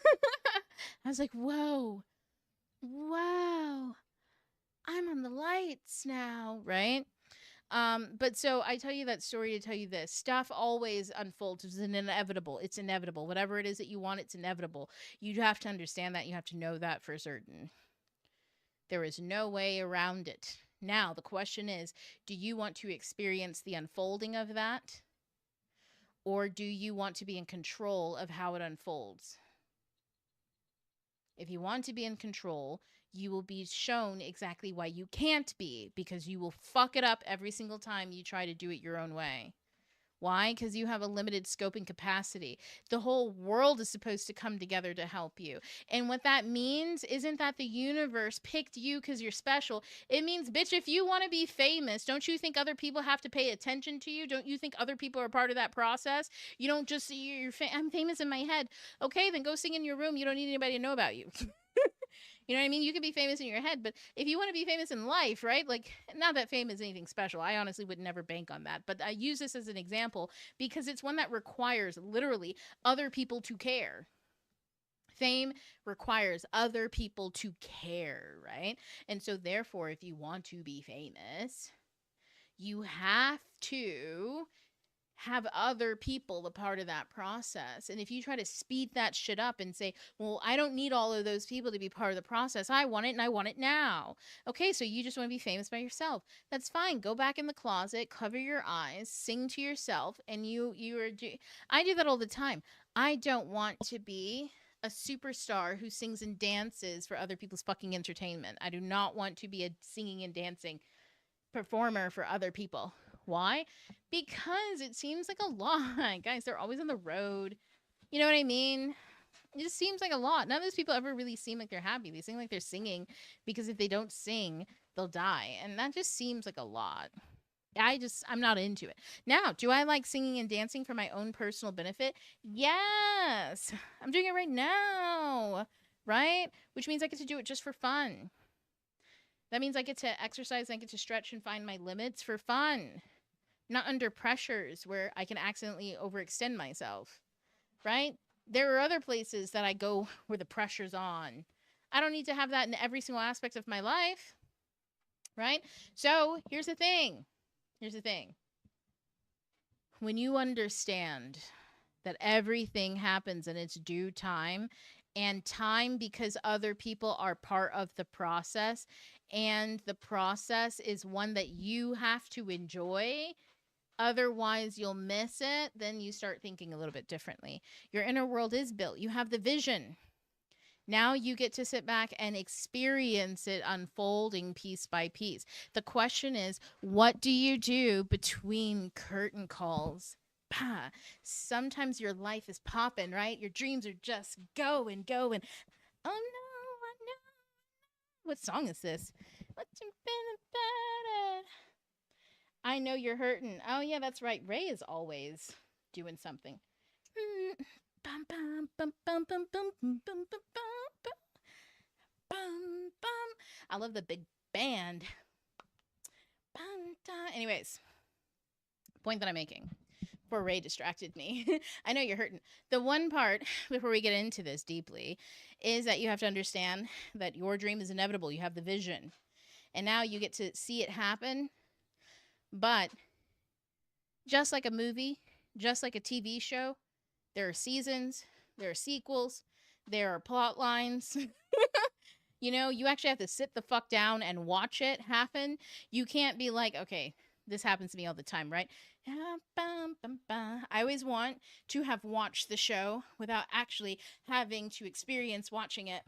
I was like, whoa, I'm on the lights now, right? But so I tell you that story to tell you this. Stuff always unfolds. It's inevitable. It's inevitable. Whatever it is that you want, it's inevitable. You have to understand that. You have to know that for certain. There is no way around it. Now, the question is, do you want to experience the unfolding of that? Or do you want to be in control of how it unfolds? If you want to be in control, you will be shown exactly why you can't be, because you will fuck it up every single time you try to do it your own way. Why? Because you have a limited scope and capacity. The whole world is supposed to come together to help you. And what that means isn't that the universe picked you because you're special. It means, bitch, if you want to be famous, don't you think other people have to pay attention to you? Don't you think other people are part of that process? You don't just see I'm famous in my head. Okay, then go sing in your room. You don't need anybody to know about you. You know what I mean? You can be famous in your head, but if you want to be famous in life, right? Like, not that fame is anything special. I honestly would never bank on that. But I use this as an example because it's one that requires literally other people to care. Fame requires other people to care, right? And so therefore, if you want to be famous, you have to have other people a part of that process. And if you try to speed that shit up and say, well, I don't need all of those people to be part of the process. I want it and I want it now. Okay, so you just want to be famous by yourself. That's fine. Go back in the closet, cover your eyes, sing to yourself, and I do that all the time. I don't want to be a superstar who sings and dances for other people's fucking entertainment. I do not want to be a singing and dancing performer for other people. Why? Because it seems like a lot. Guys, they're always on the road. You know what I mean? It just seems like a lot. None of those people ever really seem like they're happy. They seem like they're singing because if they don't sing, they'll die. And that just seems like a lot. I'm not into it. Now, do I like singing and dancing for my own personal benefit? Yes. I'm doing it right now. Right? Which means I get to do it just for fun. That means I get to exercise and I get to stretch and find my limits for fun. Not under pressures where I can accidentally overextend myself, right? There are other places that I go where the pressure's on. I don't need to have that in every single aspect of my life, right? So here's the thing. When you understand that everything happens in its due time, and time because other people are part of the process, and the process is one that you have to enjoy, otherwise you'll miss it, then you start thinking a little bit differently. Your inner world is built. You have the vision. Now you get to sit back and experience it unfolding piece by piece. The question is, what do you do between curtain calls? Sometimes your life is popping, right? Your dreams are just going. Oh no, I know. What song is this? What's been about it? I know you're hurting. Oh yeah, that's right. Ray is always doing something. I love the big band. Anyways, point that I'm making. Before Ray distracted me. I know you're hurting. The one part, before we get into this deeply, is that you have to understand that your dream is inevitable. You have the vision. And now you get to see it happen. But just like a movie, just like a TV show, there are seasons, there are sequels, there are plot lines. You know, you actually have to sit the fuck down and watch it happen. You can't be like, okay, this happens to me all the time, right? I always want to have watched the show without actually having to experience watching it.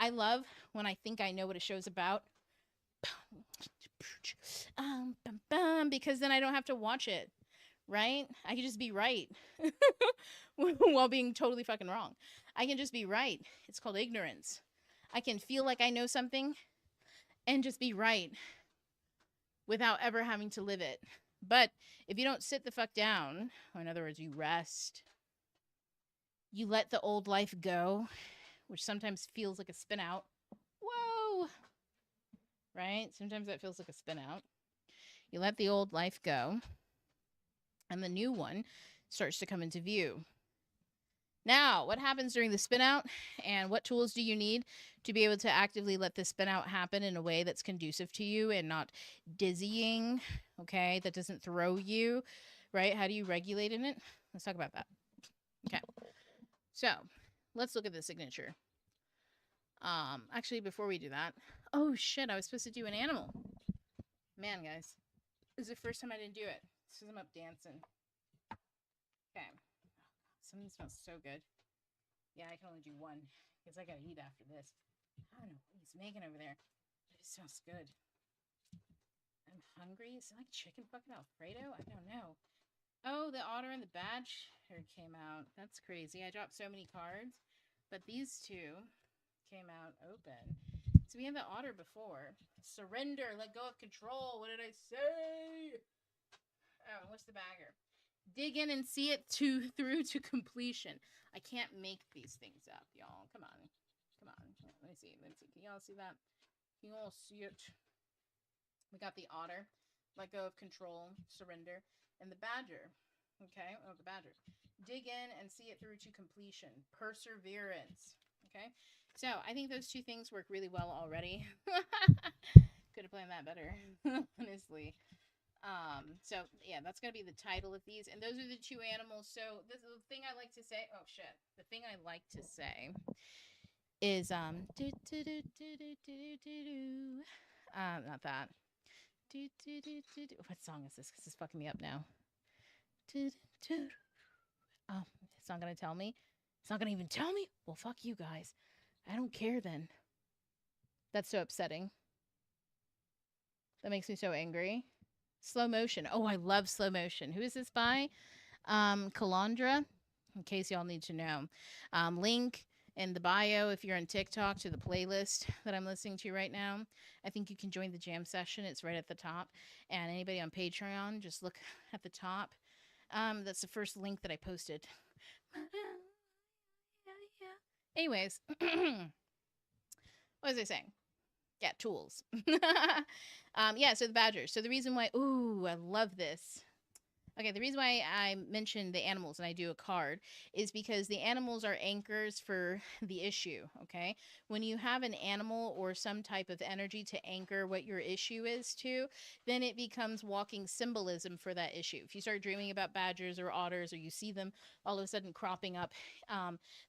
I love when I think I know what a show's about. Because then I don't have to watch it, right? I can just be right while being totally fucking wrong. I can just be right. It's called ignorance. I can feel like I know something and just be right without ever having to live it. But if you don't sit the fuck down, or in other words, you rest, you let the old life go, which sometimes feels like a spin out. Whoa! Right? Sometimes that feels like a spin out. You let the old life go, and the new one starts to come into view. Now, what happens during the spin out, and what tools do you need to be able to actively let the spin out happen in a way that's conducive to you and not dizzying, okay, that doesn't throw you, right? How do you regulate in it? Let's talk about that. Okay. So, let's look at the signature. Actually, before we do that, oh shit, I was supposed to do an animal. Man, guys, this is the first time I didn't do it. This is I'm up dancing. Okay. Something smells so good. Yeah, I can only do one because I gotta eat after this. I don't know what he's making over there, but it smells good. I'm hungry. Is it like chicken fucking Alfredo? I don't know. Oh, the otter and the badger came out. That's crazy. I dropped so many cards, but these two came out open. So we had the otter before. Surrender, let go of control. What did I say? Oh, what's the bagger? Dig in and see it through to completion. I can't make these things up, y'all. Come on. Let me see. Can y'all see that? Can you all see it? We got the otter, let go of control, surrender, and the badger. Okay, oh, the badgers. Dig in and see it through to completion. Perseverance. Okay, so I think those two things work really well already. Could have planned that better, honestly. So yeah, that's gonna be the title of these, and those are the two animals. So this is the thing I like to say. Oh shit, the thing I like to say is not that. What song is this? Because it's fucking me up now. Oh, it's not gonna tell me. It's not gonna even tell me. Well, fuck you guys. I don't care then. That's so upsetting. That makes me so angry. Slow motion. Oh, I love slow motion. Who is this by? Calandra. In case y'all need to know, link in the bio if you're on TikTok to the playlist that I'm listening to right now. I think you can join the jam session. It's right at the top. And anybody on Patreon, just look at the top. That's the first link that I posted. Anyways, what was I saying? Yeah, tools. Yeah, so the badgers. So the reason why, ooh, I love this. Okay, the reason why I mentioned the animals and I do a card is because the animals are anchors for the issue, okay? When you have an animal or some type of energy to anchor what your issue is to, then it becomes walking symbolism for that issue. If you start dreaming about badgers or otters or you see them all of a sudden cropping up,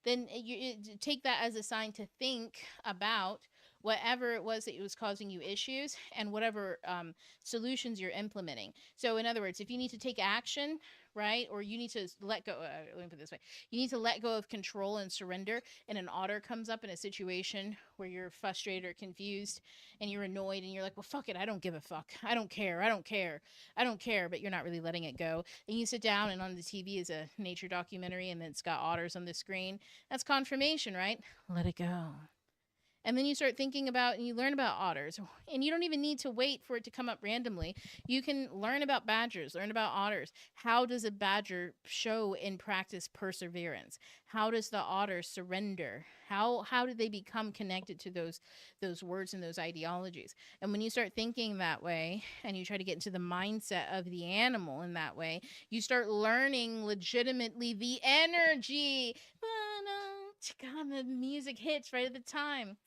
then you take that as a sign to think about whatever it was that was causing you issues and whatever solutions you're implementing. So, in other words, if you need to take action, right, or you need to let go, let me put it this way, you need to let go of control and surrender, and an otter comes up in a situation where you're frustrated or confused and you're annoyed and you're like, well, fuck it, I don't give a fuck. I don't care. I don't care. I don't care, but you're not really letting it go. And you sit down and on the TV is a nature documentary and then it's got otters on the screen. That's confirmation, right? Let it go. And then you start thinking about and you learn about otters. And you don't even need to wait for it to come up randomly. You can learn about badgers, learn about otters. How does a badger show in practice perseverance? How does the otter surrender? How do they become connected to those words and those ideologies? And when you start thinking that way and you try to get into the mindset of the animal in that way, you start learning legitimately the energy. God, the music hits right at the time.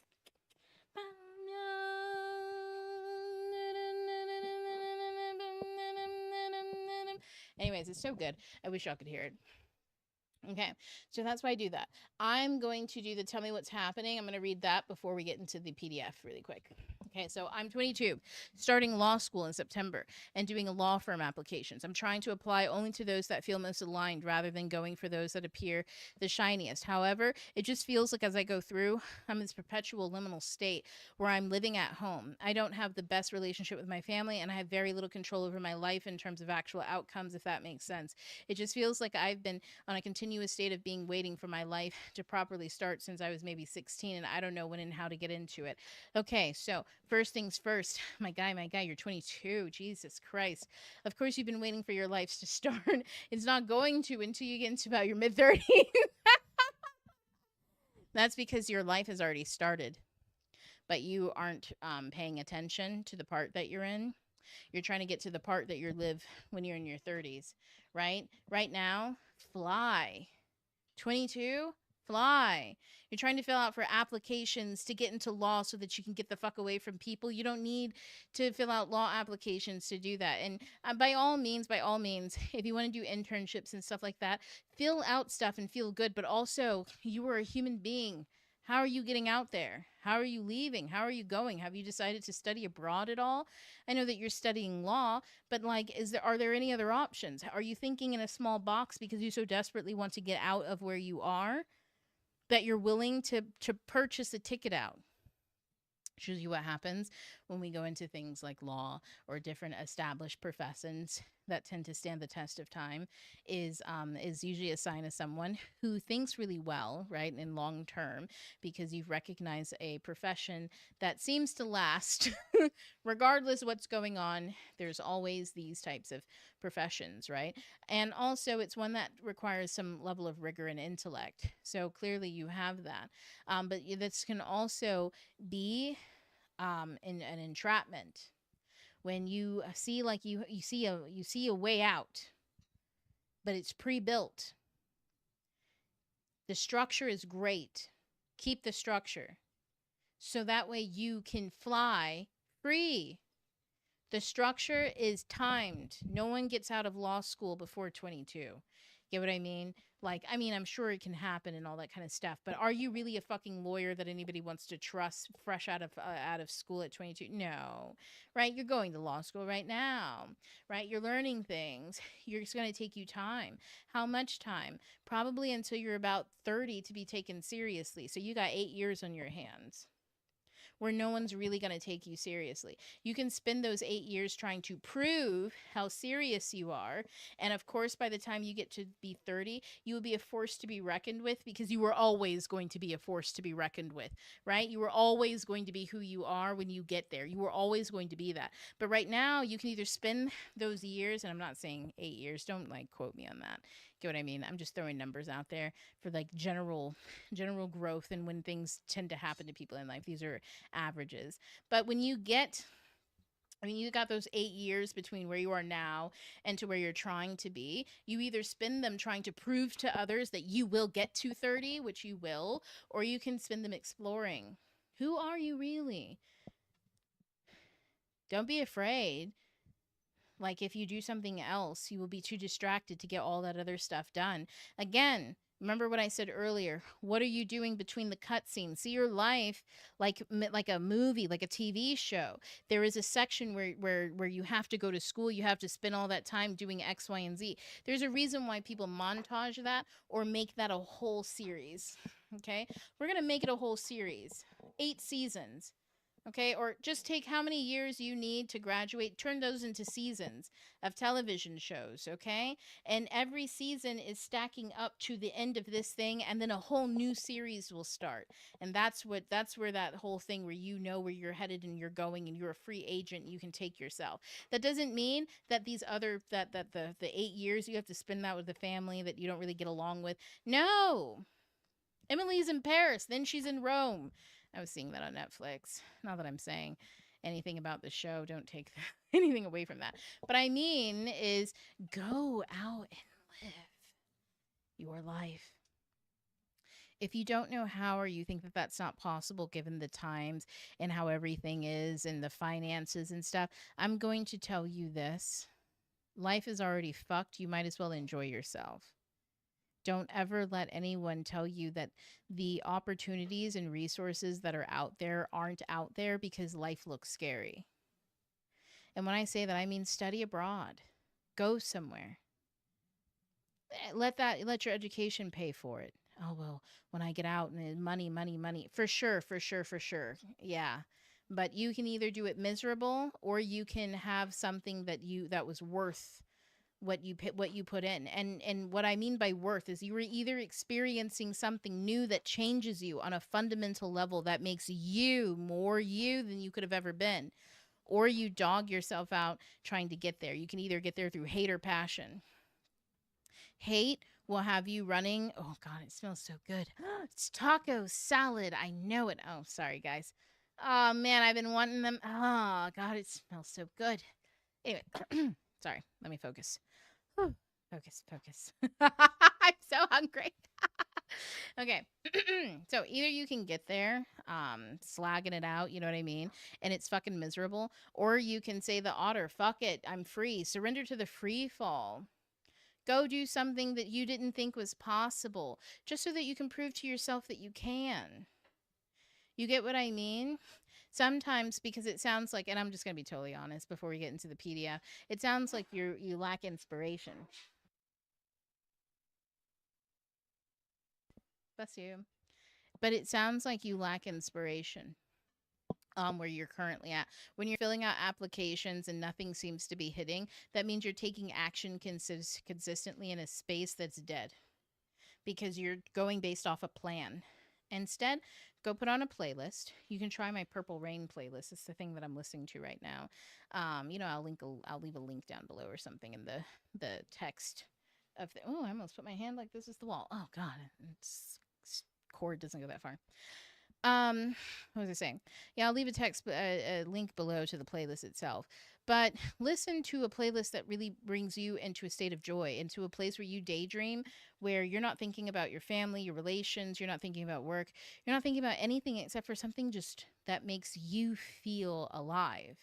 Anyways, it's so good. I wish y'all could hear it. Okay, so that's why I do that. I'm going to do the tell me what's happening. I'm going to read that before we get into the PDF really quick. Okay, so I'm 22, starting law school in September and doing a law firm applications. I'm trying to apply only to those that feel most aligned rather than going for those that appear the shiniest. However, it just feels like as I go through, I'm in this perpetual liminal state where I'm living at home. I don't have the best relationship with my family and I have very little control over my life in terms of actual outcomes, if that makes sense. It just feels like I've been on a continuous state of being waiting for my life to properly start since I was maybe 16 and I don't know when and how to get into it. Okay, so first things first, my guy, you're 22. Jesus Christ. Of course, you've been waiting for your lives to start. It's not going to until you get into about your mid 30s. That's because your life has already started, but you aren't paying attention to the part that you're in. You're trying to get to the part that you live when you're in your 30s, right? Right now, fly. 22, fly. You're trying to fill out for applications to get into law so that you can get the fuck away from people. You don't need to fill out law applications to do that. And by all means, if you want to do internships and stuff like that, fill out stuff and feel good. But also, you are a human being. How are you getting out there? How are you leaving? How are you going? Have you decided to study abroad at all? I know that you're studying law, but like, are there any other options? Are you thinking in a small box because you so desperately want to get out of where you are that you're willing to purchase a ticket out? Shows you what happens when we go into things like law or different established professions that tend to stand the test of time is usually a sign of someone who thinks really well, right, in long term, because you've recognized a profession that seems to last regardless of what's going on. There's always these types of professions, right? And also it's one that requires some level of rigor and intellect. So clearly you have that. But this can also be in an entrapment when you see like you see a way out, but it's pre-built. The structure is great. Keep the structure. So that way you can fly free. The structure is timed. No one gets out of law school before 22. Get what I mean? Like, I mean, I'm sure it can happen and all that kind of stuff, but are you really a fucking lawyer that anybody wants to trust fresh out of school at 22? No. Right? You're going to law school right now. Right? You're learning things. It's going to take you time. How much time? Probably until you're about 30 to be taken seriously. So you got 8 years on your hands where no one's really going to take you seriously. You can spend those 8 years trying to prove how serious you are. And of course, by the time you get to be 30, you will be a force to be reckoned with, because you were always going to be a force to be reckoned with, right? You were always going to be who you are when you get there. You were always going to be that. But right now, you can either spend those years, and I'm not saying 8 years, don't like quote me on that. Get what I mean? I'm just throwing numbers out there for like general growth and when things tend to happen to people in life. These are averages. But when you get, I mean, you got those 8 years between where you are now and to where you're trying to be. You either spend them trying to prove to others that you will get to 30, which you will, or you can spend them exploring. Who are you really? Don't be afraid. Like, if you do something else, you will be too distracted to get all that other stuff done. Again, remember what I said earlier. What are you doing between the cutscenes? See your life like a movie, like a TV show. There is a section where you have to go to school. You have to spend all that time doing X, Y, and Z. There's a reason why people montage that or make that a whole series. Okay? We're going to make it a whole series. 8 seasons. Okay, or just take how many years you need to graduate, turn those into seasons of television shows, okay? And every season is stacking up to the end of this thing, and then a whole new series will start. And that's where that whole thing where you know where you're headed and you're going and you're a free agent, you can take yourself. That doesn't mean that these other that the 8 years you have to spend that with the family that you don't really get along with. No. Emily's in Paris, then she's in Rome. I was seeing that on Netflix. Not that I'm saying anything about the show. Don't take anything away from that. But I mean is go out and live your life. If you don't know how, or you think that that's not possible given the times and how everything is and the finances and stuff, I'm going to tell you this. Life is already fucked. You might as well enjoy yourself. Don't ever let anyone tell you that the opportunities and resources that are out there aren't out there because life looks scary. And when I say that, I mean study abroad. Go somewhere. Let your education pay for it. Oh, well, when I get out and money. For sure. Yeah. But you can either do it miserable or you can have something that was worth what you put in. And what I mean by worth is you were either experiencing something new that changes you on a fundamental level that makes you more you than you could have ever been, or you dog yourself out trying to get there. You can either get there through hate or passion. Hate will have you running. Oh God, it smells so good. It's taco salad. I know it. Oh, sorry guys. Oh man, I've been wanting them. Oh God, it smells so good. Anyway, sorry, let me focus. Focus. I'm so hungry. Okay. So either you can get there, slagging it out, you know what I mean? And it's fucking miserable. Or you can say the otter, fuck it, I'm free. Surrender to the free fall. Go do something that you didn't think was possible, just so that you can prove to yourself that you can. You get what I mean? Sometimes, because it sounds like, and I'm just going to be totally honest before we get into the PDF, it sounds like you lack inspiration. Bless you. But it sounds like you lack inspiration. Where you're currently at. When you're filling out applications and nothing seems to be hitting, that means you're taking action consistently in a space that's dead, because you're going based off a plan. Instead, go put on a playlist. You can try my Purple Rain playlist. It's the thing that I'm listening to right now. I'll leave a link down below or something in the text of the. Oh, I almost put my hand like this is the wall. Oh God, cord doesn't go that far. What was I saying? Yeah, I'll leave a link below to the playlist itself. But listen to a playlist that really brings you into a state of joy, into a place where you daydream, where you're not thinking about your family, your relations, you're not thinking about work, you're not thinking about anything except for something just that makes you feel alive.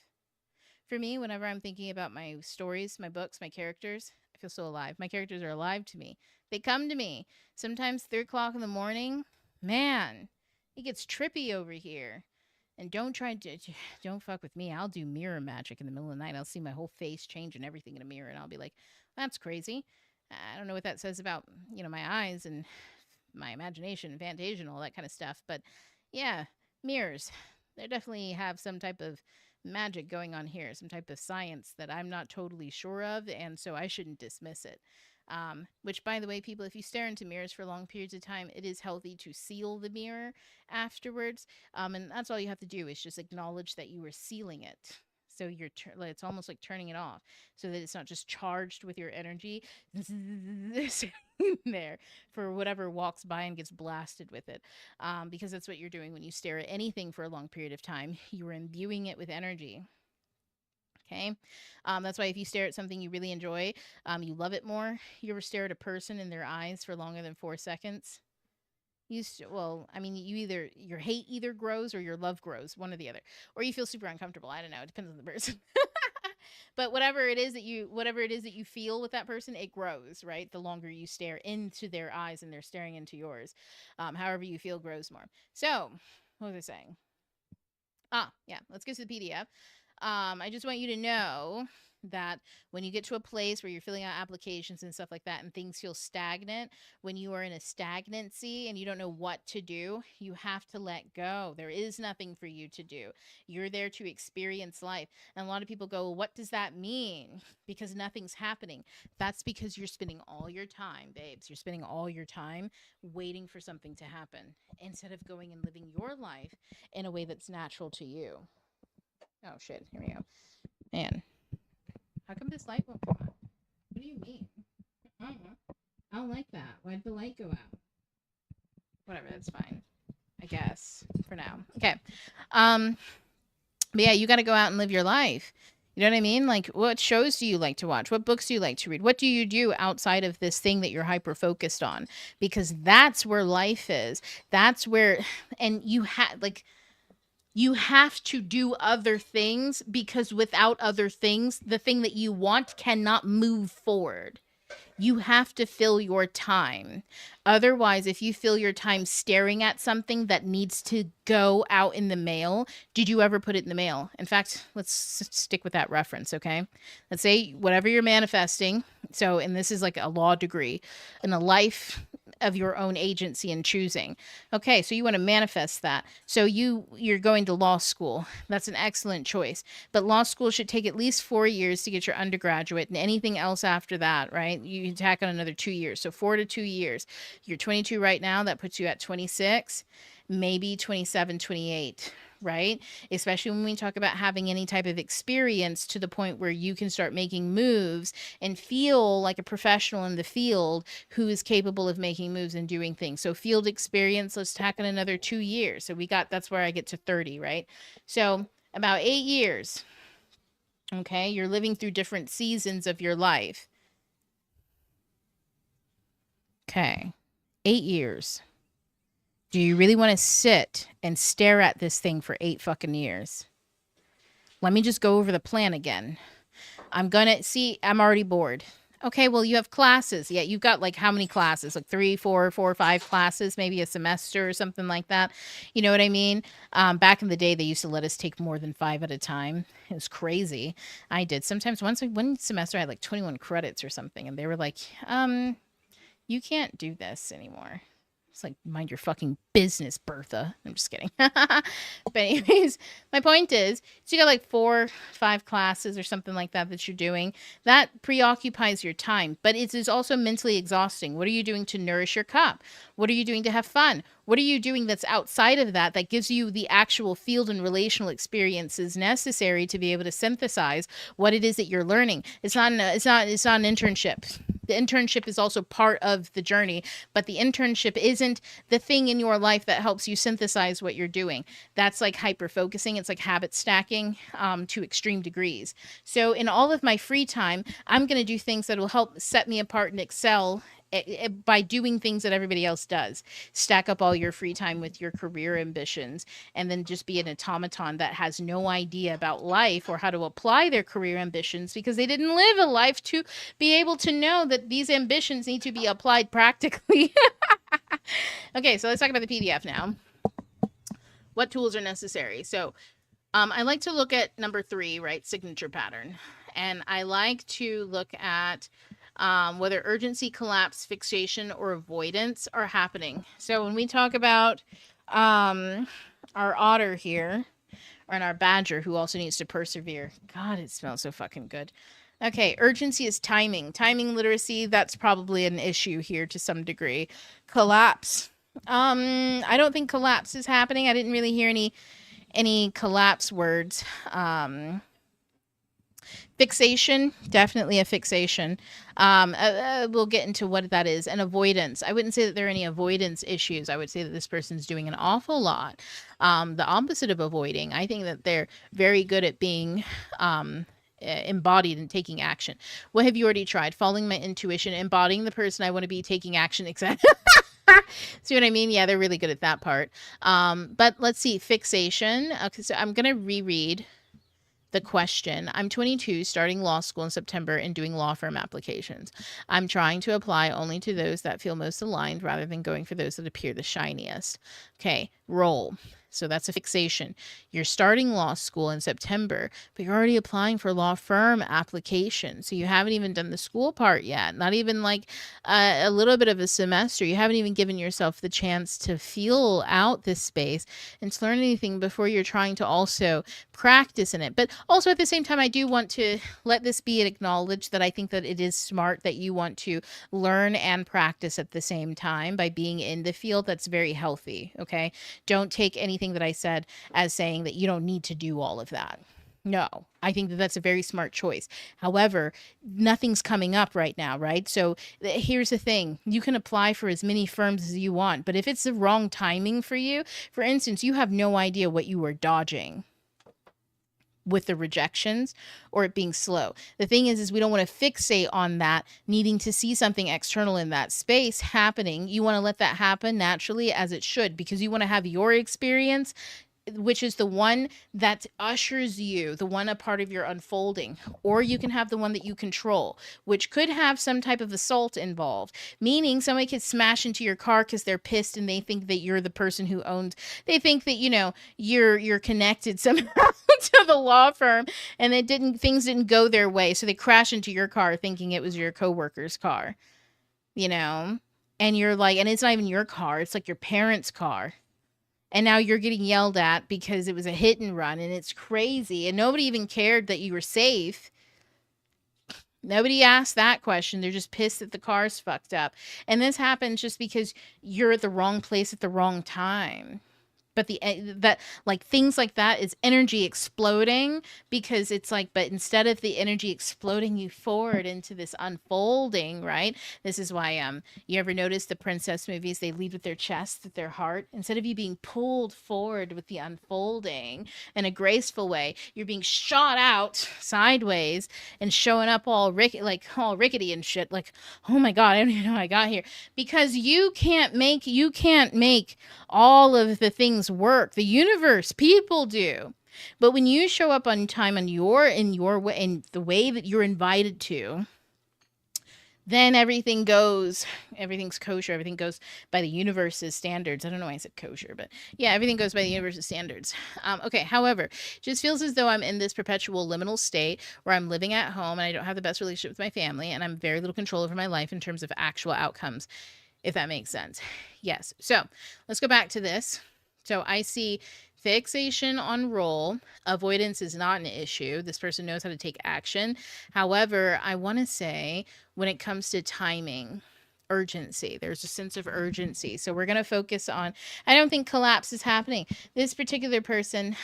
For me, whenever I'm thinking about my stories, my books, my characters, I feel so alive. My characters are alive to me. They come to me. Sometimes 3 o'clock in the morning, man, it gets trippy over here. And don't fuck with me. I'll do mirror magic in the middle of the night. I'll see my whole face change and everything in a mirror, and I'll be like, that's crazy. I don't know what that says about, my eyes and my imagination and fantasia and all that kind of stuff. But yeah, mirrors. They definitely have some type of magic going on here, some type of science that I'm not totally sure of, and so I shouldn't dismiss it. Which, by the way, people, if you stare into mirrors for long periods of time, it is healthy to seal the mirror afterwards. And that's all you have to do is just acknowledge that you were sealing it. So it's almost like turning it off so that it's not just charged with your energy there for whatever walks by and gets blasted with it. Because that's what you're doing when you stare at anything for a long period of time. You're imbuing it with energy. Okay. That's why if you stare at something you really enjoy, you love it more. You ever stare at a person in their eyes for longer than 4 seconds? Your hate either grows or your love grows, one or the other, or you feel super uncomfortable. I don't know. It depends on the person. But whatever it is that you feel with that person, it grows, right? The longer you stare into their eyes and they're staring into yours, however you feel grows more. So, what was I saying? Yeah. Let's get to the PDF. I just want you to know that when you get to a place where you're filling out applications and stuff like that and things feel stagnant, when you are in a stagnancy and you don't know what to do, you have to let go. There is nothing for you to do. You're there to experience life. And a lot of people go, well, what does that mean? Because nothing's happening. That's because you're spending all your time, babes. You're spending all your time waiting for something to happen instead of going and living your life in a way that's natural to you. Oh, shit. Here we go. Man. How come this light won't come on? What do you mean? I don't like that. Why'd the light go out? Whatever, that's fine. I guess. For now. Okay. But yeah, you got to go out and live your life. You know what I mean? Like, what shows do you like to watch? What books do you like to read? What do you do outside of this thing that you're hyper focused on? Because that's where life is. That's where, and you have to do other things, because without other things, the thing that you want cannot move forward. You have to fill your time. Otherwise, if you fill your time staring at something that needs to go out in the mail, did you ever put it in the mail? In fact, let's stick with that reference, okay? Let's say whatever you're manifesting. So, and this is like a law degree in a life of your own agency and choosing. Okay, so you want to manifest that. So you're going to law school. That's an excellent choice. But law school should take at least 4 years to get your undergraduate, and anything else after that, right? You tack on another 2 years. So 4 to 2 years. You're 22 right now. That puts you at 26, maybe 27, 28. Right? Especially when we talk about having any type of experience to the point where you can start making moves and feel like a professional in the field who is capable of making moves and doing things. So field experience, let's tack on another 2 years. So that's where I get to 30, right? So about 8 years. Okay. You're living through different seasons of your life. Okay. 8 years. Do you really want to sit and stare at this thing for 8 fucking years? Let me just go over the plan again. I'm already bored. Okay, well, you have classes. Yeah, you've got like how many classes? Like 3, 4, 5 classes, maybe a semester or something like that. You know what I mean? Back in the day, they used to let us take more than 5 at a time. It was crazy. I did. Sometimes one semester I had like 21 credits or something, and they were like, you can't do this anymore. It's like, mind your fucking business, Bertha. I'm just kidding. But anyways, my point is, so you got like 4, 5 classes or something like that you're doing. That preoccupies your time, but it is also mentally exhausting. What are you doing to nourish your cup? What are you doing to have fun? What are you doing that's outside of that gives you the actual field and relational experiences necessary to be able to synthesize what it is that you're learning? It's not an internship. The internship is also part of the journey, but the internship isn't the thing in your life that helps you synthesize what you're doing. That's like hyper focusing. It's like habit stacking to extreme degrees. So in all of my free time, I'm going to do things that will help set me apart and excel by doing things that everybody else does. Stack up all your free time with your career ambitions, and then just be an automaton that has no idea about life or how to apply their career ambitions because they didn't live a life to be able to know that these ambitions need to be applied practically. Okay, so let's talk about the PDF now. What tools are necessary? So I like to look at number 3, right? Signature pattern. And I like to look at whether urgency, collapse, fixation, or avoidance are happening. So when we talk about our otter here, and our badger, who also needs to persevere. God, it smells so fucking good. Okay, urgency is timing. Timing literacy, that's probably an issue here to some degree. Collapse. I don't think collapse is happening. I didn't really hear any collapse words. Fixation, definitely a fixation. We'll get into what that is. And avoidance. I wouldn't say that there are any avoidance issues. I would say that this person's doing an awful lot. The opposite of avoiding. I think that they're very good at being embodied and taking action. What have you already tried? Following my intuition, embodying the person I want to be, taking action, etc. See what I mean? Yeah, they're really good at that part. But let's see, fixation. Okay, so I'm going to reread the question. I'm 22, starting law school in September and doing law firm applications. I'm trying to apply only to those that feel most aligned rather than going for those that appear the shiniest. Okay, role. So that's a fixation. You're starting law school in September, but you're already applying for law firm applications. So you haven't even done the school part yet. Not even like a little bit of a semester. You haven't even given yourself the chance to feel out this space and to learn anything before you're trying to also practice in it. But also at the same time, I do want to let this be acknowledged that I think that it is smart that you want to learn and practice at the same time by being in the field. That's very healthy. Okay. Don't take anything that I said as saying that you don't need to do all of that. No, I think that that's a very smart choice. However, nothing's coming up right now, right? So here's the thing. You can apply for as many firms as you want, but if it's the wrong timing for you, for instance, you have no idea what you were dodging with the rejections or it being slow. The thing is we don't want to fixate on that, needing to see something external in that space happening. You want to let that happen naturally as it should, because you want to have your experience, which is the one that ushers you, the one a part of your unfolding. Or you can have the one that you control, which could have some type of assault involved, meaning somebody could smash into your car because they're pissed and they think that you're the person who owns, they think that, you know, you're connected somehow to the law firm, and things didn't go their way. So they crash into your car thinking it was your coworker's car, you know, and you're like, and it's not even your car. It's like your parents' car. And now you're getting yelled at because it was a hit and run, and it's crazy. And nobody even cared that you were safe. Nobody asked that question. They're just pissed that the car's fucked up. And this happens just because you're at the wrong place at the wrong time. But things like that is energy exploding, because it's like, but instead of the energy exploding you forward into this unfolding, right? This is why you ever notice the princess movies, they lead with their chest, with their heart. Instead of you being pulled forward with the unfolding in a graceful way, you're being shot out sideways and showing up all rickety and shit. Like, oh my God, I don't even know how I got here. Because you can't make all of the things work. The universe, people do. But when you show up on time in your way, in the way that you're invited to, then everything goes, everything's kosher. Everything goes by the universe's standards. I don't know why I said kosher, but yeah, everything goes by the universe's standards. Okay. However, it just feels as though I'm in this perpetual liminal state where I'm living at home and I don't have the best relationship with my family, and I'm very little control over my life in terms of actual outcomes, if that makes sense. Yes. So let's go back to this. So I see fixation on role. Avoidance is not an issue. This person knows how to take action. However, I want to say when it comes to timing, urgency, there's a sense of urgency. So we're going to focus on, I don't think collapse is happening. This particular person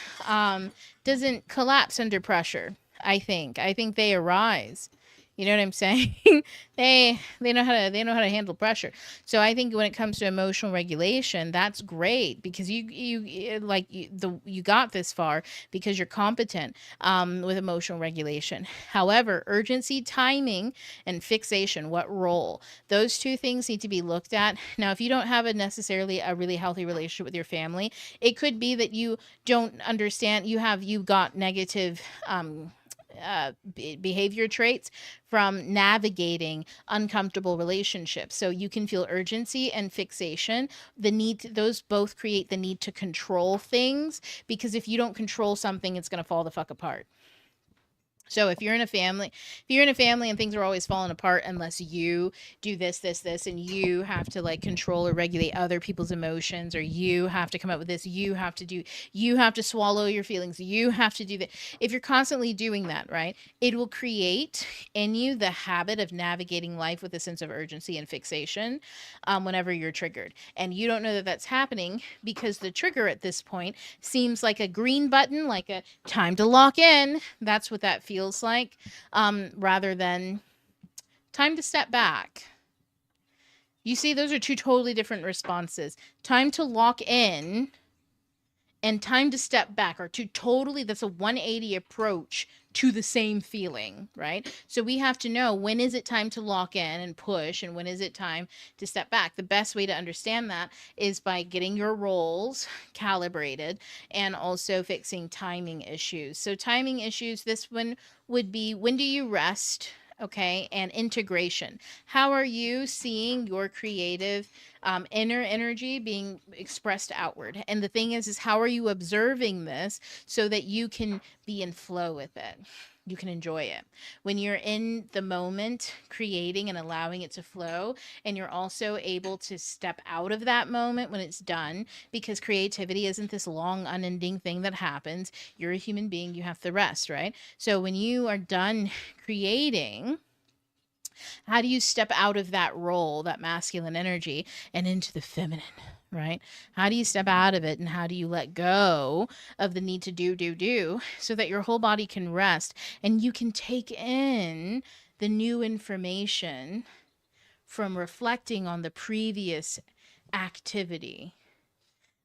doesn't collapse under pressure. I think they arise. You know what I'm saying? they know how to handle pressure. So I think when it comes to emotional regulation, that's great because you got this far because you're competent with emotional regulation. However, urgency, timing, and fixation, what role? Those two things need to be looked at. Now, if you don't have necessarily a really healthy relationship with your family, it could be that you don't understand. You got negative behavior traits from navigating uncomfortable relationships. So you can feel urgency and fixation. Those both create the need to control things, because if you don't control something, it's going to fall the fuck apart. So if you're in a family and things are always falling apart unless you do this, and you have to like control or regulate other people's emotions, or you have to come up with this, you have to swallow your feelings, you have to do that. If you're constantly doing that, right, it will create in you the habit of navigating life with a sense of urgency and fixation whenever you're triggered. And you don't know that that's happening because the trigger at this point seems like a green button, like a time to lock in. That's what that feels like, rather than time to step back. You see, those are two totally different responses. Time to lock in and time to step back are that's a 180 approach to the same feeling, right? So we have to know, when is it time to lock in and push, and when is it time to step back? The best way to understand that is by getting your roles calibrated and also fixing timing issues. So timing issues, this one would be, when do you rest? Okay, and integration. How are you seeing your creative inner energy being expressed outward? And the thing is how are you observing this so that you can be in flow with it? You can enjoy it. When you're in the moment, creating and allowing it to flow, and you're also able to step out of that moment when it's done, because creativity isn't this long, unending thing that happens. You're a human being, you have to rest, right? So when you are done creating, how do you step out of that role, that masculine energy, and into the feminine, right? How do you step out of it, and how do you let go of the need to do so that your whole body can rest and you can take in the new information from reflecting on the previous activity?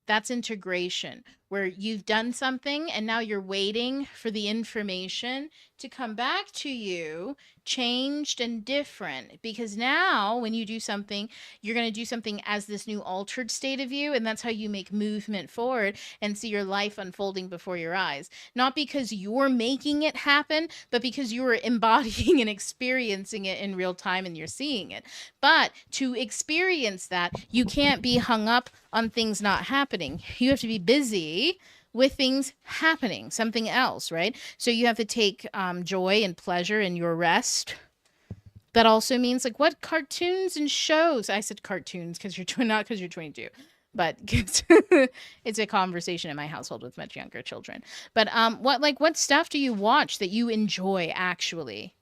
That's integration, where you've done something and now you're waiting for the information to come back to you changed and different. Because now when you do something, you're going to do something as this new altered state of you, and that's how you make movement forward and see your life unfolding before your eyes. Not because you're making it happen, but because you're embodying and experiencing it in real time and you're seeing it. But to experience that, you can't be hung up on things not happening. You have to be busy with things happening, something else, right? So you have to take joy and pleasure in your rest. That also means, like, what cartoons and shows? I said cartoons because not because you're 22, but it's a conversation in my household with much younger children. But what stuff do you watch that you enjoy, actually,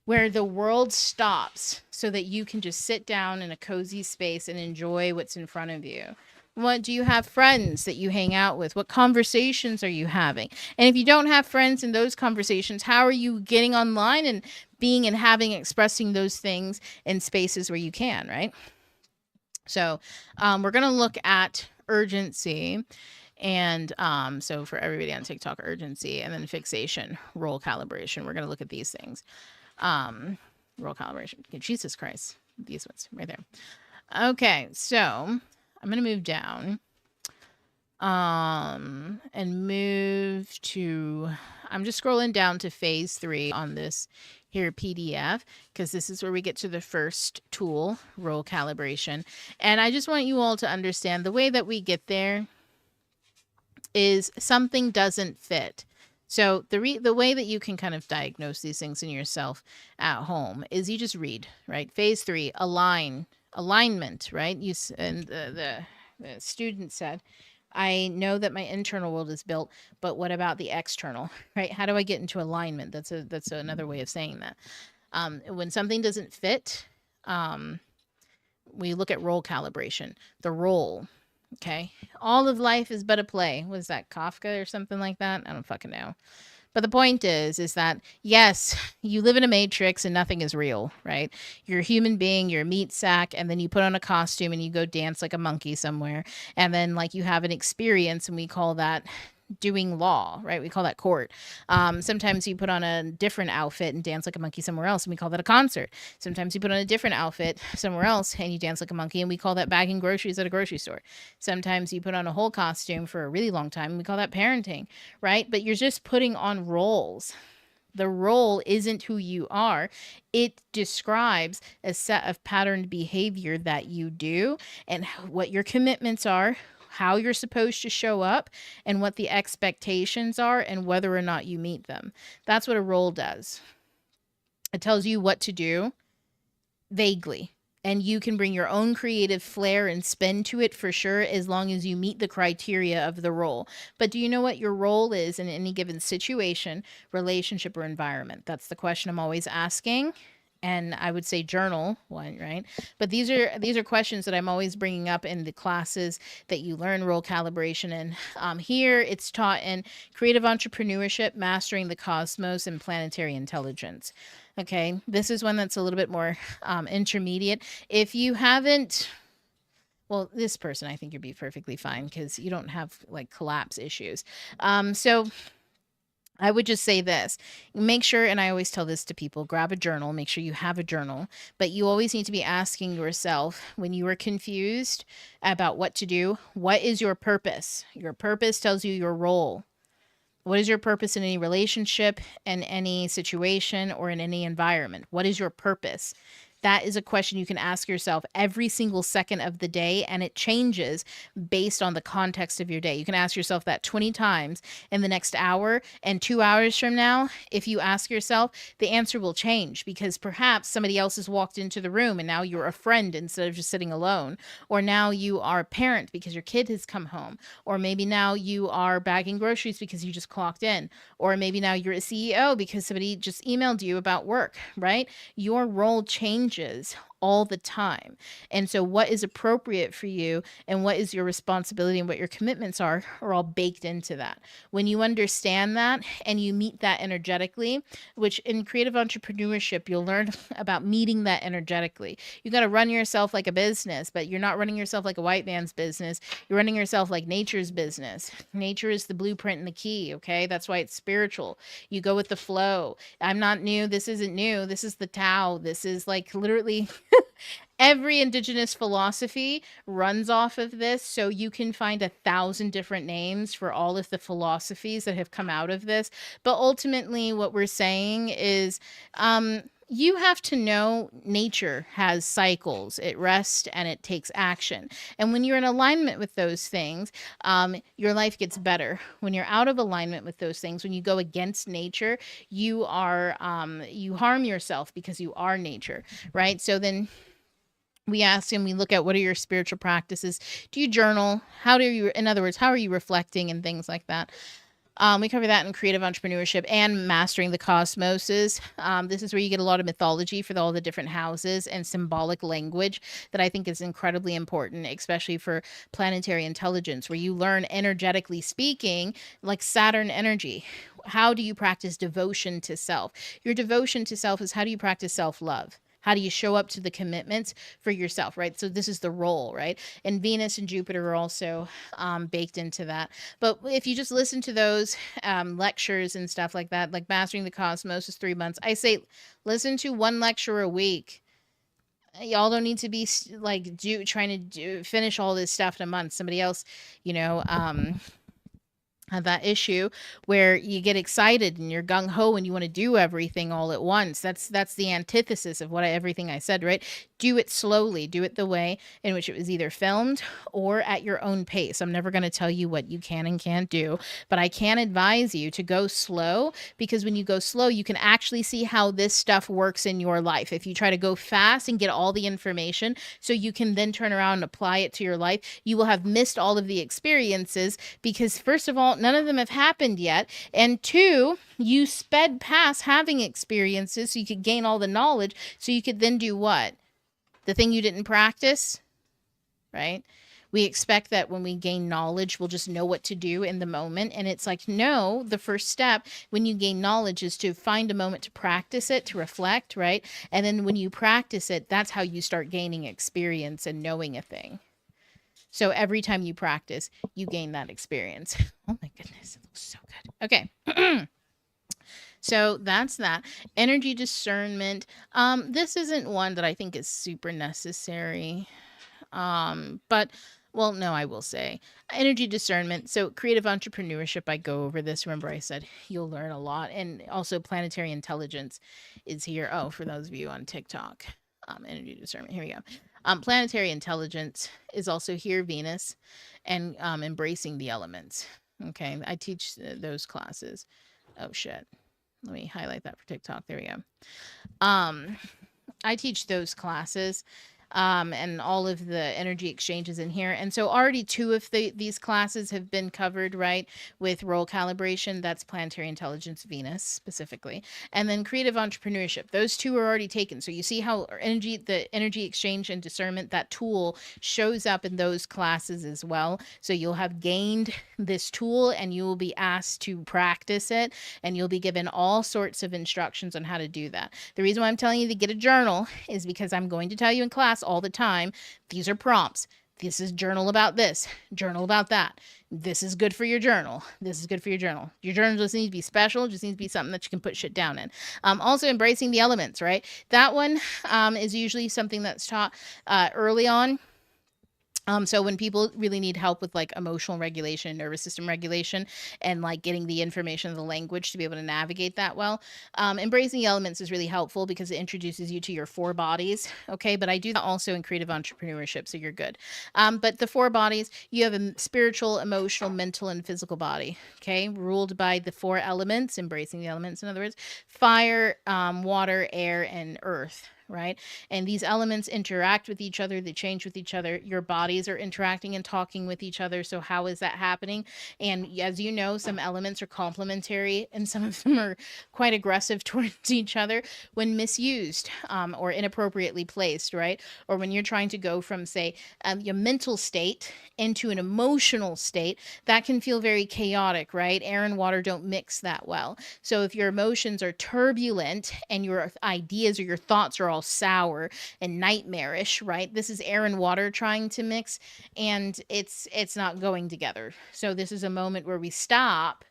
where the world stops so that you can just sit down in a cozy space and enjoy what's in front of you? What do you have friends that you hang out with? What conversations are you having? And if you don't have friends in those conversations, how are you getting online and being and having, expressing those things in spaces where you can, right? So we're going to look at urgency. And so for everybody on TikTok, urgency, and then fixation, role calibration. We're going to look at these things. Role calibration. Jesus Christ. These ones right there. Okay, so I'm going to move down and move to, I'm just scrolling down to phase 3 on this here PDF, because this is where we get to the first tool, role calibration. And I just want you all to understand the way that we get there is something doesn't fit. So the way that you can kind of diagnose these things in yourself at home is you just read, right? Phase 3, alignment, right? And the student said, I know that my internal world is built, but what about the external, right? How do I get into alignment? That's another way of saying that. When something doesn't fit, we look at role calibration, the role. Okay. All of life is but a play. Was that Kafka or something like that? I don't fucking know. But the point is that yes, you live in a matrix and nothing is real, right? You're a human being, you're a meat sack, and then you put on a costume and you go dance like a monkey somewhere. And then like you have an experience, and we call that doing law, right? We call that court. Sometimes you put on a different outfit and dance like a monkey somewhere else, and we call that a concert. Sometimes you put on a different outfit somewhere else and you dance like a monkey, and we call that bagging groceries at a grocery store. Sometimes you put on a whole costume for a really long time, and we call that parenting, right? But you're just putting on roles. The role isn't who you are. It describes a set of patterned behavior that you do and what your commitments are, how you're supposed to show up, and what the expectations are, and whether or not you meet them. That's what a role does. It tells you what to do vaguely, and you can bring your own creative flair and spin to it for sure, as long as you meet the criteria of the role. But do you know what your role is in any given situation, relationship, or environment? That's the question I'm always asking. And I would say journal one, right? But these are questions that I'm always bringing up in the classes that you learn role calibration in. Here it's taught in creative entrepreneurship, mastering the cosmos, and planetary intelligence. Okay, this is one that's a little bit more intermediate. If you haven't, well, this person, I think you'd be perfectly fine because you don't have like collapse issues. So I would just say this, make sure, and I always tell this to people, grab a journal, make sure you have a journal, but you always need to be asking yourself when you are confused about what to do, what is your purpose? Your purpose tells you your role. What is your purpose in any relationship, in any situation, or in any environment? What is your purpose? That is a question you can ask yourself every single second of the day, and it changes based on the context of your day. You can ask yourself that 20 times in the next hour, and 2 hours from now, if you ask yourself, the answer will change because perhaps somebody else has walked into the room and now you're a friend instead of just sitting alone. Or now you are a parent because your kid has come home. Or maybe now you are bagging groceries because you just clocked in. Or maybe now you're a CEO because somebody just emailed you about work, right? Your role changes all the time. And so what is appropriate for you and what is your responsibility and what your commitments are all baked into that. When you understand that and you meet that energetically, which in creative entrepreneurship, you'll learn about meeting that energetically. You got to run yourself like a business, but you're not running yourself like a white man's business. You're running yourself like nature's business. Nature is the blueprint and the key, okay? That's why it's spiritual. You go with the flow. I'm not new. This isn't new. This is the Tao. This is like literally every indigenous philosophy runs off of this. So you can find 1,000 different names for all of the philosophies that have come out of this. But ultimately, what we're saying is, you have to know nature has cycles. It rests and it takes action. And when you're in alignment with those things, your life gets better. When you're out of alignment with those things, when you go against nature, you harm yourself because you are nature, right? So then we ask and we look at what are your spiritual practices? Do you journal? In other words, how are you reflecting and things like that? We cover that in creative entrepreneurship and mastering the cosmoses. This is where you get a lot of mythology for all the different houses and symbolic language that I think is incredibly important, especially for planetary intelligence, where you learn energetically speaking, like Saturn energy. How do you practice devotion to self? Your devotion to self is how do you practice self-love? How do you show up to the commitments for yourself, right? So this is the role, right? And Venus and Jupiter are also baked into that. But if you just listen to those lectures and stuff like that, like Mastering the Cosmos is 3 months. I say listen to one lecture a week. Y'all don't need to be like trying to finish all this stuff in a month. Somebody else, have that issue where you get excited and you're gung-ho and you want to do everything all at once. That's the antithesis of everything I said, right? Do it slowly. Do it the way in which it was either filmed or at your own pace. I'm never going to tell you what you can and can't do, but I can advise you to go slow, because when you go slow, you can actually see how this stuff works in your life. If you try to go fast and get all the information so you can then turn around and apply it to your life, you will have missed all of the experiences, because first of all, none of them have happened yet. And two, you sped past having experiences so you could gain all the knowledge so you could then do what? The thing you didn't practice, right? We expect that when we gain knowledge, we'll just know what to do in the moment. And it's like, no, the first step when you gain knowledge is to find a moment to practice it, to reflect, right? And then when you practice it, that's how you start gaining experience and knowing a thing. So every time you practice, you gain that experience. Oh my goodness, it looks so good. Okay. So that's that. Energy discernment. This isn't one that I think is super necessary. But well, no, I will say energy discernment. So creative entrepreneurship, I go over this. Remember I said you'll learn a lot. And also planetary intelligence is here. Oh, for those of you on TikTok, energy discernment. Here we go. Planetary intelligence is also here, Venus, and embracing the elements. Okay, I teach those classes. Oh shit. Let me highlight that for TikTok. There we go. I teach those classes and all of the energy exchanges in here. And so already two of these classes have been covered, right? With role calibration, that's planetary intelligence, Venus specifically, and then creative entrepreneurship. Those two are already taken. So you see how the energy exchange and discernment, that tool shows up in those classes as well. So you'll have gained this tool and you will be asked to practice it, and you'll be given all sorts of instructions on how to do that. The reason why I'm telling you to get a journal is because I'm going to tell you in class all the time, these are prompts. This is journal about this, journal about that. This is good for your journal. This is good for your journal. Your journal doesn't need to be special. Just needs to be something that you can put shit down in. Also embracing the elements, right? That one is usually something that's taught early on. So when people really need help with like emotional regulation, nervous system regulation, and like getting the information of the language to be able to navigate that well, embracing the elements is really helpful because it introduces you to your four bodies. Okay, but I do that also in creative entrepreneurship, so you're good. But the four bodies, you have a spiritual, emotional, mental, and physical body. Okay, ruled by the four elements, embracing the elements. In other words, fire, water, air, and earth. Right? And these elements interact with each other. They change with each other. Your bodies are interacting and talking with each other. So how is that happening? And as you know, some elements are complementary and some of them are quite aggressive towards each other when misused or inappropriately placed, right? Or when you're trying to go from, say, your mental state into an emotional state, that can feel very chaotic, right? Air and water don't mix that well. So if your emotions are turbulent and your ideas or your thoughts are all sour and nightmarish, right? This is air and water trying to mix, and it's not going together. So this is a moment where we stop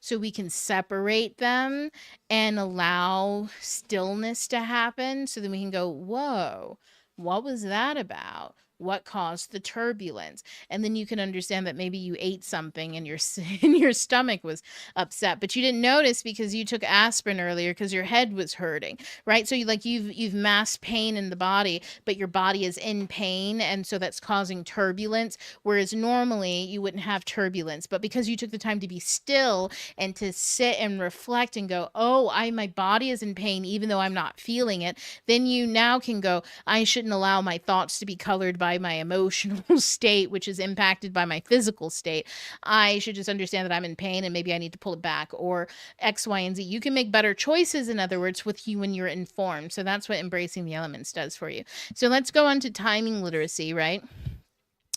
so we can separate them and allow stillness to happen, so then we can go, whoa, what was that about? What caused the turbulence? And then you can understand that maybe you ate something and your stomach was upset, but you didn't notice because you took aspirin earlier because your head was hurting, right? So you've masked pain in the body, but your body is in pain, and so that's causing turbulence, whereas normally you wouldn't have turbulence. But because you took the time to be still and to sit and reflect and go, oh, my body is in pain even though I'm not feeling it, then you now can go, I shouldn't allow my thoughts to be colored by my emotional state, which is impacted by my physical state. I should just understand that I'm in pain and maybe I need to pull it back, or X, Y, and Z. You can make better choices, in other words, with you when you're informed. So that's what embracing the elements does for you. So let's go on to timing literacy, right?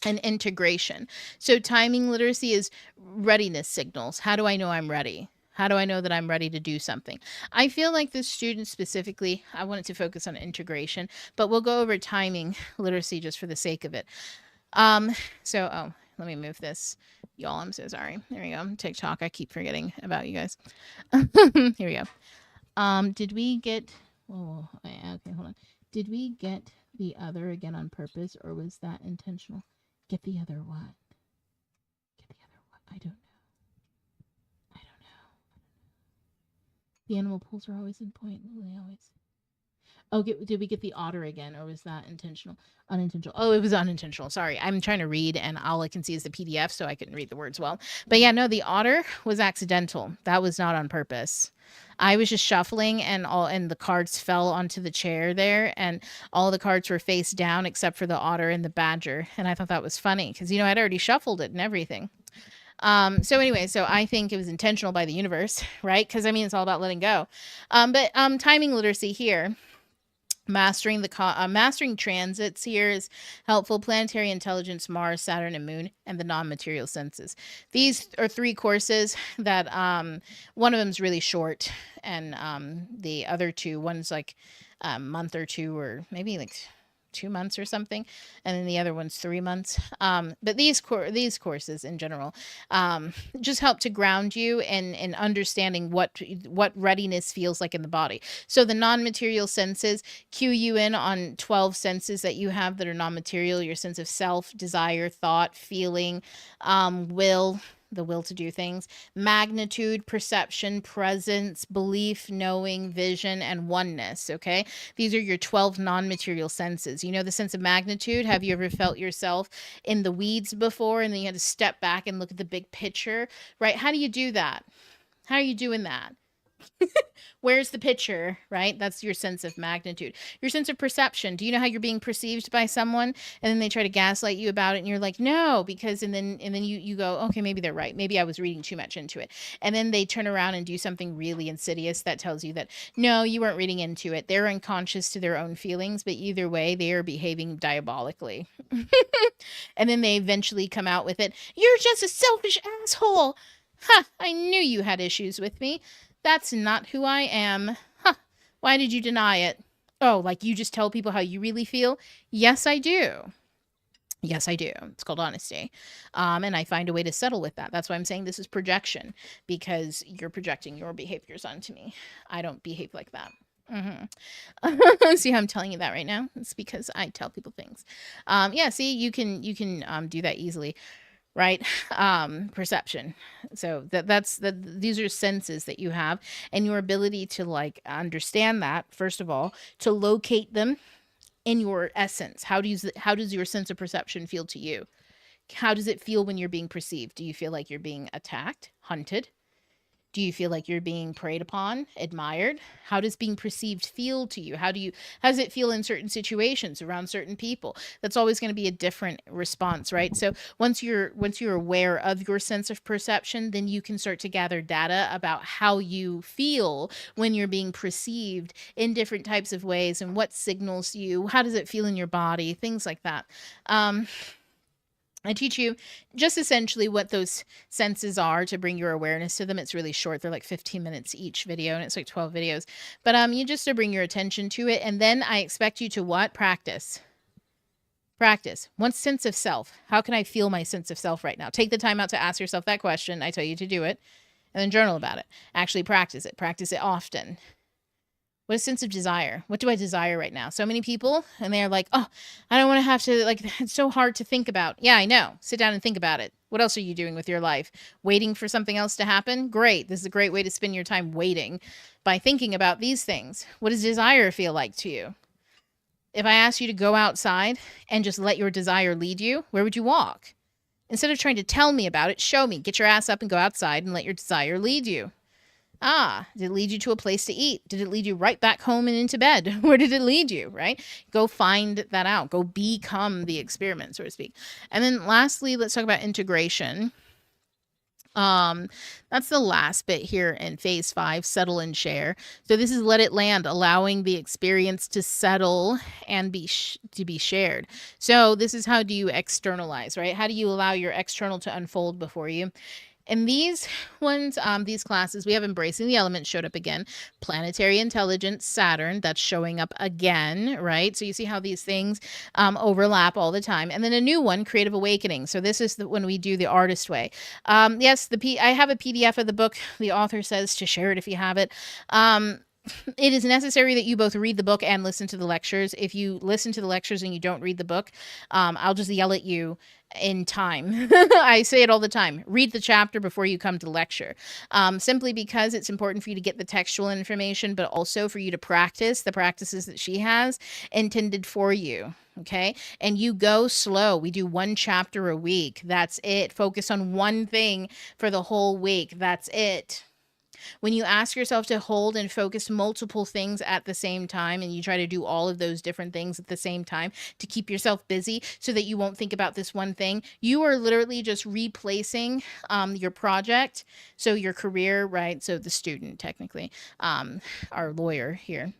And integration. So timing literacy is readiness signals. How do I know I'm ready? How do I know that I'm ready to do something? I feel like this student specifically, I wanted to focus on integration, but we'll go over timing literacy just for the sake of it. Let me move this. Y'all, I'm so sorry. There we go. TikTok, I keep forgetting about you guys. Here we go. Did we get, okay, hold on. Did we get the other again on purpose, or was that intentional? Get the other what? Get the other what? I don't know. The animal pools are always in point. They always. Oh, did we get the otter again, or was that intentional? Unintentional. Oh, it was unintentional. Sorry, I'm trying to read, and all I can see is the PDF, so I couldn't read the words well. But yeah, no, the otter was accidental. That was not on purpose. I was just shuffling, and the cards fell onto the chair there, and all the cards were face down except for the otter and the badger. And I thought that was funny because I'd already shuffled it and everything. So I think it was intentional by the universe, right? Because it's all about letting go. But timing literacy here. Mastering transits here is helpful. Planetary intelligence, Mars, Saturn, and Moon, and the non-material senses. These are 3 courses that one of them is really short, and the other 2, one's like a month or 2, or maybe like 2 months or something, and then the other one's 3 months. But these courses in general just help to ground you in understanding what readiness feels like in the body. So the non-material senses cue you in on 12 senses that you have that are non-material: your sense of self, desire, thought, feeling, will, the will to do things, magnitude, perception, presence, belief, knowing, vision, and oneness. Okay. These are your 12 non-material senses. You know, the sense of magnitude. Have you ever felt yourself in the weeds before, and then you had to step back and look at the big picture, right? How do you do that? How are you doing that? Where's the picture, right? That's your sense of magnitude. Your sense of perception. Do you know how you're being perceived by someone, and then they try to gaslight you about it, and you're like, no, because, and then you go, okay, maybe they're right. Maybe I was reading too much into it. And then they turn around and do something really insidious that tells you that, no, you weren't reading into it. They're unconscious to their own feelings, but either way, they are behaving diabolically. And then they eventually come out with it. You're just a selfish asshole. Ha, I knew you had issues with me. That's not who I am. Huh. Why did you deny it? Oh, like you just tell people how you really feel? Yes, I do. Yes, I do. It's called honesty. And I find a way to settle with that. That's why I'm saying this is projection, because you're projecting your behaviors onto me. I don't behave like that. See how I'm telling you that right now? It's because I tell people things. Yeah, see, you can do that easily. Right? Perception. So these are senses that you have, and your ability to like understand that, first of all, to locate them in your essence. How does your sense of perception feel to you? How does it feel when you're being perceived? Do you feel like you're being attacked, hunted? Do you feel like you're being preyed upon, admired? How does being perceived feel to you? How does it feel in certain situations around certain people? That's always going to be a different response, right? So once you're aware of your sense of perception, then you can start to gather data about how you feel when you're being perceived in different types of ways, and what signals you, how does it feel in your body, things like that. I teach you just essentially what those senses are to bring your awareness to them. It's really short. They're like 15 minutes each video, and it's like 12 videos. But you just to bring your attention to it. And then I expect you to what? Practice. Practice. One sense of self. How can I feel my sense of self right now? Take the time out to ask yourself that question. I tell you to do it. And then journal about it. Actually practice it. Practice it often. What a sense of desire. What do I desire right now? So many people, and they're like, oh, I don't want to have to, like, it's so hard to think about. Yeah, I know. Sit down and think about it. What else are you doing with your life? Waiting for something else to happen? Great. This is a great way to spend your time waiting, by thinking about these things. What does desire feel like to you? If I asked you to go outside and just let your desire lead you, where would you walk? Instead of trying to tell me about it, show me. Get your ass up and go outside and let your desire lead you. Did it lead you to a place to eat? Did it lead you right back home and into bed? Where did it lead you, right? Go find that out. Go become the experiment, so to speak. And then lastly, let's talk about integration. That's the last bit here in phase 5, settle and share. So this is let it land, allowing the experience to settle and to be shared. So this is how do you externalize, right? How do you allow your external to unfold before you? And these ones, these classes, we have Embracing the Elements showed up again. Planetary Intelligence, Saturn, that's showing up again, right? So you see how these things overlap all the time. And then a new one, Creative Awakening. So this is when we do the artist way. Yes, I have a PDF of the book. The author says to share it if you have it. It is necessary that you both read the book and listen to the lectures. If you listen to the lectures and you don't read the book, I'll just yell at you in time. I say it all the time. Read the chapter before you come to lecture. Simply because it's important for you to get the textual information, but also for you to practice the practices that she has intended for you. Okay. And you go slow. We do 1 chapter a week. That's it. Focus on one thing for the whole week. That's it. When you ask yourself to hold and focus multiple things at the same time, and you try to do all of those different things at the same time to keep yourself busy so that you won't think about this one thing, you are literally just replacing your project. So your career, right? So the student, technically, our lawyer here.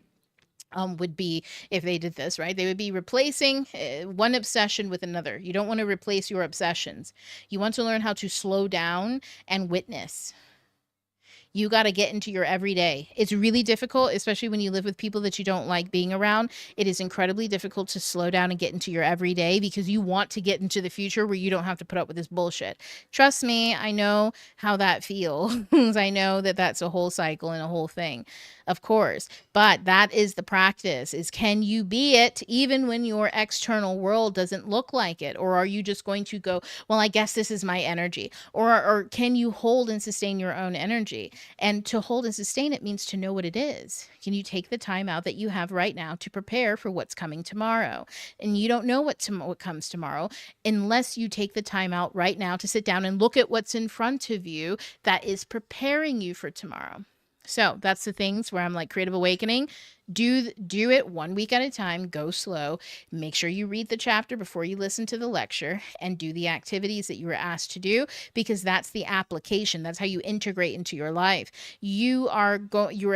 would be if they did this, right? They would be replacing one obsession with another. You don't want to replace your obsessions. You want to learn how to slow down and witness. You got to get into your everyday. It's really difficult, especially when you live with people that you don't like being around. It is incredibly difficult to slow down and get into your everyday because you want to get into the future where you don't have to put up with this bullshit. Trust me, I know how that feels. I know that that's a whole cycle and a whole thing, of course. But that is the practice, is can you be it even when your external world doesn't look like it? Or are you just going to go, well, I guess this is my energy? Or can you hold and sustain your own energy? And to hold and sustain it means to know what it is. Can you take the time out that you have right now to prepare for what's coming tomorrow? And you don't know what comes tomorrow unless you take the time out right now to sit down and look at what's in front of you that is preparing you for tomorrow. So that's the things where I'm like, creative awakening. Do it 1 week at a time. Go slow. Make sure you read the chapter before you listen to the lecture, and do the activities that you were asked to do, because that's the application. That's how you integrate into your life. You are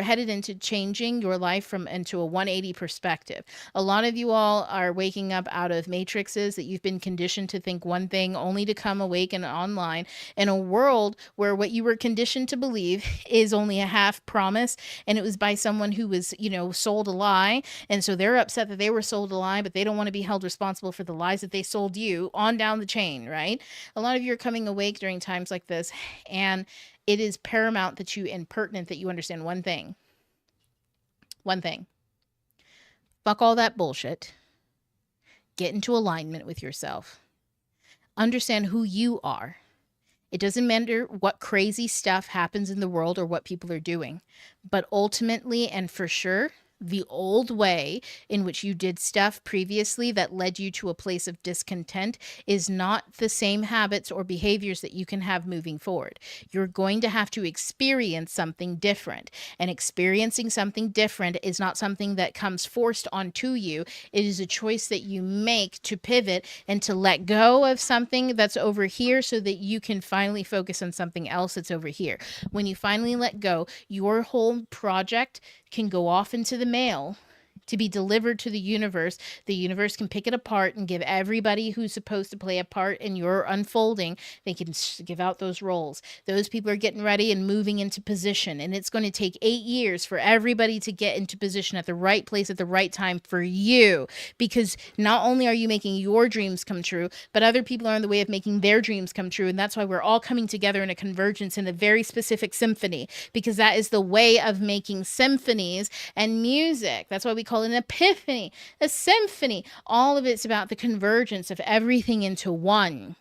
headed into changing your life into a 180 perspective. A lot of you all are waking up out of matrices that you've been conditioned to think one thing, only to come awaken online in a world where what you were conditioned to believe is only a half promise, and it was by someone who was, sold a lie, and so they're upset that they were sold a lie, but they don't want to be held responsible for the lies that they sold you on down the chain, right? A lot of you are coming awake during times like this, and it is paramount and pertinent that you understand one thing. Fuck all that bullshit. Get into alignment with yourself. Understand who you are. It doesn't matter what crazy stuff happens in the world or what people are doing, but ultimately and for sure, the old way in which you did stuff previously that led you to a place of discontent is not the same habits or behaviors that you can have moving forward. You're going to have to experience something different, and experiencing something different is not something that comes forced onto you. It is a choice that you make to pivot and to let go of something that's over here so that you can finally focus on something else that's over here. When you finally let go, your whole project can go off into the mail to be delivered to the universe. The universe can pick it apart and give everybody who's supposed to play a part in your unfolding, they can give out those roles. Those people are getting ready and moving into position, and it's going to take 8 years for everybody to get into position at the right place at the right time for you, because not only are you making your dreams come true, but other people are on the way of making their dreams come true. And that's why we're all coming together in a convergence in a very specific symphony, because that is the way of making symphonies and music. That's why we call it an epiphany, a symphony. All of it's about the convergence of everything into one.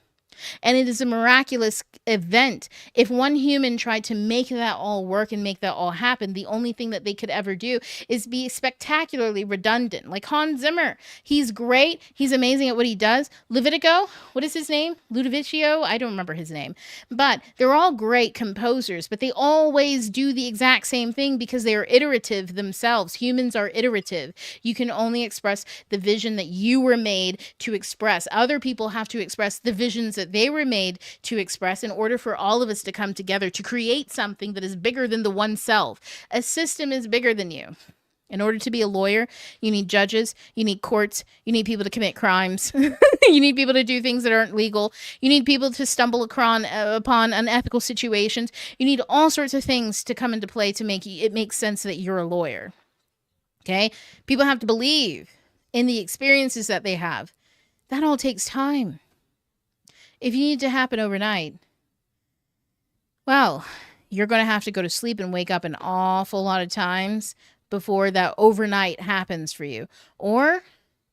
And it is a miraculous event. If one human tried to make that all work and make that all happen, the only thing that they could ever do is be spectacularly redundant. Like Hans Zimmer. He's great. He's amazing at what he does. Levitico, what is his name? Ludovicio? I don't remember his name. But they're all great composers, but they always do the exact same thing because they are iterative themselves. Humans are iterative. You can only express the vision that you were made to express. Other people have to express the visions that they were made to express in order for all of us to come together to create something that is bigger than the one self. A system is bigger than you. In order to be a lawyer, you need judges, you need courts, you need people to commit crimes, you need people to do things that aren't legal, you need people to stumble upon unethical situations, you need all sorts of things to come into play to make it make sense that you're a lawyer. Okay? People have to believe in the experiences that they have. That all takes time. If you need it to happen overnight, well, you're going to have to go to sleep and wake up an awful lot of times before that overnight happens for you. Or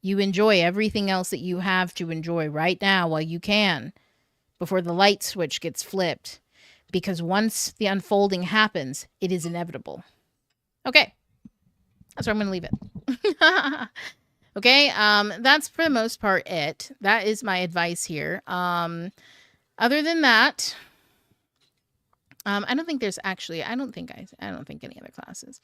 you enjoy everything else that you have to enjoy right now while you can, before the light switch gets flipped. Because once the unfolding happens, it is inevitable. Okay. That's where I'm going to leave it. Okay, that's for the most part it. That is my advice here. Other than that, I don't think any other classes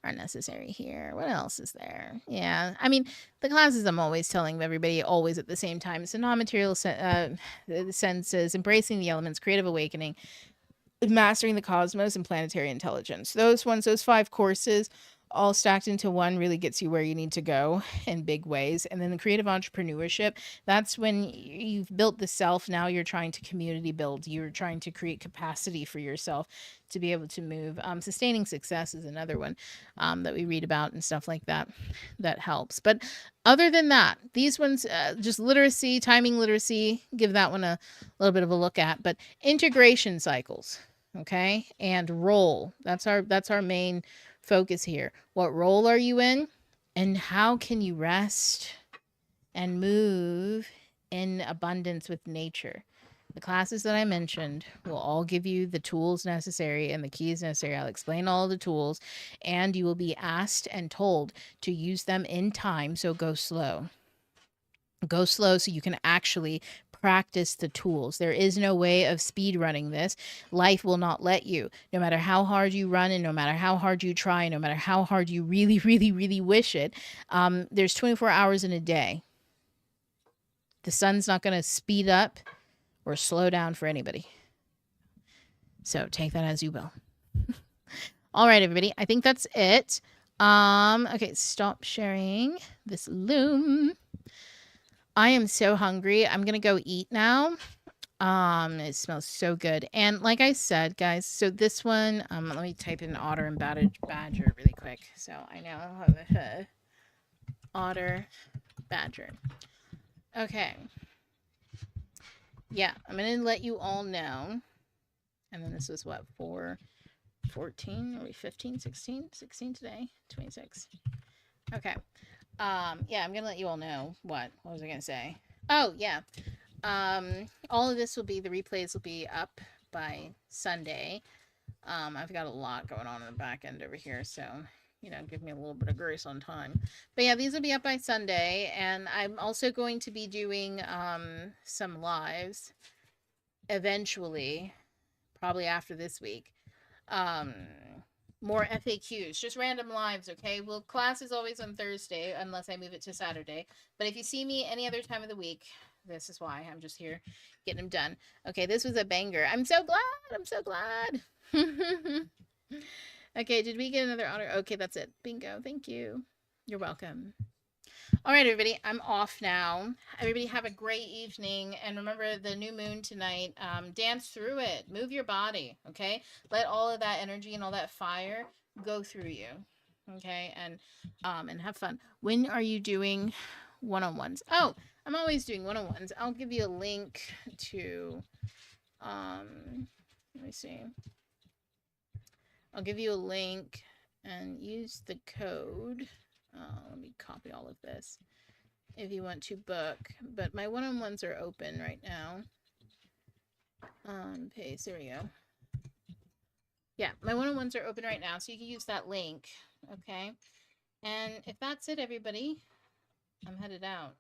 are necessary here. What else is there? Yeah, I mean, the classes I'm always telling everybody always at the same time. So non-material senses, embracing the elements, creative awakening, mastering the cosmos, and planetary intelligence. Those 5 courses all stacked into one really gets you where you need to go in big ways. And then the creative entrepreneurship, that's when you've built the self. Now you're trying to community build. You're trying to create capacity for yourself to be able to move. Sustaining success is another one that we read about and stuff like that. That helps. But other than that, these ones, just literacy, timing literacy, give that one a little bit of a look at. But integration cycles, okay, and role. That's our main focus here. What role are you in, and how can you rest and move in abundance with nature? The classes that I mentioned will all give you the tools necessary and the keys necessary. I'll explain all the tools, and you will be asked and told to use them in time. So go slow. Go slow so you can actually practice the tools. There is no way of speed running this. Life will not let you. No matter how hard you run, and no matter how hard you try, no matter how hard you really, really, really wish it, there's 24 hours in a day. The sun's not going to speed up or slow down for anybody. So take that as you will. All right, everybody. I think that's it. Okay, stop sharing this loom. I am so hungry. I'm going to go eat now. It smells so good. And like I said, guys, so this one, let me type in otter and badger really quick. So I know how the otter badger. Okay. Yeah, I'm going to let you all know. And then this was what, 14? Are we 15, 16? 16 today? 26. Okay. Yeah, I'm going to let you all know what was I going to say? Oh, yeah. All of this will be, the replays will be up by Sunday. I've got a lot going on in the back end over here, so, you know, give me a little bit of grace on time. But yeah, these will be up by Sunday, and I'm also going to be doing, some lives eventually, probably after this week. More FAQs, just random lives, okay? Well, class is always on Thursday, unless I move it to Saturday. But if you see me any other time of the week, this is why. I'm just here getting them done. Okay, this was a banger. I'm so glad. I'm so glad. Okay, did we get another honor? Okay, that's it. Bingo. Thank you. You're welcome. All right, everybody, I'm off now. Everybody have a great evening. And remember the new moon tonight. Dance through it. Move your body, okay? Let all of that energy and all that fire go through you, okay? And have fun. When are you doing one-on-ones? Oh, I'm always doing one-on-ones. I'll give you a link to, let me see. I'll give you a link and use the code. Let me copy all of this if you want to book. But my one-on-ones are open right now. Paste, there we go. Yeah, my one-on-ones are open right now, so you can use that link, okay? And if that's it, everybody, I'm headed out.